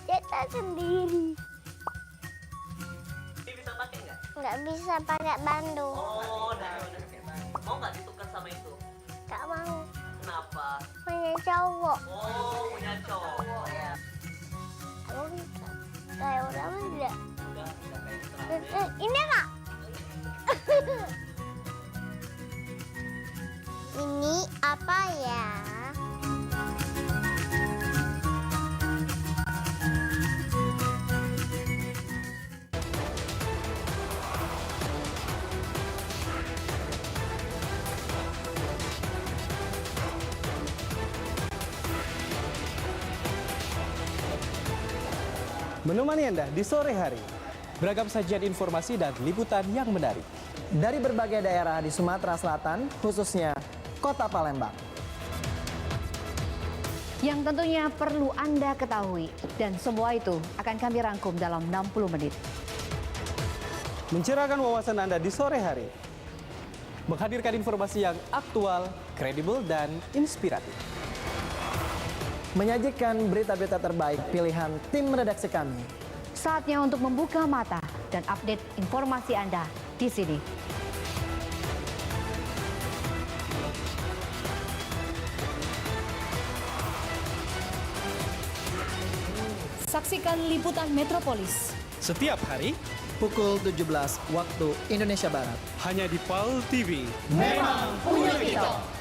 Cetak sendiri. Bisa pakai nggak? Nggak bisa pakai Bandung. Oh, udah. Mau nggak ditukar sama itu? Nggak mau. Kenapa? Punya cowok. Oh, punya cowok ya. Aku bisa. Kayak orang enggak. Udah Ini kak. Ini apa ya? menemani Anda di sore hari. Beragam sajian informasi dan liputan yang menarik. Dari berbagai daerah di Sumatera Selatan, khususnya Kota Palembang. Yang tentunya perlu Anda ketahui. Dan semua itu akan kami rangkum dalam 60 menit. Mencerahkan wawasan Anda di sore hari. Menghadirkan informasi yang aktual, kredibel, dan inspiratif. Menyajikan berita-berita terbaik pilihan tim redaksi kami. Saatnya untuk membuka mata dan update informasi Anda di sini. Saksikan liputan Metropolis setiap hari pukul 17 waktu Indonesia Barat. Hanya di PAL TV. Memang punya kita.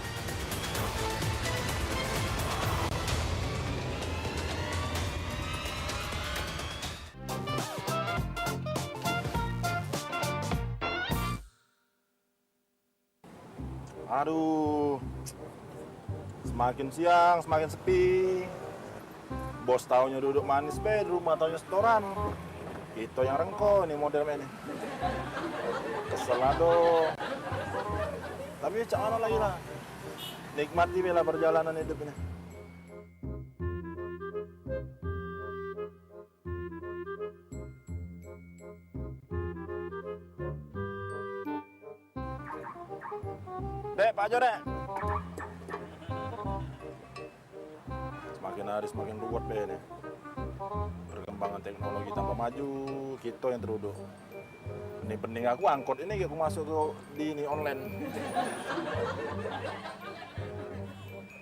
Aduh, semakin siang semakin sepi. Bos taunya duduk manis be di rumah, taunya setoran. Itu yang rengko nih modelnya nih. Kesel aduh. Tapi cak mana lagi lah. Nikmati bela perjalanan hidup ini. Dek, Pak Jo, Dek. Semakin hari semakin ruwet be nih. Perkembangan teknologi tambah maju, kita yang teruduk. Ini penting aku angkot ini aku masuk ke di ini online.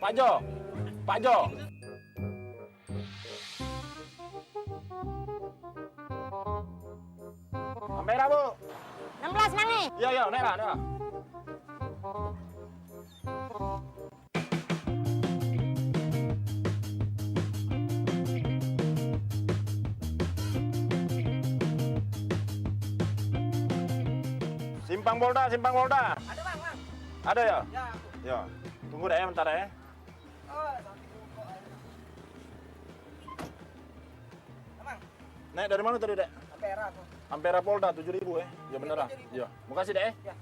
Pak Jo. Pak Jo. Kamera, Bu. 16 mangi. Iya, naik lah. Simpang Polda. Ada bang. Ada ya? Ya. Ya. Tunggu deh bentar ya. Naik dari mana tadi, Dek? Ampera aku. Ampera Polda 7.000 ya. Ya beneran. Ya. Makasih, Dek. Ya.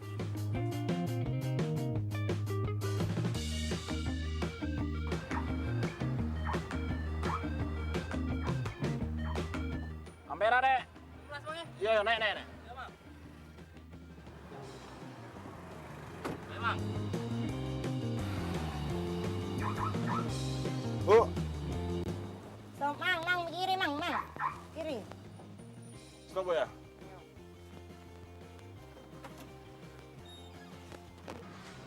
Ampera, Dek. Iya, naik. Bu, So, mang, kiri, mang. Kiri. stop ya.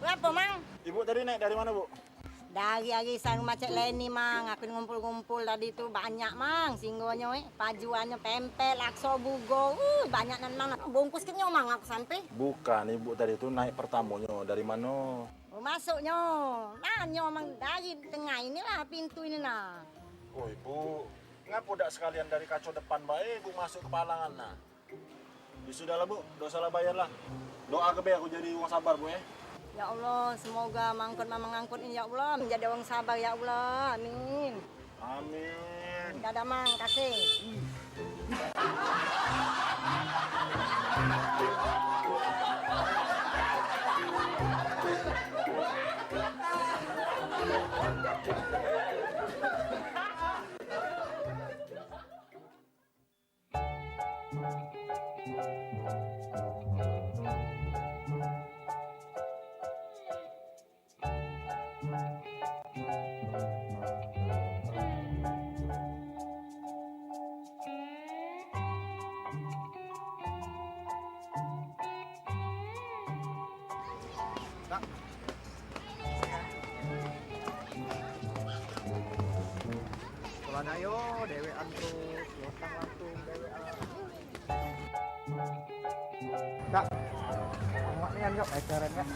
Berapa, mang? Ibu tadi naik dari mana, Bu? Dari arisan rumah Cek Leni, mang. Aku ngumpul-ngumpul tadi tuh banyak, mang. Singgonya, pajuannya pempek, lakso, bugo. Banyak nan, mang. Bungkus kenyang, mang, aku sampai. Bukan, Ibu tadi itu naik pertamunya. Dari mana? Oh, masuknya. Nanya, mang. Dari tengah inilah, pintu ini, nah. Oh, Ibu. Ngapa udah sekalian dari kaco depan baik, Ibu masuk ke palangan, nah. Ya sudahlah, Bu. Dosalah bayarlah. Doa ke aku jadi uang sabar, Bu, ya. Ya Allah, semoga mamang ngangkut ini, ya Allah. Menjadi orang sabar, ya Allah. Amin. Amin. Dadah, mang. Kasih. Kak. Pulang ayo, dewean tuh, lotang langsung dewean. Kak, emak nih kan kak pacaran kak.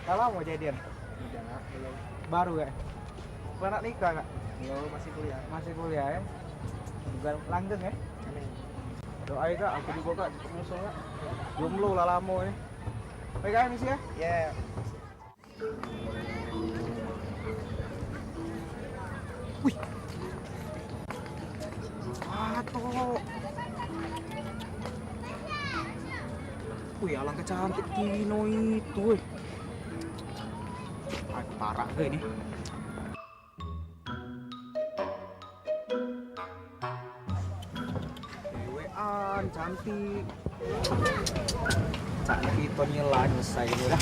Kalau mau jadian? Udah, belum. Baru ya? Anak nikah kak? Belum, masih kuliah. Masih kuliah ya? Bukan langgeng ya? Doain kak, aku juga kak, nyusul kak. Jomblo lah lama ya. Baik kak, misi ya? Yeah. Wih. Ato. Wih, alangkah cantik Tino itu. Wih. Parah gak ini? Dewean, cantik. Cantik itu lagi saya ini dah.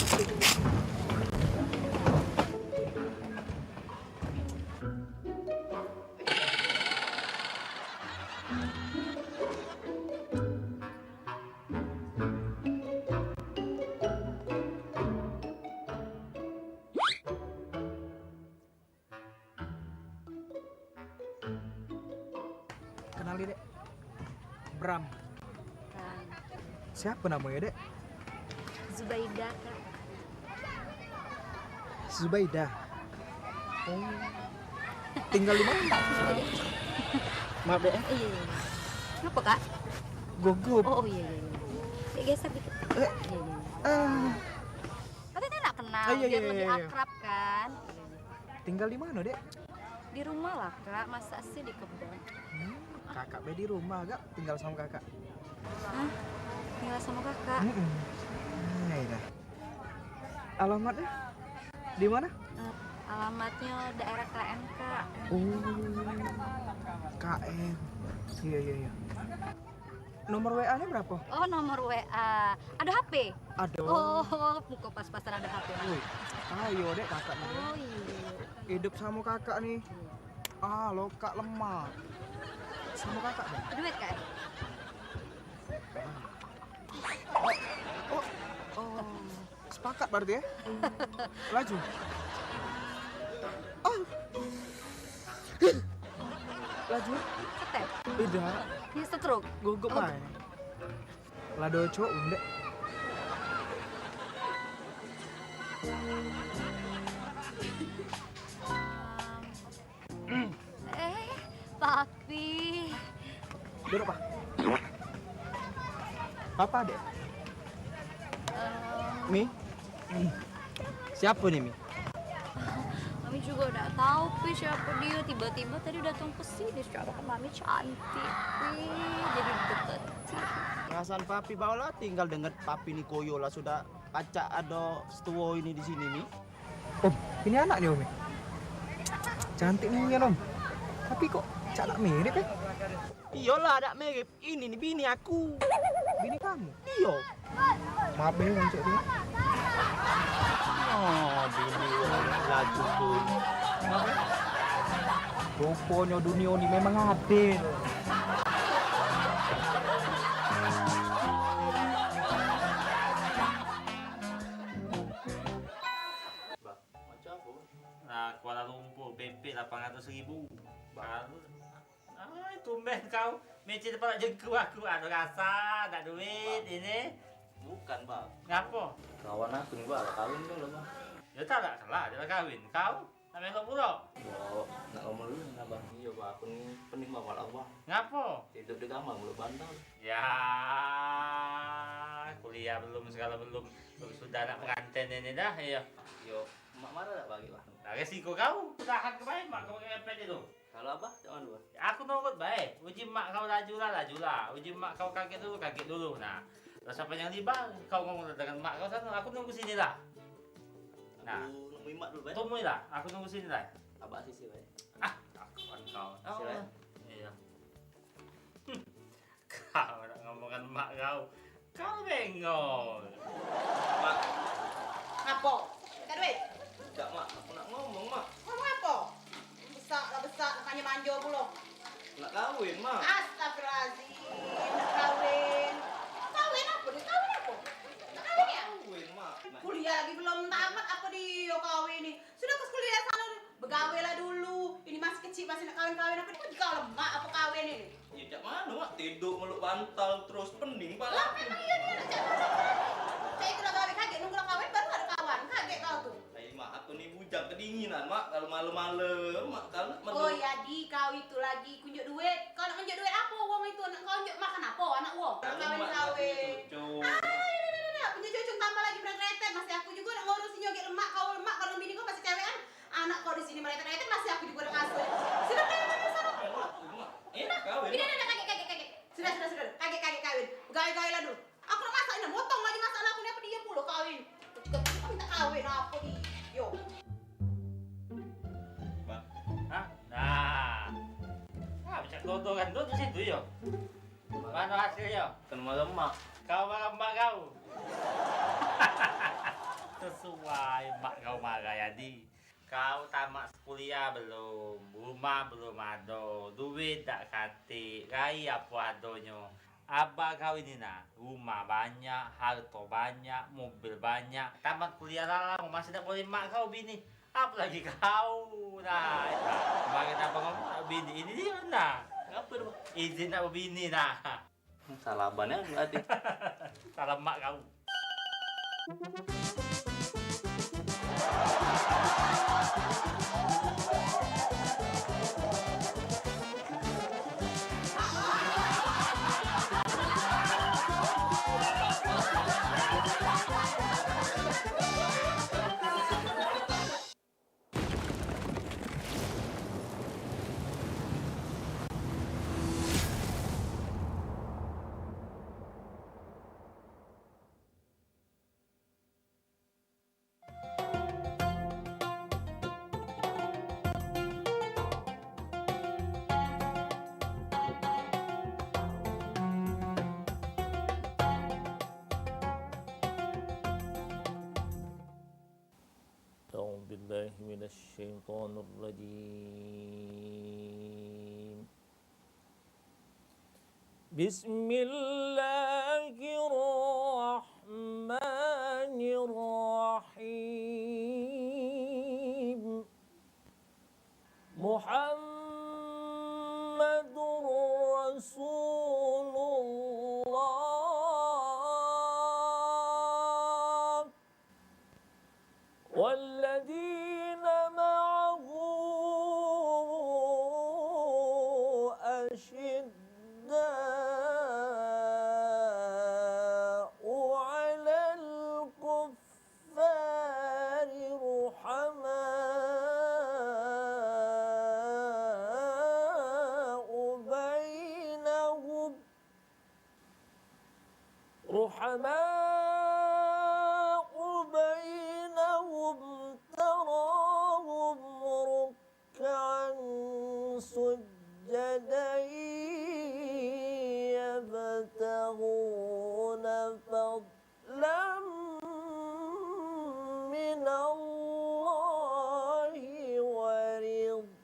Kenalin dek, Bram. Siapa namanya dek? Zubaidah, Kak. Zubaidah. Oh. Tinggal di mana? Maaf dek. Iya. Kenapa, Kak? Gugup. Oh iya. Ya, geser dikit. Iya. Tapi kita nggak kenal, Iya. biar lebih akrab kan. Tinggal di mana dek? Di rumah lah, Kak. Masa sih di kebun? Kakak be di rumah gak? Tinggal sama kakak? Hah? Tinggal sama kakak? Nah, iya. Alamatnya? Di mana? Alamatnya daerah KM, Kak. KM. Iya. Nomor WA-nya berapa? Oh, nomor WA. Ada HP? Ada. Oh, muka pas-pasan ada HP. Wih, ayo dek kakak nih. Oh iya. Hidup sama kakak nih. Lo kak lemah. Sama kakak deh. Duit, Kak? Oh. Sepakat berarti ya? Laju. Laju. Ketep? Tidak. Ini stroke? Gugup main. Lado cok undek. Papi. Duduk, Pak. Papa, Dek. Mi? Siapa nih, Mi? Mami juga udah tahu Pi siapa dia. Tiba-tiba tadi datang ke sini secara kan Mami cantik Pi. Jadi deketin. Perasaan papi bawa tinggal denger papi ni koyo lah sudah pacak ada setua ini di sini, Mi. Om, ini anaknya Om. Cantik nih Om. Tapi kok anak mirip ya? Iyalah anak mirip. Ini nih bini aku. Bini kamu? Iya. Maaf ya Om, Cik. Oh, bini laju tuh. Rupanya dunia ini memang adil. Nah, Kuala Lumpur, BP 800.000. Baru. Tumben kau. Meci depan nak jengku aku. Ada rasa, tak duit ini. Bukan, Bang. Ngapa? Kawan aku nih, Bang. Kawin dulu, Bang. Ya tak salah, dia nak kahwin. Kau? Nak melok pula? Yo, nak ngomong dulu nah, Bang. Iya, Bang. Aku ni pening banget lah, Bang. Ngapa? Hidup di kamar mulu bantal. Ya, kuliah belum, segala belum. Sudah nak pengantin ini dah, ya. Yo, mak marah tak bagi, Bang? Nah, resiko kau, tahan ke baik mak kau kepet itu. Kalau Abah, jangan, Bang. Aku nurut baik. Uji mak kau lajulah. Uji mak kau kaget dulu. Nah, terus apa yang libang? Kau ngomong dengan mak kau sana, aku nunggu sini lah. Nah, nungguin mak dulu, baik. Tungguin lah, aku nunggu sini lah. Abah sisi, baik. Akuan kau. Silakan. Iya. Kau nak ngomongkan mak kau. Kau bengong. Mak. Apa? Tak duit? Tidak, Mak. Aku nak ngomong, Mak. Ngomong apa? Besar, makanya manja pula. Nak kawin, Mak. Astagfirullahaladzim, nak kawin. Kawin apa? Dia kawin apa? Nak kawin ya? Kawin, Mak. Kuliah lagi belum tamat, apa dia kawin ni? Sudah ke kuliah sana, begawe lah dulu. Ini masih kecil, masih nak kawin-kawin apa? Dia kau lemak apa kawin ni? Ya, cak mana, Mak? Tidur meluk bantal terus pening, Pak. Lah, memang iya dia nak cak mana? Cak itu dah kawin, kaget nunggu nak kawin, baru ada kawan. Kaget kau tu. Mak, aku ni bujang kedinginan, Mak. Kalau malam-malam, Mak, kalau Oh ya di kau itu lagi kunjuk duit. Kau nak kunjuk duit apa uang itu? Nak kau kunjuk makan apa anak uang? Nak kawin-kawin. Punya cucu tambah lagi berat-berat. Masih aku juga nak ngurusin joget lemak. Kau lemak, kalau bini kau masih cewekan. Anak kau di sini berat-berat masih aku juga nak ngasuh. Sudah sana. Enak kawin. Ini kaget. Sudah. Kaget kawin. Gaya-gaya lah dulu. Aku nak masak ini. Motong lagi masak aku ni apa dia pula kawin. Aku minta kawin apa ni? Yo. Macam toto kan tu situ yo. Mana hasilnya? Kan mak. Kau marah mak kau. Sesuai mak kau marah jadi. Kau tamat kuliah belum, rumah belum ada, duit tak kati, rai apa adonyo. Abah kau ini nah, rumah banyak, harta banyak, mobil banyak. Tamat kuliah lah, masih tak boleh mak kau bini. Apalagi kau nah, kemarin apa ngomong bini ini dia nah. Apa tu? Izin nak berbini nah. Salah banyak berarti. Salah mak kau. أعوذ بالله من الشيطان الرجيم بسم الله الرحمن الرحيم محمد رسول الله والذين معه أشداء على الكفار الرحماء بينهم تراهم ركعا سجدا يبتغون فضلا من الله ورضوانا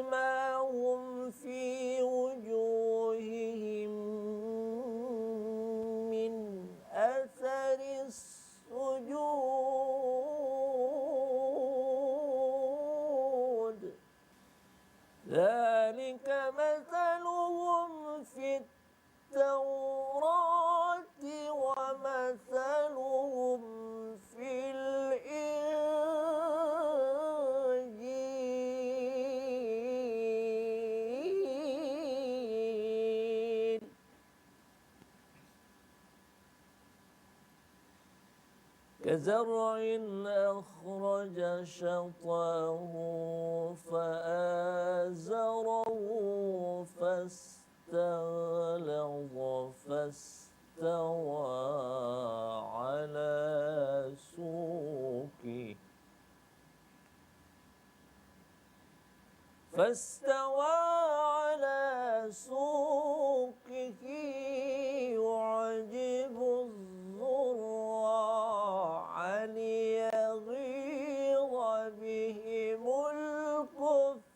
سيماهم في وجوههم من أثر السجود ذلك مثلهم في التوراة ومثلهم في الإنجيل كزرع أخرج شطأه فآزره فاستغلظ فاستوى على سوقه يعجب الزراع ليغيظ بهم الكفار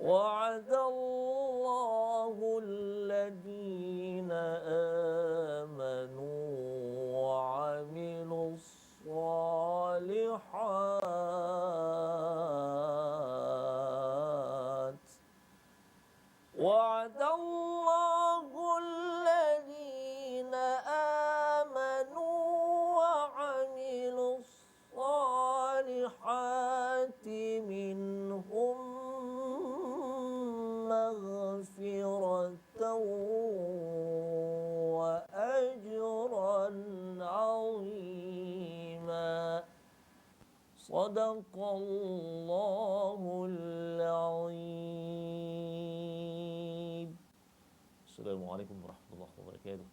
وعد الله الذين آمنوا وعملوا الصالحات وعد الله الذين آمنوا وعملوا الصالحات منهم مغفرة وأجرا عظيما صدق الله العظيم. السلام عليكم ورحمة الله وبركاته.